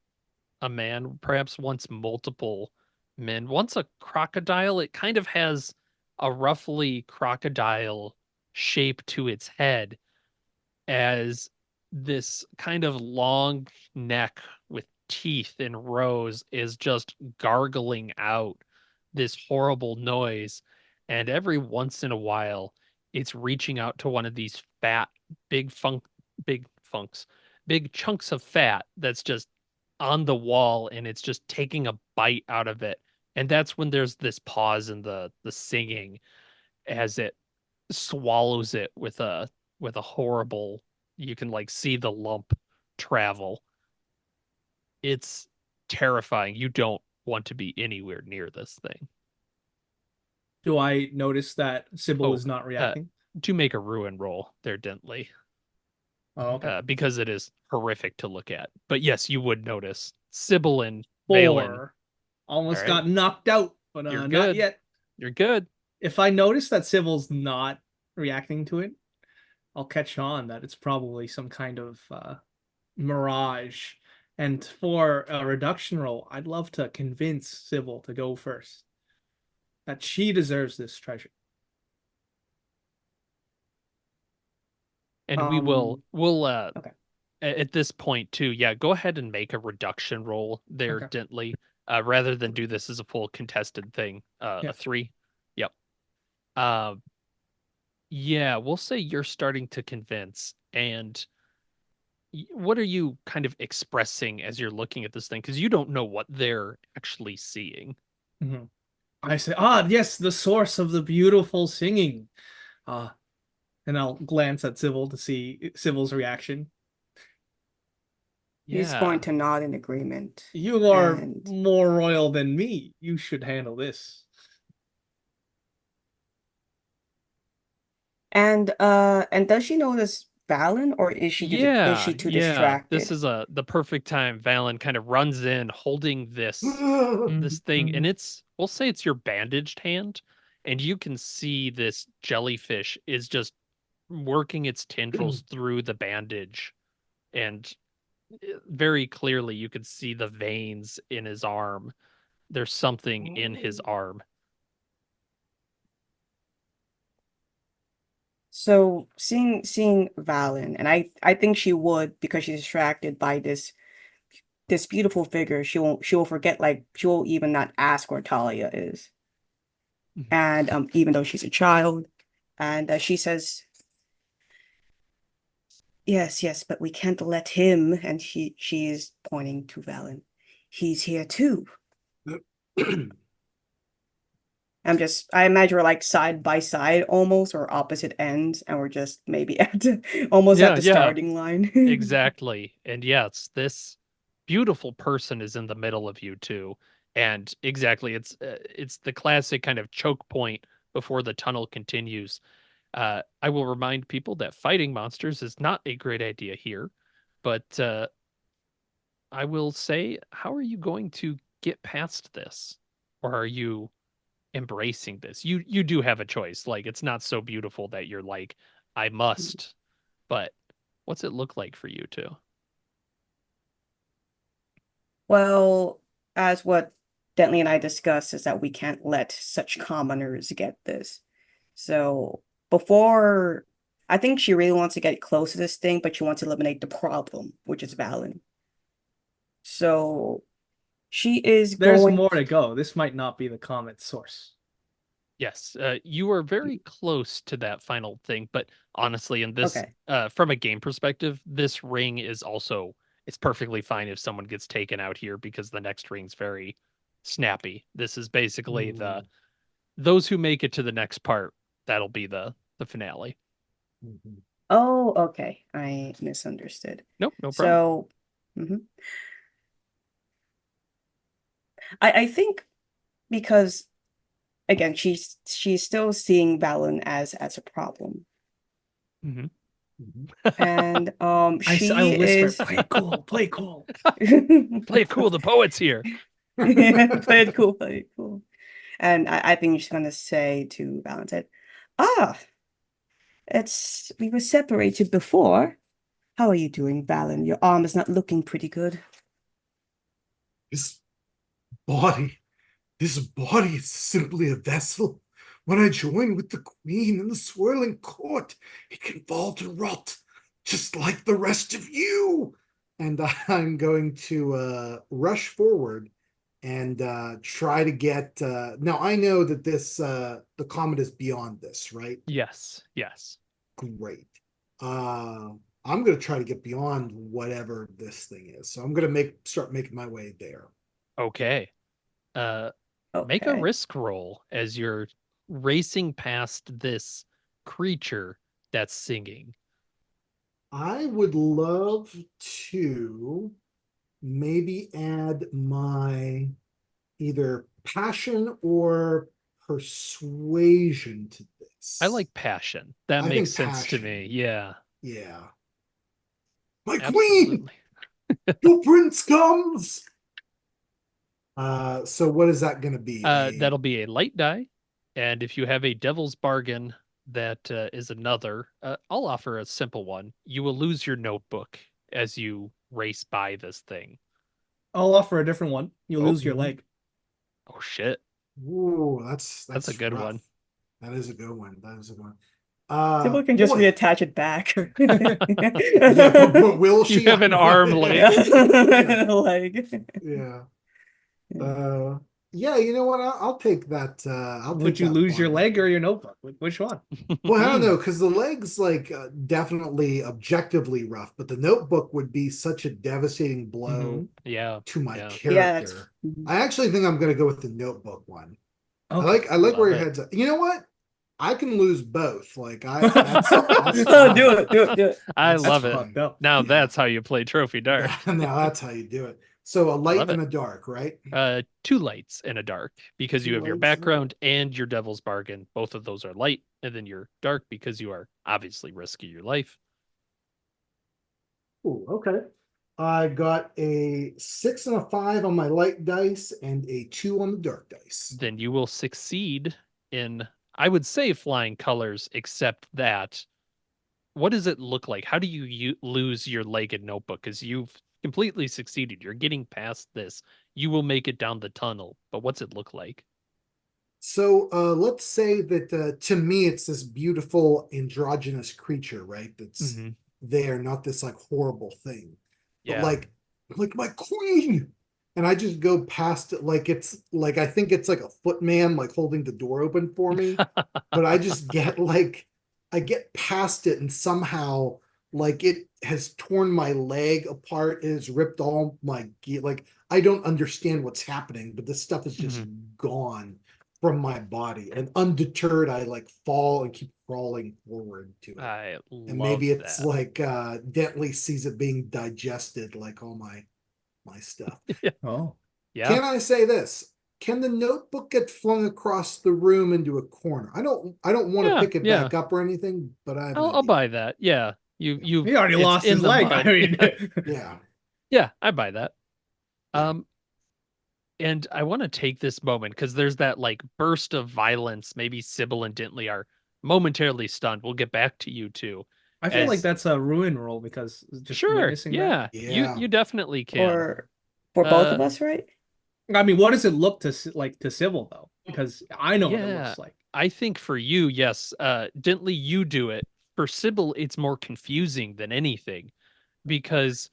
Speaker 1: a man, perhaps once multiple men, once a crocodile. It kind of has a roughly crocodile shape to its head, as this kind of long neck with teeth in rows is just gargling out this horrible noise. And every once in a while, it's reaching out to one of these fat, big big funks, big chunks of fat that's just on the wall, and it's just taking a bite out of it. And that's when there's this pause in the singing, as it swallows it with a horrible, you can like see the lump travel. It's terrifying. You don't want to be anywhere near this thing.
Speaker 2: Do I notice that Sybil
Speaker 1: Oh,
Speaker 2: is not
Speaker 1: uh,
Speaker 2: reacting?
Speaker 1: to make a ruin roll there, Dentley,
Speaker 2: Oh, okay.
Speaker 1: because it is horrific to look at. But yes, you would notice Sybil and Valen.
Speaker 2: 4.
Speaker 1: All
Speaker 2: Almost
Speaker 1: right,
Speaker 2: got knocked out, but
Speaker 1: you're
Speaker 2: not
Speaker 1: good.
Speaker 2: yet.
Speaker 1: You're good.
Speaker 2: If I notice that Sybil's not reacting to it, I'll catch on that it's probably some kind of mirage. And for a reduction roll, I'd love to convince Sybil to go first. That she deserves this treasure.
Speaker 1: And we'll
Speaker 2: Okay.
Speaker 1: at this point too, yeah, go ahead and make a reduction roll there,
Speaker 2: Okay.
Speaker 1: Dentley, rather than do this as a full contested thing.
Speaker 2: Yeah.
Speaker 1: A 3. Yep. Uh, yeah, we'll say you're starting to convince. And what are you kind of expressing as you're looking at this thing? Because you don't know what they're actually seeing.
Speaker 2: Mhm. I say, yes, the source of the beautiful singing. Uh, and I'll glance at Sybil to see Sybil's reaction.
Speaker 4: He's going
Speaker 1: Yeah.
Speaker 4: to nod in agreement.
Speaker 2: You are
Speaker 4: And
Speaker 2: more royal than me. You should handle this.
Speaker 4: and does she notice Valen, or is
Speaker 1: Yeah,
Speaker 4: she too
Speaker 1: yeah. This
Speaker 4: distracted?
Speaker 1: is the perfect time. Valen kind of runs in holding this thing, and we'll say it's your bandaged hand, and you can see this jellyfish is just working its tendrils through the bandage, and very clearly you could see the veins in his arm. There's something in his arm.
Speaker 4: So seeing Valen, and I think she would, because she's distracted by this beautiful figure. She will forget, like she will even not ask where Talia is.
Speaker 1: Mhm.
Speaker 4: And even though she's a child, and she says, yes, yes, but we can't let him. And she is pointing to Valen. He's here too. I imagine we're like side by side almost, or opposite ends, and we're just maybe almost at
Speaker 1: Yeah,
Speaker 4: the
Speaker 1: yeah,
Speaker 4: starting line.
Speaker 1: exactly. And yes, this beautiful person is in the middle of you too. And exactly, it's the classic kind of choke point before the tunnel continues. I will remind people that fighting monsters is not a great idea here, but I will say, how are you going to get past this? Or are you embracing this? You do have a choice. Like, it's not so beautiful that you're like, I must. But what's it look like for you two?
Speaker 4: Well, as what Dentley and I discussed, is that we can't let such commoners get this. So before, I think she really wants to get close to this thing, but she wants to eliminate the problem, which is Valen. So she is
Speaker 2: There's
Speaker 4: going.
Speaker 2: more to go. This might not be the comet source.
Speaker 1: Yes, you are very close to that final thing, but honestly, in this,
Speaker 4: Okay.
Speaker 1: from a game perspective, this ring is also, it's perfectly fine if someone gets taken out here because the next ring's very snappy. This is basically the those who make it to the next part, that'll be the finale.
Speaker 4: Oh, okay. I misunderstood.
Speaker 1: Nope, no problem.
Speaker 4: So, mhm. I think because again, she's still seeing Valen as a problem.
Speaker 1: Mm-hmm.
Speaker 4: And
Speaker 2: I'll
Speaker 4: she
Speaker 2: whisper,
Speaker 4: is
Speaker 2: play cool, play cool.
Speaker 1: Play it cool. The poet's here.
Speaker 4: play it cool, play it cool. And I think she's gonna say to Valen, we were separated before. How are you doing, Valen? Your arm is not looking pretty good.
Speaker 3: This body, this body is simply a vessel. When I join with the queen in the swirling court, it can fall to rot, just like the rest of you. And I'm going to rush forward and try to get. Now I know that the comet is beyond this, right?
Speaker 1: Yes. Yes.
Speaker 3: Great. I'm going to try to get beyond whatever this thing is. So I'm going to start making my way there.
Speaker 1: Okay. Make a
Speaker 4: Okay.
Speaker 1: risk roll as you're racing past this creature that's singing.
Speaker 3: I would love to maybe add my either passion or persuasion to this.
Speaker 1: I like passion. That
Speaker 3: I
Speaker 1: makes
Speaker 3: think
Speaker 1: sense to
Speaker 3: passion.
Speaker 1: me. Yeah.
Speaker 3: Yeah. My queen,
Speaker 1: Absolutely.
Speaker 3: your prince comes. So what is that going to be?
Speaker 1: That'll be a light die, and if you have a devil's bargain, that is another. I'll offer a simple one. You will lose your notebook as you race by this thing.
Speaker 2: I'll offer a different one. You'll
Speaker 1: Oh.
Speaker 2: lose your leg.
Speaker 1: Oh shit!
Speaker 3: Ooh,
Speaker 1: That's a good
Speaker 3: rough.
Speaker 1: one.
Speaker 3: That is a good one. That is a good one.
Speaker 4: People can just
Speaker 3: boy.
Speaker 4: reattach it back.
Speaker 3: Yeah, but will she?
Speaker 1: You have an arm leg.
Speaker 4: Yeah. Like,
Speaker 3: Yeah. Yeah, you know what? I'll take that.
Speaker 2: Would you lose your leg or your notebook? Which one?
Speaker 3: Well, I don't know, because the leg's like definitely objectively rough, but the notebook would be such a devastating blow
Speaker 1: Yeah.
Speaker 3: to my
Speaker 1: Yeah.
Speaker 3: character. I actually think I'm going to go with the notebook one.
Speaker 2: Okay.
Speaker 3: I like
Speaker 1: Love
Speaker 3: where your
Speaker 1: it.
Speaker 3: head's at. You know what? I can lose both. Like
Speaker 4: no,
Speaker 3: fine.
Speaker 4: do it.
Speaker 1: I
Speaker 3: That's
Speaker 1: love
Speaker 2: That's
Speaker 1: it.
Speaker 2: fucked up.
Speaker 1: Now
Speaker 3: Yeah.
Speaker 1: that's how you play Trophy Dark.
Speaker 3: Now that's how you do it. So a light
Speaker 1: Love
Speaker 3: and
Speaker 1: it.
Speaker 3: a dark, right?
Speaker 1: 2 lights and a dark because you
Speaker 3: Two
Speaker 1: have your
Speaker 3: lights and a
Speaker 1: background and your devil's bargain. Both of those are light, and then you're dark because you are obviously risking your life.
Speaker 3: Ooh, okay. I got a 6 and a 5 on my light dice and a 2 on the dark dice.
Speaker 1: Then you will succeed in, I would say, flying colors, except that. What does it look like? How do you lose your leg and notebook? Because you've completely succeeded. You're getting past this. You will make it down the tunnel. But what's it look like?
Speaker 3: So let's say that to me it's this beautiful androgynous creature, right? That's there, not this like horrible thing. But
Speaker 1: Yeah.
Speaker 3: like my queen. And I just go past it like it's like I think it's like a footman like holding the door open for me. But I just get like I get past it and somehow like it has torn my leg apart. It has ripped all my gear. Like I don't understand what's happening, but this stuff is just gone from my body. And undeterred, I like fall and keep crawling forward to it.
Speaker 1: I love
Speaker 3: And maybe it's
Speaker 1: that.
Speaker 3: like Dentley sees it being digested, like all my stuff.
Speaker 2: Oh.
Speaker 1: Yeah.
Speaker 3: Can I say this? Can the notebook get flung across the room into a corner? I don't want to pick it back up or anything, but
Speaker 1: I'll buy that. Yeah. You
Speaker 2: He already lost his leg.
Speaker 1: Mud.
Speaker 2: I mean,
Speaker 3: Yeah.
Speaker 1: Yeah, I buy that.
Speaker 3: Yeah.
Speaker 1: And I want to take this moment because there's that like burst of violence. Maybe Sybil and Dintley are momentarily stunned. We'll get back to you too.
Speaker 2: I feel like that's a ruin roll because just witnessing that.
Speaker 1: You definitely can.
Speaker 4: Or for both of us, right?
Speaker 2: I mean, what does it look to Sybil though? Because I know what it looks like.
Speaker 1: I think for you, yes, Dintley, you do it. For Sybil, it's more confusing than anything because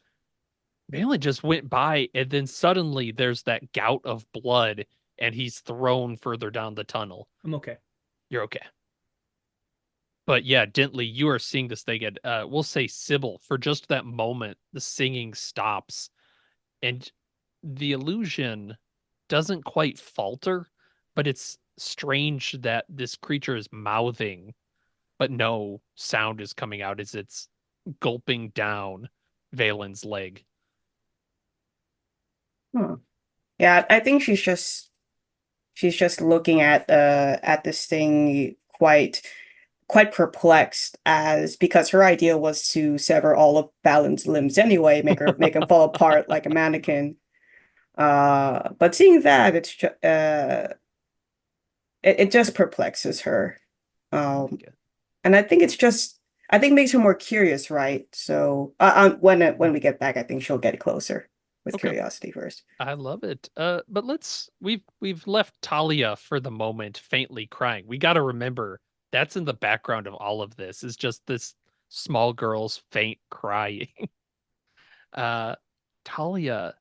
Speaker 1: Balin just went by and then suddenly there's that gout of blood and he's thrown further down the tunnel.
Speaker 2: I'm okay.
Speaker 1: You're okay. But yeah, Dintley, you are seeing this thing and we'll say Sybil, for just that moment, the singing stops and the illusion doesn't quite falter, but it's strange that this creature is mouthing, but no sound is coming out as it's gulping down Valen's leg.
Speaker 4: Yeah, I think she's just She's just looking at this thing quite perplexed as because her idea was to sever all of Balon's limbs anyway, make him fall apart like a mannequin. But seeing that, it just perplexes her. Um, and I think makes her more curious, right? So when we get back, I think she'll get closer with
Speaker 1: Okay.
Speaker 4: curiosity first.
Speaker 1: I love it. But we've left Talia for the moment faintly crying. We got to remember that's in the background of all of this is just this small girl's faint crying. Uh, Talia,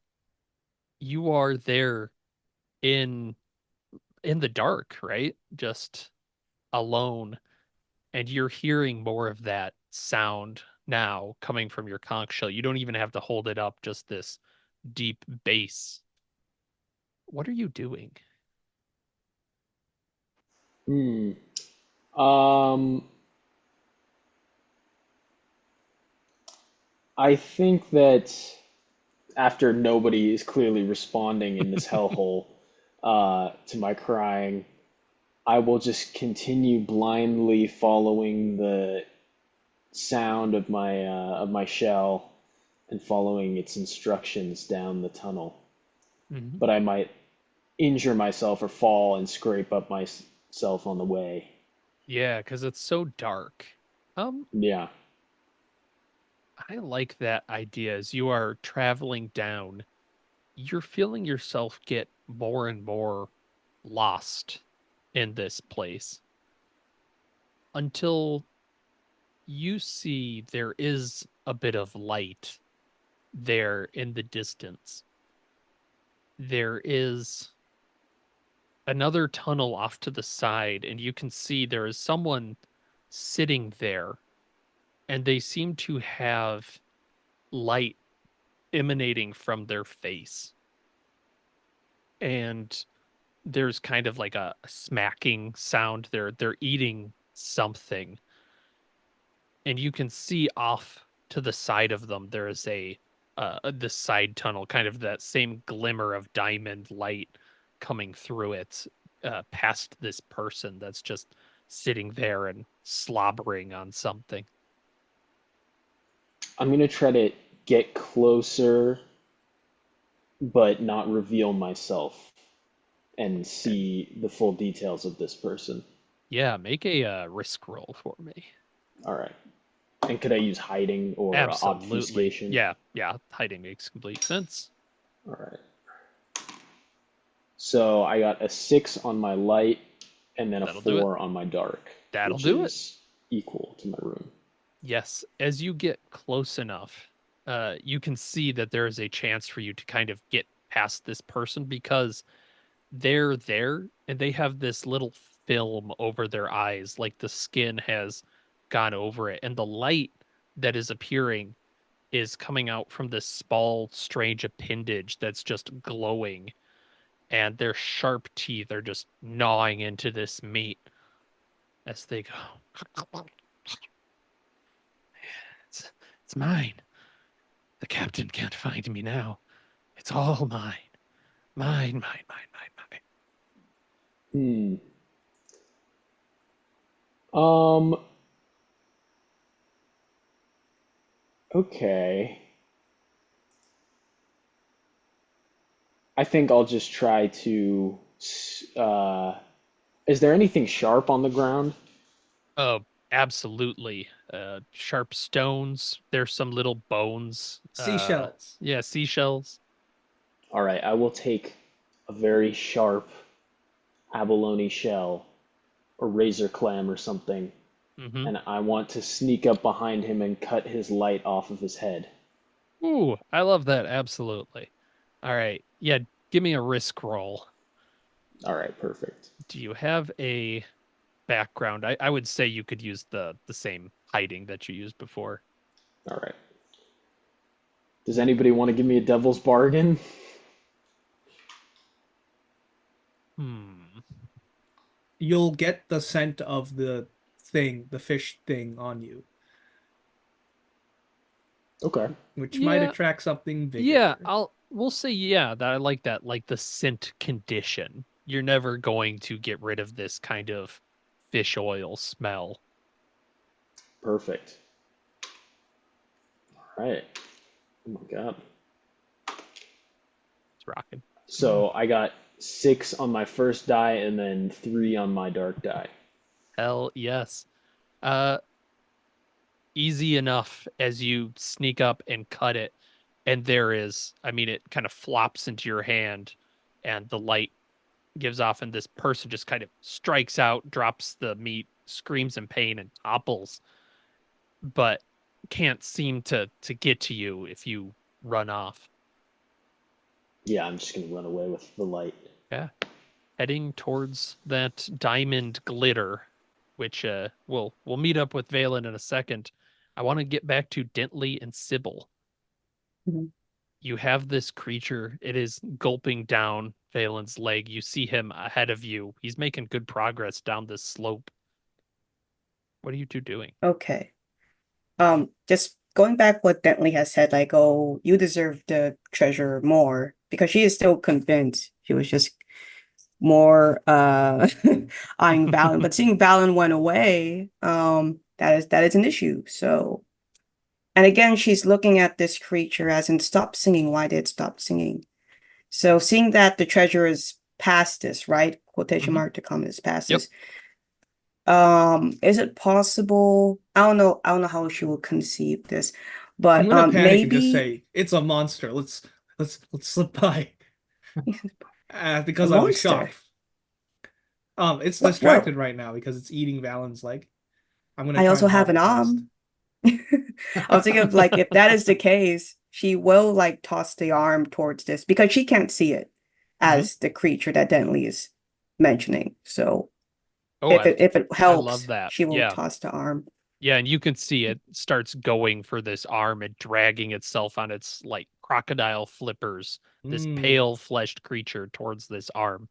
Speaker 1: you are there in the dark, right? Just alone, and you're hearing more of that sound now coming from your conch shell. You don't even have to hold it up, just this deep bass. What are you doing?
Speaker 5: Hmm. Um, I think that after nobody is clearly responding in this hellhole to my crying, I will just continue blindly following the sound of my shell and following its instructions down the tunnel.
Speaker 1: Mhm.
Speaker 5: But I might injure myself or fall and scrape up myself on the way.
Speaker 1: Yeah, because it's so dark. Um,
Speaker 5: Yeah.
Speaker 1: I like that idea. As you are traveling down, you're feeling yourself get more and more lost in this place until you see there is a bit of light there in the distance. There is another tunnel off to the side, and you can see there is someone sitting there, and they seem to have light emanating from their face. And there's kind of like a smacking sound. They're eating something, and you can see off to the side of them there is a the side tunnel, kind of that same glimmer of diamond light coming through it, past this person that's just sitting there and slobbering on something.
Speaker 5: I'm gonna try to get closer but not reveal myself and see the full details of this person.
Speaker 1: Yeah, make a risk roll for me.
Speaker 5: All right. And could I use hiding or
Speaker 1: Absolutely.
Speaker 5: obfuscation?
Speaker 1: Yeah, yeah, hiding makes complete sense.
Speaker 5: All right. So I got a 6 on my light and then a
Speaker 1: That'll do it.
Speaker 5: 4 on my dark,
Speaker 1: That'll
Speaker 5: which
Speaker 1: do it.
Speaker 5: is equal to my room.
Speaker 1: Yes, as you get close enough, you can see that there is a chance for you to kind of get past this person because they're there and they have this little film over their eyes, like the skin has gone over it, and the light that is appearing is coming out from this small, strange appendage that's just glowing, and their sharp teeth are just gnawing into this meat as they go. It's, it's mine. The captain can't find me now. It's all mine. Mine, mine, mine, mine, mine.
Speaker 5: Hmm. Um, okay. I think I'll just try to. Is there anything sharp on the ground?
Speaker 1: Oh, absolutely. Sharp stones. There's some little bones.
Speaker 2: Seashells.
Speaker 1: Yeah, seashells.
Speaker 5: All right, I will take a very sharp abalone shell or razor clam or something,
Speaker 1: Mm-hmm.
Speaker 5: and I want to sneak up behind him and cut his light off of his head.
Speaker 1: Ooh, I love that. Absolutely. All right. Yeah, give me a risk roll.
Speaker 5: All right, perfect.
Speaker 1: Do you have a background? I would say you could use the same hiding that you used before.
Speaker 5: All right. Does anybody want to give me a devil's bargain?
Speaker 1: Hmm.
Speaker 2: You'll get the scent of the thing, the fish thing on you,
Speaker 5: Okay.
Speaker 2: which might
Speaker 1: Yeah,
Speaker 2: attract something
Speaker 1: yeah.
Speaker 2: bigger.
Speaker 1: We'll say yeah, that I like that, like the scent condition. you're never going to get rid of this kind of fish oil smell.
Speaker 5: Perfect. All right. Oh my God.
Speaker 1: It's rocking.
Speaker 5: So I got 6 on my first die and then 3 on my dark die.
Speaker 1: Hell yes. Uh, easy enough as you sneak up and cut it. And there is, I mean, it kind of flops into your hand and the light gives off, and this person just kind of strikes out, drops the meat, screams in pain, and topples, but can't seem to get to you if you run off.
Speaker 5: Yeah, I'm just gonna run away with the light.
Speaker 1: Yeah. Heading towards that diamond glitter, which we'll meet up with Valen in a second. I want to get back to Dentley and Sybil.
Speaker 4: Mhm.
Speaker 1: You have this creature. It is gulping down Valen's leg. You see him ahead of you. He's making good progress down this slope. What are you two doing?
Speaker 4: Okay. Just going back what Bentley has said, like, oh, you deserve the treasure more, because she is still convinced. She was just more eyeing Valen, but seeing Valen went away, that is an issue. So, and again, she's looking at this creature as in stop singing. Why did it stop singing? So seeing that the treasure is past this, right? Quotation mark, the comment is past
Speaker 1: Yep.
Speaker 4: this. Is it possible? I don't know how she will conceive this, but
Speaker 2: I'm gonna panic and just
Speaker 4: maybe
Speaker 2: say it's a monster. Let's slip by.
Speaker 4: a
Speaker 2: Because I was
Speaker 4: monster.
Speaker 2: shocked. It's
Speaker 4: Well,
Speaker 2: distracted right now because it's eating Valen's leg. I'm gonna
Speaker 4: I
Speaker 2: try
Speaker 4: also
Speaker 2: and
Speaker 4: have an
Speaker 2: hobble past.
Speaker 4: arm. I was thinking of like if that is the case, she will like toss the arm towards this because she can't see it as the creature that Dentley is mentioning. So
Speaker 1: Oh,
Speaker 4: if it
Speaker 1: I love
Speaker 4: helps,
Speaker 1: that.
Speaker 4: she will
Speaker 1: Yeah.
Speaker 4: toss the arm.
Speaker 1: Yeah, and you can see it starts going for this arm and dragging itself on its like crocodile flippers, this pale fleshed creature towards this arm.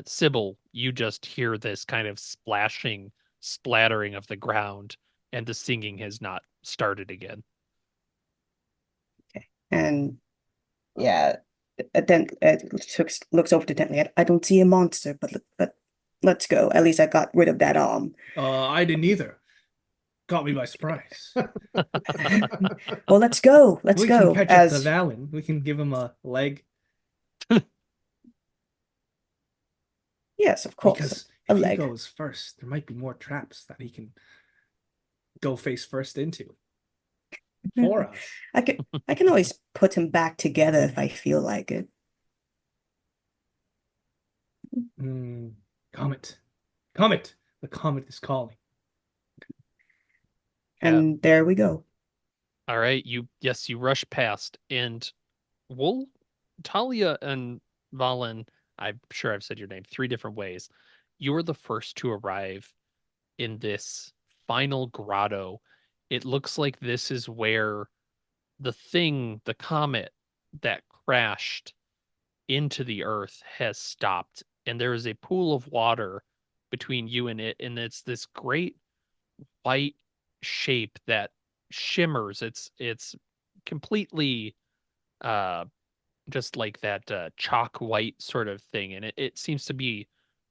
Speaker 1: Sybil, you just hear this kind of splashing, splattering of the ground, and the singing has not started again.
Speaker 4: Okay. And yeah, then looks over to Dentley. I don't see a monster, but let's go. At least I got rid of that arm.
Speaker 2: I didn't either. Caught me by surprise.
Speaker 4: Well, let's go. Let's
Speaker 2: We can
Speaker 4: go.
Speaker 2: catch up to Valen. We can give him a leg.
Speaker 4: Yes, of course,
Speaker 2: Because
Speaker 4: a
Speaker 2: if he
Speaker 4: leg.
Speaker 2: goes first, there might be more traps that he can go face first into for us.
Speaker 4: I can always put him back together if I feel like it.
Speaker 2: Comet. Comet. The comet is calling.
Speaker 4: And there we go.
Speaker 1: All right, you rush past, and we'll Talia and Valen, I'm sure I've said your name 3 different ways. You're the first to arrive in this final grotto. It looks like this is where the comet that crashed into the earth has stopped. And there is a pool of water between you and it. And it's this great white shape that shimmers. It's completely uh just like that chalk white sort of thing. And it seems to be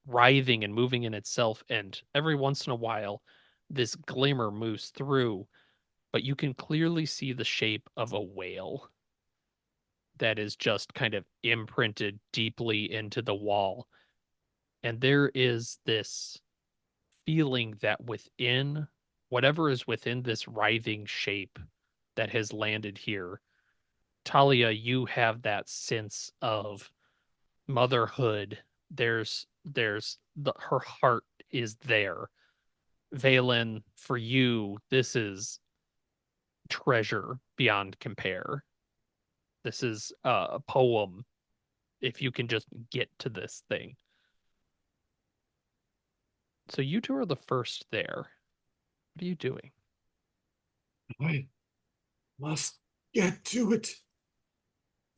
Speaker 1: writhing and moving in itself. And every once in a while, this glimmer moves through, but you can clearly see the shape of a whale that is just kind of imprinted deeply into the wall. And there is this feeling that within whatever is within this writhing shape that has landed here, Talia, you have that sense of motherhood. Her heart is there. Valen, for you, this is treasure beyond compare. This is a poem if you can just get to this thing. So you two are the first there. What are you doing?
Speaker 3: I must get to it.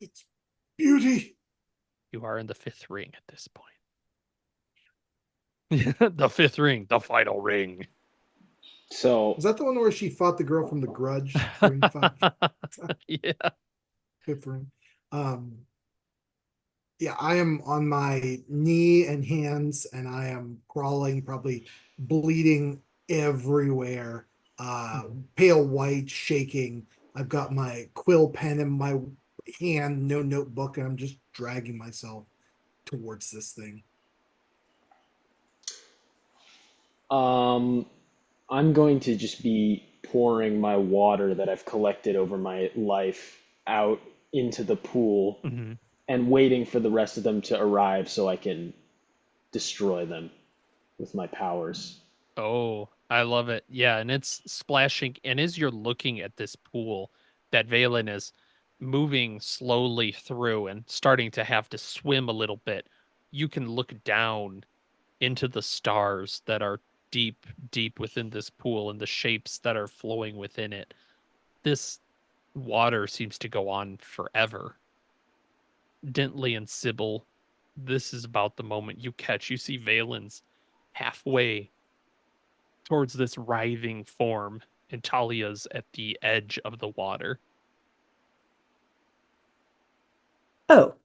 Speaker 3: Its beauty.
Speaker 1: You are in the 5th ring at this point. The 5th ring, the final ring.
Speaker 5: So
Speaker 3: Is that the one where she fought the girl from The Grudge?
Speaker 1: Yeah.
Speaker 3: Fifth ring. Yeah, I am on my knee and hands, and I am crawling, probably bleeding everywhere. Pale white, shaking. I've got my quill pen in my hand, no notebook, and I'm just dragging myself towards this thing.
Speaker 5: Um, I'm going to just be pouring my water that I've collected over my life out into the pool
Speaker 1: Mhm.
Speaker 5: and waiting for the rest of them to arrive so I can destroy them with my powers.
Speaker 1: Oh, I love it. Yeah, and it's splashing. And as you're looking at this pool, that Valen is moving slowly through and starting to have to swim a little bit, you can look down into the stars that are deep, deep within this pool and the shapes that are flowing within it. This water seems to go on forever. Dentley and Sybil, this is about the moment you catch. You see Valen's halfway towards this writhing form, and Talia's at the edge of the water.
Speaker 4: Oh,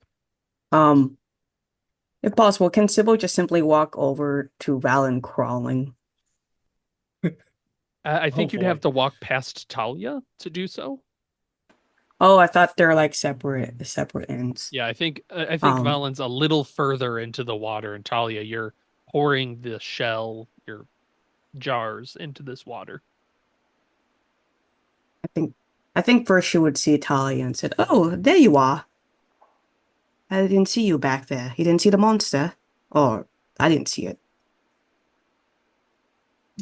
Speaker 4: um, if possible, can Sybil just simply walk over to Valen crawling?
Speaker 1: I
Speaker 2: Oh
Speaker 1: think you'd have
Speaker 2: boy.
Speaker 1: to walk past Talia to do so.
Speaker 4: Oh, I thought they're like separate ends.
Speaker 1: Yeah, I think
Speaker 4: Um,
Speaker 1: Valen's a little further into the water, and Talia, you're pouring the shell, your jars into this water.
Speaker 4: I think I think first she would see Talia and said, "Oh, there you are. I didn't see you back there. You didn't see the monster, or I didn't see it."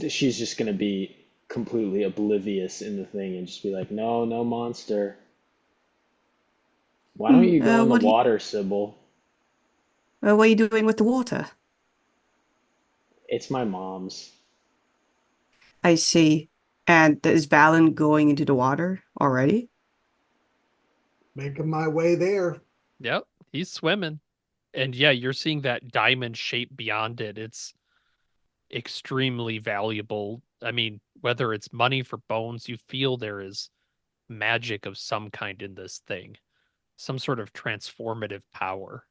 Speaker 5: She's just going to be completely oblivious in the thing and just be like, no, no monster. Why don't
Speaker 4: Hmm.
Speaker 5: you go in the water, Sybil?
Speaker 4: What are you doing with the water?
Speaker 5: It's my mom's.
Speaker 4: I see. And is Valen going into the water already?
Speaker 3: Making my way there.
Speaker 1: Yep, he's swimming. And yeah, you're seeing that diamond shape beyond it. It's extremely valuable. I mean, whether it's money for bones, you feel there is magic of some kind in this thing, some sort of transformative power.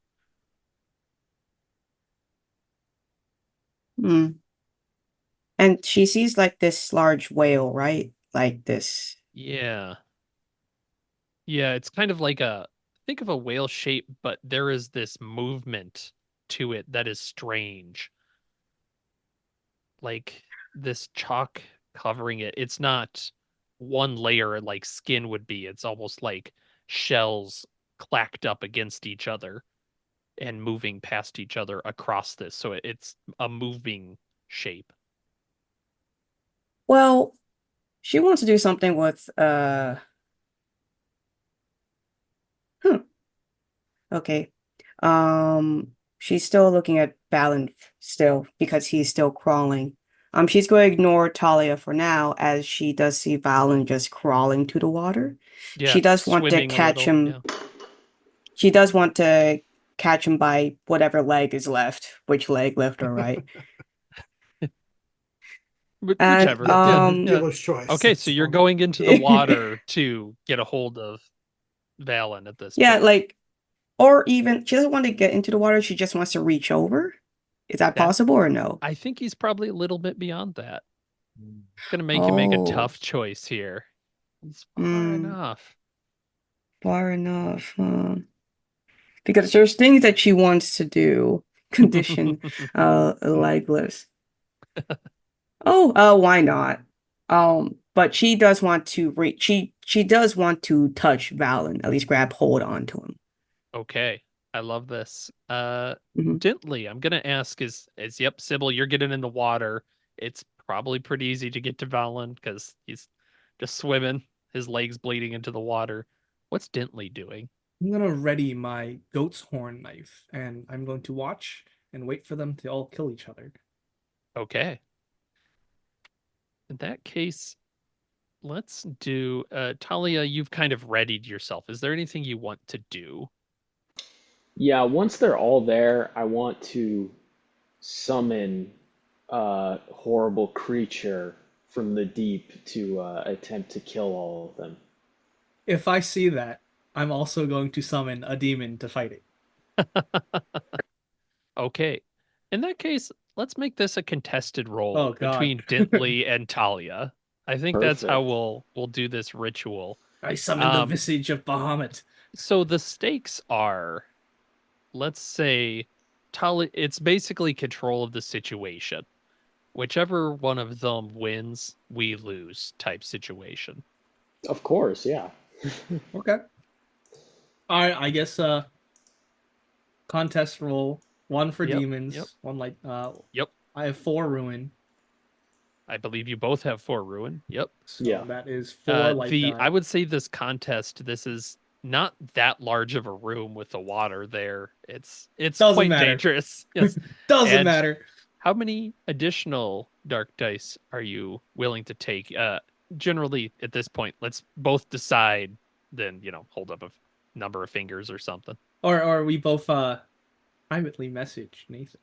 Speaker 4: Hmm. And she sees like this large whale, right? Like this.
Speaker 1: Yeah. Yeah, it's kind of like think of a whale shape, but there is this movement to it that is strange. Like this chalk covering it. It's not one layer like skin would be. It's almost like shells clacked up against each other and moving past each other across this. So it's a moving shape.
Speaker 4: Well, she wants to do something with hmm, okay. She's still looking at Valen still because he's still crawling. She's going to ignore Talia for now as she does see Valen just crawling to the water.
Speaker 1: Yeah,
Speaker 4: She does want to
Speaker 1: swimming a
Speaker 4: catch
Speaker 1: little.
Speaker 4: him.
Speaker 1: Yeah.
Speaker 4: She does want to catch him by whatever leg is left, which leg, left or right. And
Speaker 1: Whichever. Yeah. Yeah.
Speaker 3: Dealer's choice.
Speaker 1: Okay, so
Speaker 3: It's
Speaker 1: you're
Speaker 3: fine.
Speaker 1: going into the water to get a hold of Valen at this
Speaker 4: yeah,
Speaker 1: point.
Speaker 4: like or even she doesn't want to get into the water, she just wants to reach over. Is that
Speaker 1: That
Speaker 4: possible or no?
Speaker 1: I think he's probably a little bit beyond that. Gonna make you make a
Speaker 4: Oh,
Speaker 1: tough choice here. He's far
Speaker 4: mm,
Speaker 1: enough.
Speaker 4: far enough. Because there's things that she wants to do. Condition legless. Oh, why not? But she does want to reach. She does want to touch Valen, at least grab hold onto him.
Speaker 1: Okay, I love this.
Speaker 4: Mhm.
Speaker 1: Gently, I'm gonna ask is yep, Sybil, you're getting in the water. It's probably pretty easy to get to Valen because he's just swimming, his legs bleeding into the water. What's Dentley doing?
Speaker 2: I'm gonna ready my goat's horn knife, and I'm going to watch and wait for them to all kill each other.
Speaker 1: Okay. In that case, let's do Talia, you've kind of readied yourself. Is there anything you want to do?
Speaker 5: Yeah, once they're all there, I want to summon a horrible creature from the deep to attempt to kill all of them.
Speaker 2: If I see that, I'm also going to summon a demon to fight it.
Speaker 1: Okay. In that case, let's make this a contested roll
Speaker 2: Oh God.
Speaker 1: between Dintley and Talia. I think that's how
Speaker 5: Perfect.
Speaker 1: we'll do this ritual.
Speaker 2: I summoned the
Speaker 1: Um,
Speaker 2: visage of Bahamut.
Speaker 1: so the stakes are, let's say, Talia. It's basically control of the situation. Whichever one of them wins, we lose type situation.
Speaker 5: Of course, yeah.
Speaker 2: Okay. All right. I guess contest roll. One for
Speaker 1: Yep. Yep.
Speaker 2: demons. One like
Speaker 1: Yep.
Speaker 2: I have 4 ruin.
Speaker 1: I believe you both have 4 ruin. Yep.
Speaker 2: So
Speaker 5: Yeah.
Speaker 2: that is 4 light die.
Speaker 1: I would say this contest, this is not that large of a room with the water there. It's
Speaker 2: Doesn't
Speaker 1: quite
Speaker 2: matter.
Speaker 1: dangerous. Yes.
Speaker 2: Doesn't
Speaker 1: And
Speaker 2: matter.
Speaker 1: how many additional dark dice are you willing to take? Generally at this point, let's both decide, then, hold up a number of fingers or something.
Speaker 2: Or we both privately message Nathan.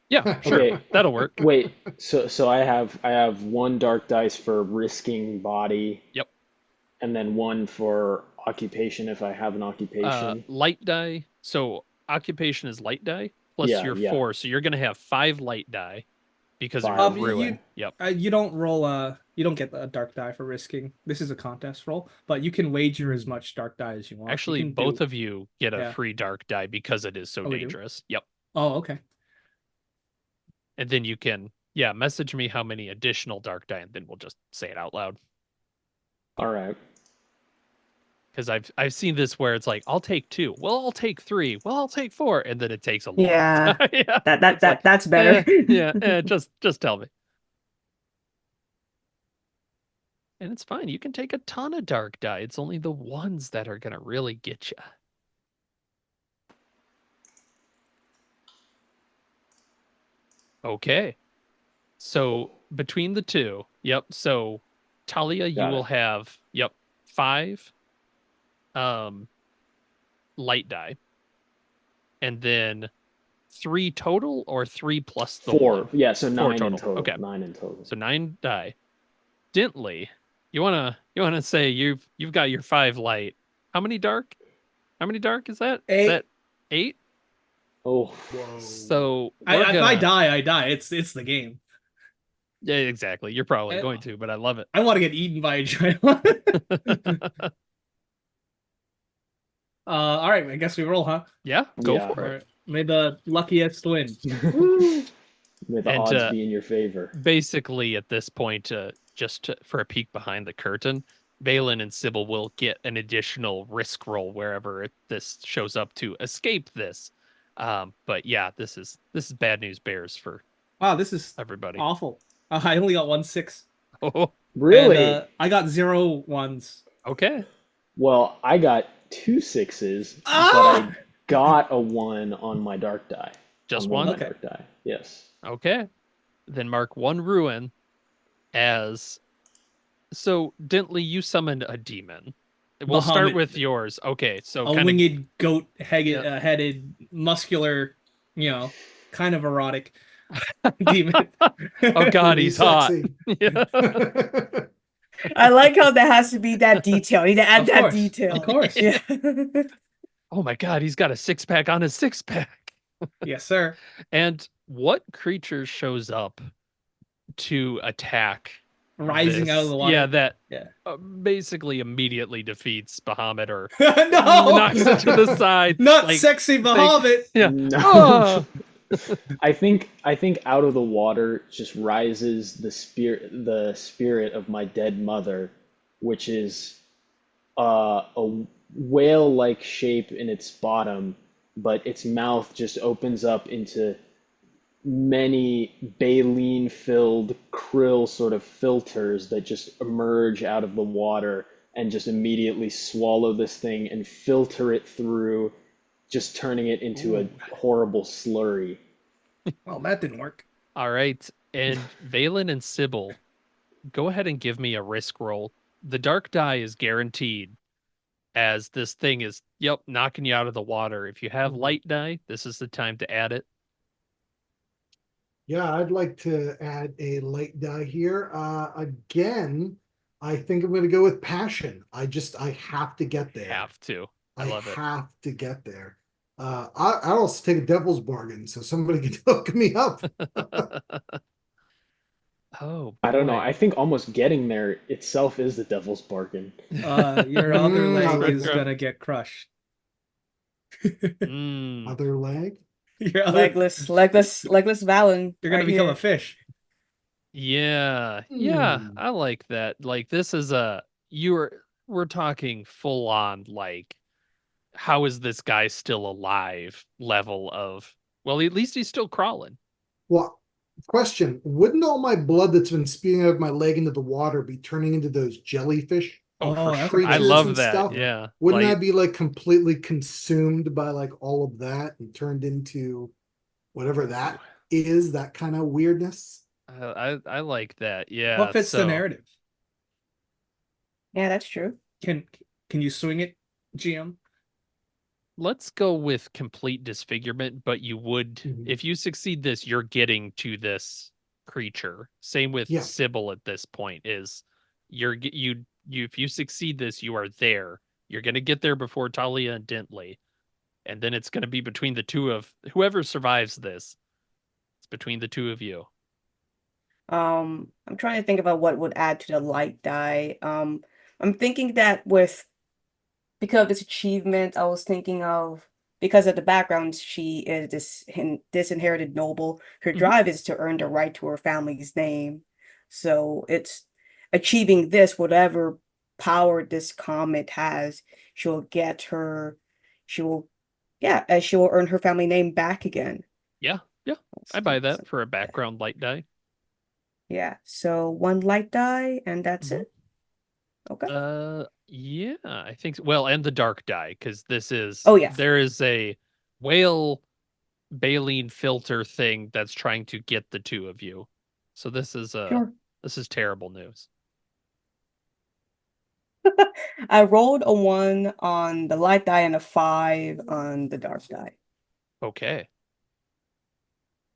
Speaker 1: Yeah, sure.
Speaker 5: Okay.
Speaker 1: That'll work.
Speaker 5: Wait, so I have 1 dark dice for risking body.
Speaker 1: Yep.
Speaker 5: And then 1 for occupation if I have an occupation.
Speaker 1: Light die. So occupation is light die plus
Speaker 5: Yeah,
Speaker 1: your
Speaker 5: yeah.
Speaker 1: 4. So you're going to have 5 light die because of
Speaker 5: 5.
Speaker 1: your ruin. Yep.
Speaker 2: You don't roll you don't get a dark die for risking. This is a contest roll, but you can wager as much dark die as you want.
Speaker 1: Actually, both of you get a free dark die because it is so
Speaker 2: we do?
Speaker 1: dangerous. Yep.
Speaker 2: Oh, okay.
Speaker 1: And then you can, message me how many additional dark die, and then we'll just say it out loud.
Speaker 5: All right.
Speaker 1: Because I've seen this where it's like, I'll take 2. Well, I'll take 3. Well, I'll take 4, and then it takes a long
Speaker 4: Yeah.
Speaker 1: time. Yeah.
Speaker 4: That's better.
Speaker 1: Just tell me. And it's fine. You can take a ton of dark die. It's only the ones that are gonna really get you. Okay. So between the two, yep. So Talia, you
Speaker 5: Got
Speaker 1: will
Speaker 5: it.
Speaker 1: have, 5 light die. And then 3 total or 3 plus the
Speaker 5: 4.
Speaker 1: 1?
Speaker 5: Yeah, so 9
Speaker 1: total.
Speaker 5: in total.
Speaker 1: Okay.
Speaker 5: 9 in total.
Speaker 1: So 9 die. Dintley, you wanna say you've got your 5 light. How many dark? How many dark is that?
Speaker 2: 8.
Speaker 1: Is that 8?
Speaker 5: Oh.
Speaker 3: Whoa.
Speaker 1: So
Speaker 2: If I die, I die. It's the game.
Speaker 1: Yeah, exactly. You're probably going to, but I love it.
Speaker 2: I want to get eaten by a giant. All right, I guess we roll, huh?
Speaker 1: Yeah, go
Speaker 5: Yeah.
Speaker 1: for
Speaker 2: All
Speaker 1: it.
Speaker 2: right. May the luckiest win.
Speaker 5: May the
Speaker 1: And,
Speaker 5: odds be in your favor.
Speaker 1: Basically, at this point, for a peek behind the curtain, Balin and Sybil will get an additional risk roll wherever this shows up to escape this. But yeah, this is bad news bears for
Speaker 2: Wow, this is
Speaker 1: everybody.
Speaker 2: awful. I only got 1 6.
Speaker 1: Oh,
Speaker 5: Really?
Speaker 2: And, I got 0 1s.
Speaker 1: okay.
Speaker 5: Well, I got 2 6s, but
Speaker 2: Ah!
Speaker 5: I got a 1 on my dark die.
Speaker 1: Just
Speaker 5: On one
Speaker 1: one?
Speaker 5: of my dark die. Yes.
Speaker 1: Okay. Then mark 1 ruin as. So, Dintley, you summoned a demon. We'll start
Speaker 2: Bahamut.
Speaker 1: with yours. Okay, so
Speaker 2: A
Speaker 1: kind of.
Speaker 2: winged goat headed, muscular, kind of erotic demon.
Speaker 1: Oh God,
Speaker 3: Pretty
Speaker 1: he's hot.
Speaker 3: sexy.
Speaker 1: Yeah.
Speaker 4: I like how there has to be that detail. You need to add
Speaker 2: Of
Speaker 4: that
Speaker 2: course,
Speaker 4: detail.
Speaker 2: of course.
Speaker 4: Yeah.
Speaker 1: Oh my God, he's got a 6-pack on his 6-pack.
Speaker 2: Yes, sir.
Speaker 1: And what creature shows up to attack?
Speaker 2: Rising out of the water.
Speaker 1: Yeah, that
Speaker 2: Yeah.
Speaker 1: Basically immediately defeats Bahamut or
Speaker 2: No!
Speaker 1: knocks it to the side.
Speaker 2: Not
Speaker 1: like,
Speaker 2: sexy Bahamut!
Speaker 1: Yeah.
Speaker 5: No.
Speaker 1: Oh!
Speaker 5: I think out of the water just rises the spirit of my dead mother, which is a whale-like shape in its bottom, but its mouth just opens up into many baleen-filled krill sort of filters that just emerge out of the water and just immediately swallow this thing and filter it through, just turning it into a horrible slurry.
Speaker 2: Well, that didn't work.
Speaker 1: All right. And Valen and Sybil, go ahead and give me a risk roll. The dark die is guaranteed as this thing is, knocking you out of the water. If you have light die, this is the time to add it.
Speaker 3: Yeah, I'd like to add a light die here. Again, I think I'm going to go with passion. I have to get there.
Speaker 1: Have to. I love it.
Speaker 3: have to get there. I'd also take a devil's bargain so somebody can hook me up.
Speaker 1: Oh
Speaker 5: I don't know.
Speaker 1: boy.
Speaker 5: I think almost getting there itself is the devil's bargain.
Speaker 2: Your other
Speaker 3: I
Speaker 2: leg
Speaker 3: like
Speaker 2: is
Speaker 3: that.
Speaker 2: gonna get crushed.
Speaker 1: Mm.
Speaker 3: Other leg?
Speaker 2: Your other,
Speaker 4: Legless Valen
Speaker 2: you're gonna
Speaker 4: right
Speaker 2: become a
Speaker 4: here.
Speaker 2: fish.
Speaker 1: Yeah. Yeah,
Speaker 3: Hmm.
Speaker 1: I like that. Like this is a we're talking full on like how is this guy still alive level of well, at least he's still crawling.
Speaker 3: Well, question: wouldn't all my blood that's been spewing out of my leg into the water be turning into those jellyfish
Speaker 1: Oh, for
Speaker 2: Oh, that's a
Speaker 1: sure. I
Speaker 2: good
Speaker 3: creatures
Speaker 1: love
Speaker 3: and
Speaker 2: point.
Speaker 1: that.
Speaker 3: stuff?
Speaker 2: Yeah.
Speaker 1: Yeah.
Speaker 3: Wouldn't
Speaker 1: Like
Speaker 3: that be like completely consumed by like all of that and turned into whatever
Speaker 1: ooh,
Speaker 3: that is? That kind of weirdness.
Speaker 1: I like that.
Speaker 2: What
Speaker 1: Yeah.
Speaker 2: fits the
Speaker 1: So
Speaker 2: narrative?
Speaker 4: Yeah, that's true.
Speaker 2: Can can you swing it, GM?
Speaker 1: let's go with complete disfigurement, but you would,
Speaker 3: Mhm.
Speaker 1: if you succeed this, you're getting to this creature. Same with
Speaker 3: Yeah.
Speaker 1: Sybil at this point is you if you succeed this, you are there. You're gonna get there before Talia and Dentley. And then it's gonna be between the two of whoever survives this. It's between the two of you.
Speaker 4: I'm trying to think about what would add to the light die. I'm thinking that because of this achievement, I was thinking of because of the background, she is disinherited noble. Her
Speaker 1: Mhm.
Speaker 4: drive is to earn the right to her family's name. So it's achieving this, whatever power this comet has, she'll get her, she will, yeah, she will earn her family name back again.
Speaker 1: Yeah, yeah. I buy that for a background light die.
Speaker 4: Yeah, so one light die, and that's
Speaker 1: Mhm.
Speaker 4: it. Okay.
Speaker 1: Yeah, I think so. Well, and the dark die, because
Speaker 4: Oh yeah,
Speaker 1: there is a whale baleen filter thing that's trying to get the two of you. So
Speaker 4: sure.
Speaker 1: this is terrible news.
Speaker 4: I rolled a 1 on the light die and a 5 on the dark die.
Speaker 1: Okay.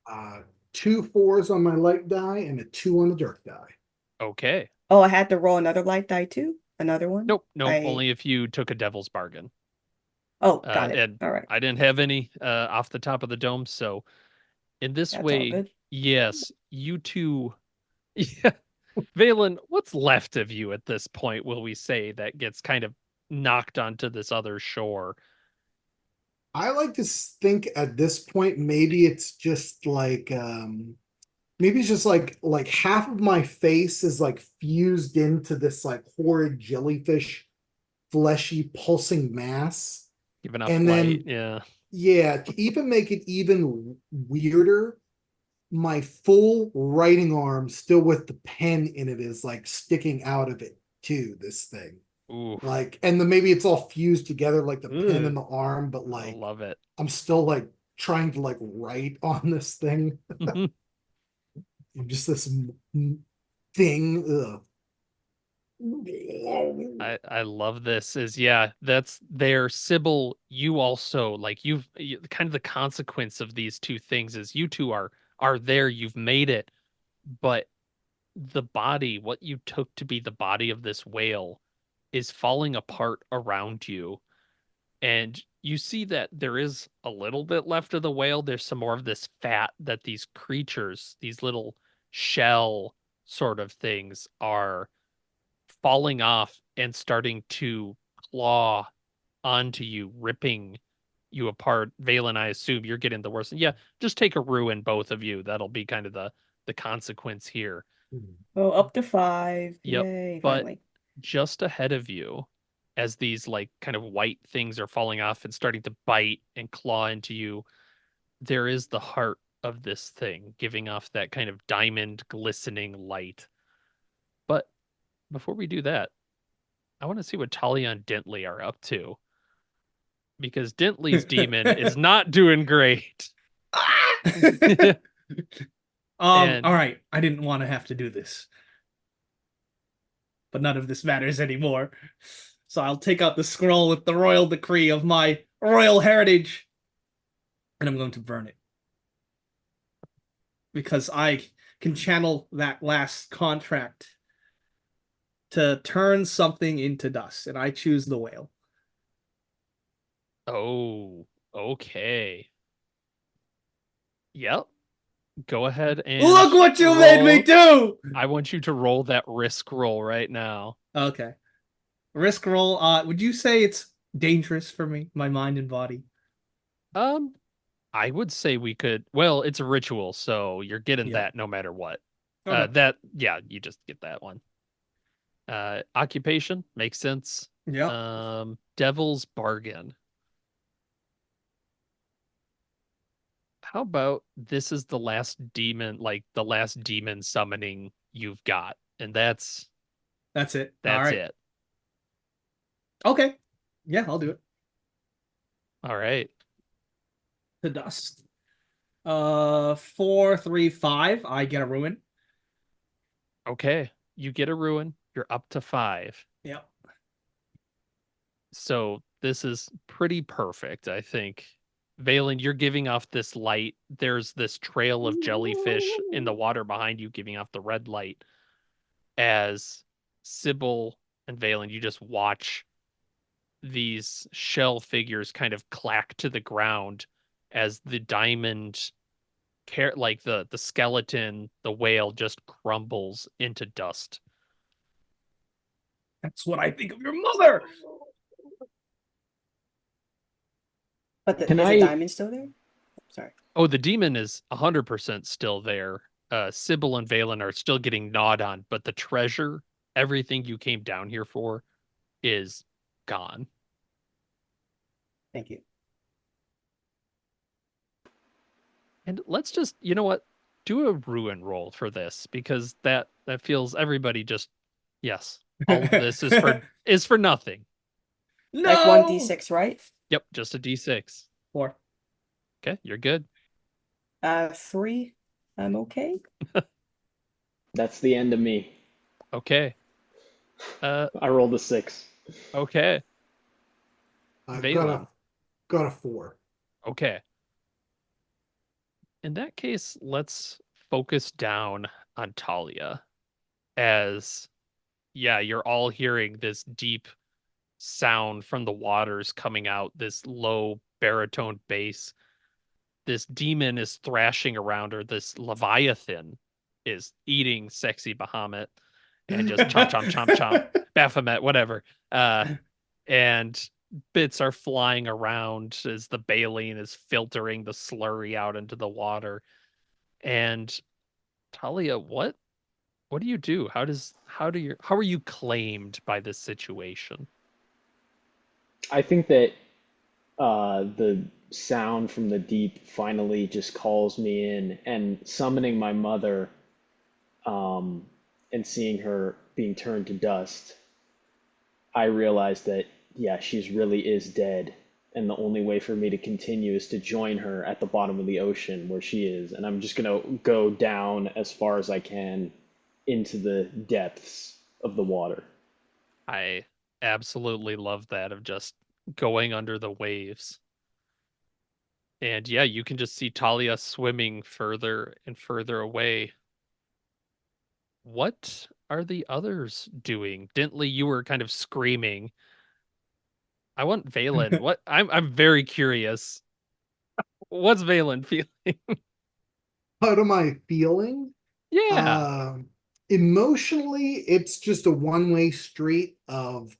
Speaker 3: Uh, two fours on my light die and a two on the dark die.
Speaker 1: Okay.
Speaker 4: Oh, I had to roll another light die too? Another one?
Speaker 1: Nope, nope. Only if you took a devil's bargain.
Speaker 4: Oh, got it.
Speaker 1: And
Speaker 4: All right.
Speaker 1: I didn't have any off the top of the dome, so in this
Speaker 4: That's all
Speaker 1: way,
Speaker 4: good.
Speaker 1: yes, you two yeah. Valen, what's left of you at this point, will we say, that gets kind of knocked onto this other shore?
Speaker 3: I like to think at this point, maybe it's just like maybe it's just like half of my face is like fused into this like horrid jellyfish fleshy pulsing mass.
Speaker 1: Giving off
Speaker 3: And
Speaker 1: light,
Speaker 3: then
Speaker 1: yeah.
Speaker 3: yeah, to even make it even weirder, my full writing arm still with the pen in it is like sticking out of it too, this thing.
Speaker 1: Oof.
Speaker 3: Like, and then maybe it's all fused together like the pen and
Speaker 2: Ugh.
Speaker 3: the arm, but
Speaker 1: I
Speaker 3: like
Speaker 1: love it.
Speaker 3: I'm still like trying to like write on this thing. I'm just this thing. Ugh.
Speaker 1: I love this is yeah, that's there. Sybil, you also like kind of the consequence of these two things is you two are there, you've made it, but the body, what you took to be the body of this whale is falling apart around you. And you see that there is a little bit left of the whale. There's some more of this fat that these creatures, these little shell sort of things, are falling off and starting to claw onto you, ripping you apart. Valen, I assume you're getting the worst. Yeah, just take a ruin, both of you. That'll be kind of the consequence here.
Speaker 4: Oh, up to 5.
Speaker 1: Yep.
Speaker 4: Yay,
Speaker 1: But
Speaker 4: finally.
Speaker 1: just ahead of you, as these like kind of white things are falling off and starting to bite and claw into you, there is the heart of this thing giving off that kind of diamond glistening light. But before we do that, I want to see what Talia and Dentley are up to because Dentley's demon is not doing great.
Speaker 2: All
Speaker 1: And
Speaker 2: right. I didn't want to have to do this, but none of this matters anymore. So I'll take out the scroll with the royal decree of my royal heritage, and I'm going to burn it. Because I can channel that last contract to turn something into dust, and I choose the whale.
Speaker 1: oh, Okay. Yep. Go ahead and
Speaker 2: Look what you made me do!
Speaker 1: I want you to roll that risk roll right now.
Speaker 2: Okay. Risk roll. Would you say it's dangerous for me, my mind and body?
Speaker 1: I would say we could. Well, it's a ritual, so you're getting
Speaker 2: Yeah.
Speaker 1: that no matter what.
Speaker 2: Okay.
Speaker 1: Yeah, you just get that one. Occupation makes sense.
Speaker 2: Yep.
Speaker 1: Devil's bargain. How about this is the last demon, like the last demon summoning you've got, and that's
Speaker 2: That's it. All
Speaker 1: that's
Speaker 2: right.
Speaker 1: it.
Speaker 2: Okay. Yeah, I'll do it.
Speaker 1: All right.
Speaker 2: To dust. 4, 3, 5. I get a ruin.
Speaker 1: Okay. You get a ruin. You're up to 5.
Speaker 2: Yep.
Speaker 1: So this is pretty perfect, I think. Valen, you're giving off this light. There's this trail of jellyfish in the water behind you, giving off the red light. As Sybil and Valen, you just watch these shell figures kind of clack to the ground as the diamond like the skeleton, the whale just crumbles into dust.
Speaker 2: That's what I think of your mother.
Speaker 4: But
Speaker 5: Can
Speaker 4: is the
Speaker 5: I
Speaker 4: diamond still there? Sorry.
Speaker 1: Oh, the demon is 100% still there. Sybil and Valen are still getting gnawed on, but the treasure, everything you came down here for, is gone.
Speaker 4: Thank you.
Speaker 1: And let's just, you know what? Do a ruin roll for this because that feels everybody just yes. All of this is for nothing.
Speaker 4: Like
Speaker 2: No.
Speaker 4: 1d6, right?
Speaker 1: Yep, just a d6.
Speaker 2: 4.
Speaker 1: Okay, you're good.
Speaker 4: 3. I'm okay.
Speaker 5: That's the end of me.
Speaker 1: Okay.
Speaker 5: I rolled a 6.
Speaker 1: Okay.
Speaker 3: I've
Speaker 1: Valen.
Speaker 3: got a 4.
Speaker 1: Okay. In that case, let's focus down on Talia as yeah, you're all hearing this deep sound from the waters coming out, this low baritone bass. This demon is thrashing around her. This Leviathan is eating sexy Bahamut and just chomp, chomp, chomp, chomp, Baphomet, whatever. And bits are flying around as the baleen is filtering the slurry out into the water. And Talia, what do you do? How are you claimed by this situation?
Speaker 5: I think that the sound from the deep finally just calls me in, and summoning my mother, um, and seeing her being turned to dust, I realized that, yeah, she's really is dead. And the only way for me to continue is to join her at the bottom of the ocean where she is. And I'm just going to go down as far as I can into the depths of the water.
Speaker 1: I absolutely love that of just going under the waves. And yeah, you can just see Talia swimming further and further away. What are the others doing? Dintley, you were kind of screaming. I want Valen. What I'm very curious. What's Valen feeling?
Speaker 3: What am I feeling?
Speaker 1: Yeah.
Speaker 3: Emotionally, it's just a one-way street of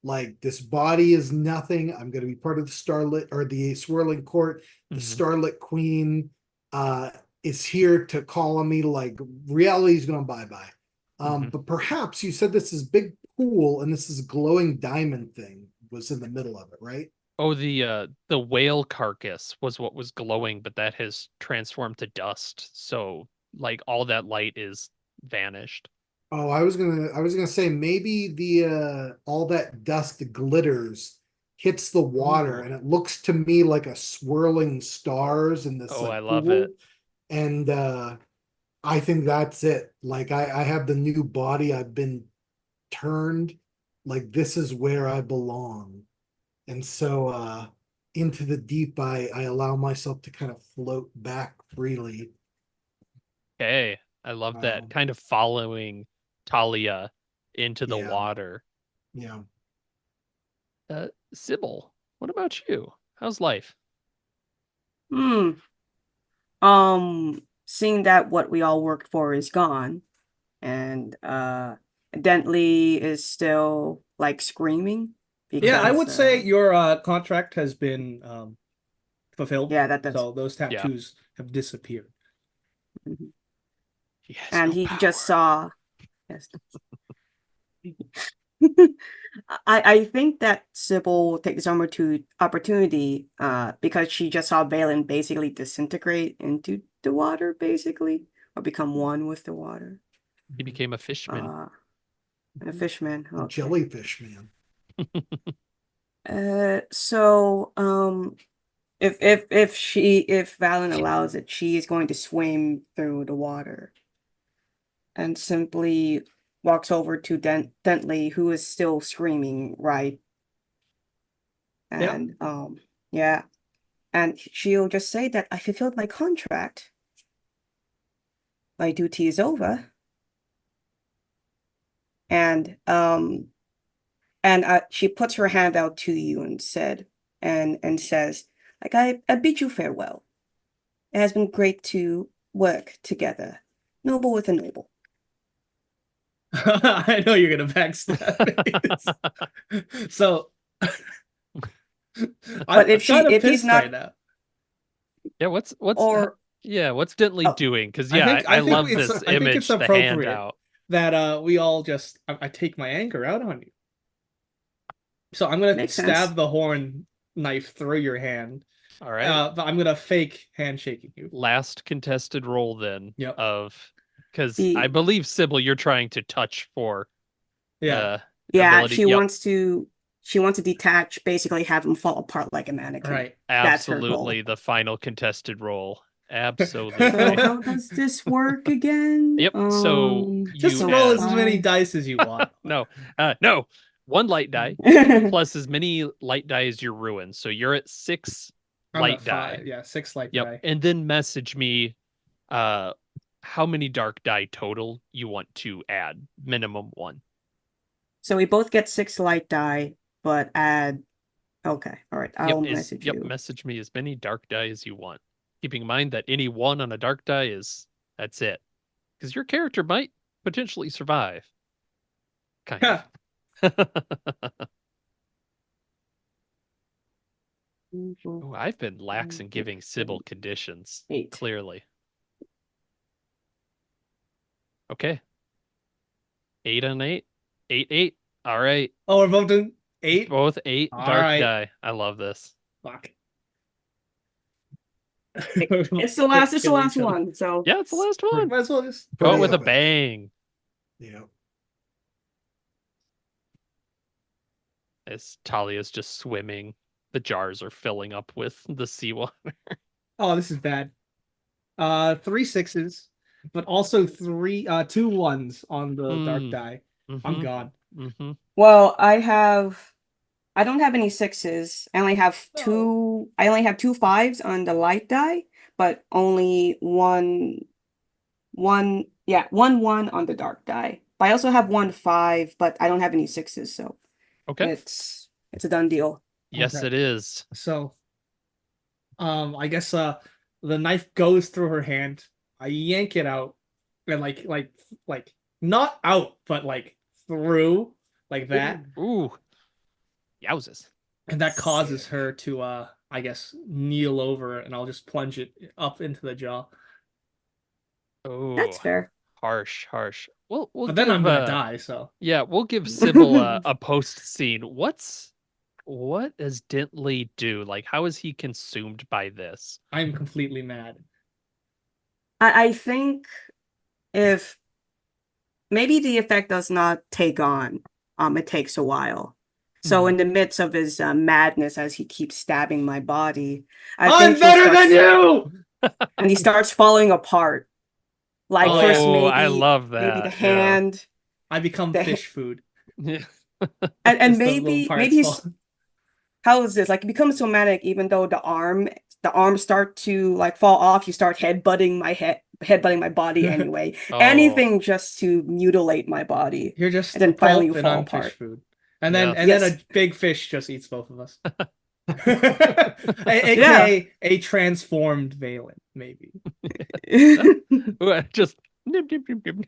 Speaker 3: like this body is nothing. I'm going to be part of the starlit or the swirling court. The
Speaker 1: Mhm.
Speaker 3: starlit queen is here to call on me. Like reality is going to bye-bye.
Speaker 1: Mhm.
Speaker 3: But perhaps you said this is big pool and this is glowing diamond thing was in the middle of it, right?
Speaker 1: Oh, the whale carcass was what was glowing, but that has transformed to dust. So like all that light is vanished.
Speaker 3: Oh, I was gonna say maybe the all that dust glitters hits the water
Speaker 1: Ooh.
Speaker 3: and it looks to me like a swirling stars in this
Speaker 1: Oh, I
Speaker 3: like
Speaker 1: love
Speaker 3: pool.
Speaker 1: it.
Speaker 3: And I think that's it. Like I have the new body. I've been turned. Like this is where I belong. And so into the deep I allow myself to kind of float back freely.
Speaker 1: Okay. I love that
Speaker 3: Um,
Speaker 1: kind of following Talia into the
Speaker 3: yeah,
Speaker 1: water.
Speaker 3: yeah.
Speaker 1: Sybil, what about you? How's life?
Speaker 4: Hmm. Seeing that what we all worked for is gone, and Dentley is still like screaming
Speaker 2: Yeah, I
Speaker 4: because
Speaker 2: would say your contract has been fulfilled.
Speaker 4: yeah, that's
Speaker 2: So those
Speaker 1: Yeah.
Speaker 2: tattoos have disappeared.
Speaker 4: Mhm.
Speaker 1: He has
Speaker 4: And
Speaker 1: no
Speaker 4: he just
Speaker 1: power.
Speaker 4: saw yes. I think that Sybil will take this opportunity because she just saw Valen basically disintegrate into the water basically or become one with the water.
Speaker 1: He became a fishman.
Speaker 4: And a fishman.
Speaker 3: A
Speaker 4: Okay.
Speaker 3: jellyfish man.
Speaker 4: So if Valen allows it, she is going to swim through the water and simply walks over to Dentley, who is still screaming, right?
Speaker 2: Yeah.
Speaker 4: And yeah. And she'll just say that I fulfilled my contract. My duty is over. And she puts her hand out to you and says, like, I bid you farewell. It has been great to work together. Noble with a noble.
Speaker 2: I know you're gonna backstab me. So
Speaker 4: But
Speaker 2: I'm kind of
Speaker 4: if he's
Speaker 2: pissed right
Speaker 4: not
Speaker 2: now.
Speaker 1: Yeah, what's
Speaker 4: or
Speaker 1: what's Dentley
Speaker 4: oh,
Speaker 1: doing? Because
Speaker 2: I
Speaker 1: yeah,
Speaker 2: think
Speaker 1: I
Speaker 2: I think
Speaker 1: love this
Speaker 2: I think it's
Speaker 1: image, the hand
Speaker 2: appropriate
Speaker 1: out.
Speaker 2: that we all just I take my anger out on you. So I'm gonna
Speaker 4: makes sense.
Speaker 2: stab the horn knife through your hand.
Speaker 1: All right.
Speaker 2: But I'm gonna fake handshaking you.
Speaker 1: Last contested roll then
Speaker 2: Yep.
Speaker 1: because I
Speaker 4: The
Speaker 1: believe Sybil, you're trying to touch for
Speaker 2: Yeah.
Speaker 4: yeah,
Speaker 1: ability. Yep,
Speaker 4: she wants to detach, basically have him fall apart like a mannequin.
Speaker 2: Right.
Speaker 4: That's her goal.
Speaker 1: absolutely the final contested roll.
Speaker 4: So
Speaker 1: Absolutely.
Speaker 4: how does this work again?
Speaker 1: Yep. So
Speaker 2: Just
Speaker 1: you
Speaker 4: So
Speaker 2: roll
Speaker 1: add
Speaker 2: as many
Speaker 4: 5.
Speaker 2: dice as you want.
Speaker 1: no, no, one light die plus as many light die as your ruin. So you're at 6
Speaker 2: I'm at
Speaker 1: light die.
Speaker 2: 5. Yeah, 6 light
Speaker 1: Yep.
Speaker 2: die.
Speaker 1: And then message me how many dark die total you want to add. Minimum 1.
Speaker 4: So we both get 6 light die, but add okay. All right. I'll message you.
Speaker 1: Message me as many dark die as you want. Keeping in mind that any 1 on a dark die that's it. Because your character might potentially survive. Kind of. Oh, I've been lax in giving Sybil conditions.
Speaker 4: 8.
Speaker 1: Clearly. Okay. 8 on 8. 8, 8. All right.
Speaker 2: Oh, we're both doing 8?
Speaker 1: Both 8
Speaker 2: All
Speaker 1: dark
Speaker 2: right.
Speaker 1: die. I love this.
Speaker 2: Fuck.
Speaker 4: It's the last one. So
Speaker 1: Yeah, it's the last one.
Speaker 2: Might as well just
Speaker 1: Go out
Speaker 3: Pretty
Speaker 1: with a
Speaker 3: epic.
Speaker 1: bang.
Speaker 3: Yeah.
Speaker 1: As Talia's just swimming. The jars are filling up with the seawater.
Speaker 2: Oh, this is bad. 3 6s, but also 2 1s on the dark die. I'm gone.
Speaker 1: Mm-hmm.
Speaker 4: well, I don't have any 6s. I only have
Speaker 2: Oh.
Speaker 4: 2 5s on the light die, but only one 1 on the dark die. But I also have 1 5, but I don't have any 6s, so
Speaker 1: Okay.
Speaker 4: it's a done deal.
Speaker 1: Yes,
Speaker 2: Okay.
Speaker 1: it is.
Speaker 2: So, I guess the knife goes through her hand. I yank it out, and like not out, but like through, like that,
Speaker 1: Ooh. Yowzes.
Speaker 2: and that causes her to I guess kneel over, and I'll just plunge it up into the jaw.
Speaker 1: Oh,
Speaker 4: That's fair.
Speaker 1: harsh. We'll
Speaker 2: But
Speaker 1: give
Speaker 2: then I'm gonna die. So
Speaker 1: yeah, we'll give Sybil a post scene. What does Dentley do? Like, how is he consumed by this?
Speaker 2: I'm completely mad.
Speaker 4: I think if maybe the effect does not take on, it takes a while. So in the midst of his madness, as he keeps stabbing my body,
Speaker 2: I'm better than you.
Speaker 4: and he starts falling apart. Like
Speaker 2: Oh,
Speaker 4: first,
Speaker 1: Oh, I
Speaker 4: maybe
Speaker 1: love
Speaker 4: maybe the
Speaker 1: that. Yeah.
Speaker 4: hand,
Speaker 2: I become
Speaker 4: the
Speaker 2: fish food.
Speaker 1: Yeah.
Speaker 4: and
Speaker 2: As the little
Speaker 4: maybe
Speaker 2: parts
Speaker 4: he's
Speaker 2: fall.
Speaker 4: how is this? Like it becomes somatic, even though the arms start to like fall off. You start headbutting my body anyway.
Speaker 1: Oh.
Speaker 4: Anything just to mutilate my body.
Speaker 2: You're just
Speaker 4: And then finally
Speaker 2: pulp
Speaker 4: you
Speaker 2: and
Speaker 4: fall
Speaker 2: I'm fish
Speaker 4: apart.
Speaker 2: food. And then
Speaker 1: Yeah.
Speaker 2: and then
Speaker 4: Yes.
Speaker 2: a big fish just eats both of us. AKA a transformed Valen, maybe.
Speaker 1: Just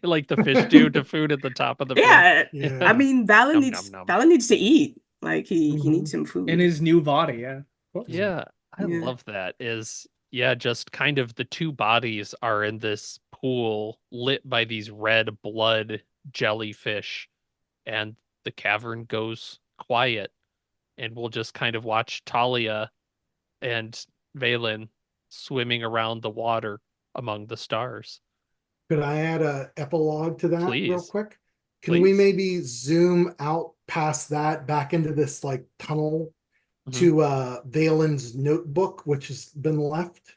Speaker 1: like the fish do to food at the top of the fin.
Speaker 4: Yeah, I
Speaker 3: Yeah.
Speaker 4: mean, Valen
Speaker 1: Nom, nom, nom.
Speaker 4: needs to eat. Like he
Speaker 3: Mhm.
Speaker 4: needs some
Speaker 2: In
Speaker 4: food.
Speaker 2: his new body, yeah. Of course.
Speaker 1: Yeah, I
Speaker 4: Yeah.
Speaker 1: love that. Just kind of the two bodies are in this pool lit by these red blood jellyfish, and the cavern goes quiet, and we'll just kind of watch Talia and Valen swimming around the water among the stars.
Speaker 3: Could I add a epilogue to that real
Speaker 1: Please,
Speaker 3: quick? Can we
Speaker 1: please.
Speaker 3: maybe zoom out past that back into this like tunnel
Speaker 1: Mhm.
Speaker 3: to Valen's notebook, which has been left?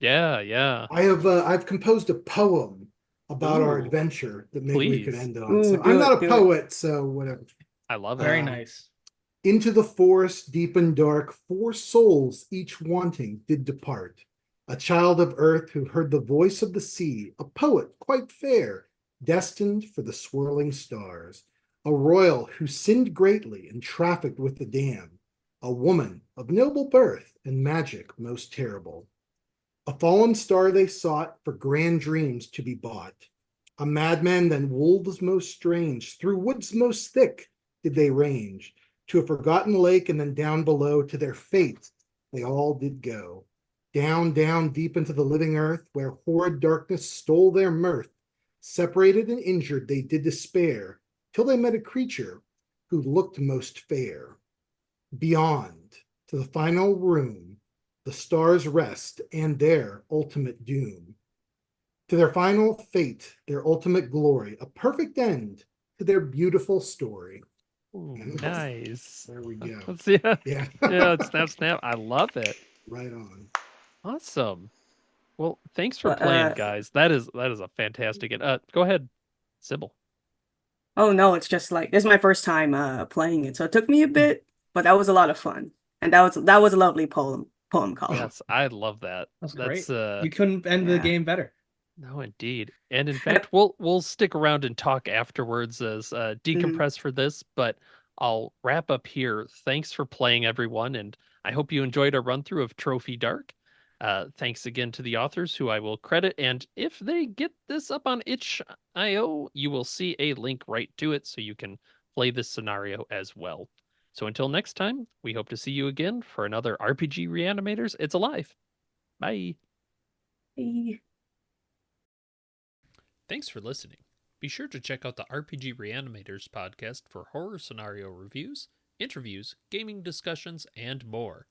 Speaker 1: Yeah, yeah.
Speaker 3: I've composed a poem about our
Speaker 1: Ooh,
Speaker 3: adventure that maybe we could
Speaker 1: please.
Speaker 3: end on.
Speaker 4: Ooh,
Speaker 3: So I'm
Speaker 4: do
Speaker 3: not
Speaker 4: it,
Speaker 3: a
Speaker 4: do it.
Speaker 3: poet, so whatever.
Speaker 1: I love it.
Speaker 2: Very
Speaker 3: Um,
Speaker 2: nice.
Speaker 3: Into the forest deep and dark, 4 souls, each wanting, did depart. A child of earth who heard the voice of the sea, a poet quite fair, destined for the swirling stars. A royal who sinned greatly and trafficked with the damned. A woman of noble birth and magic most terrible. A fallen star they sought for grand dreams to be bought. A madman than wolves most strange, through woods most thick did they range, to a forgotten lake, and then down below to their fate they all did go. Down, down, deep into the living earth, where horrid darkness stole their mirth. Separated and injured they did despair, till they met a creature who looked most fair. Beyond, to the final room, the stars rest and their ultimate doom. To their final fate, their ultimate glory, a perfect end to their beautiful story.
Speaker 1: Ooh,
Speaker 3: And
Speaker 1: nice.
Speaker 3: there we go.
Speaker 1: Yeah.
Speaker 3: Yeah,
Speaker 1: Yeah, it's snap snap. I love it.
Speaker 3: right on.
Speaker 1: Awesome. Well, thanks for
Speaker 4: But
Speaker 1: playing, guys. That is a fantastic. Go ahead, Sybil.
Speaker 4: oh no, it's just like this is my first time playing it, so it took me a bit, but that was a lot of fun, and that was a lovely poem, Colin.
Speaker 1: Yes, I love that.
Speaker 2: That's
Speaker 1: That's
Speaker 2: great. You couldn't end the
Speaker 4: Yeah.
Speaker 2: game better.
Speaker 1: no, indeed. And in
Speaker 4: And,
Speaker 1: fact, we'll stick around and talk afterwards as
Speaker 4: mhm.
Speaker 1: decompress for this, but I'll wrap up here. Thanks for playing, everyone, and I hope you enjoyed our run through of Trophy Dark. Thanks again to the authors who I will credit, and if they get this up on itch.io, you will see a link right to it so you can play this scenario as well. So until next time, we hope to see you again for another RPG Reanimators It's Alive. Bye.
Speaker 4: Hey.
Speaker 1: Thanks for listening. Be sure to check out the RPG Reanimators podcast for horror scenario reviews, interviews, gaming discussions, and more.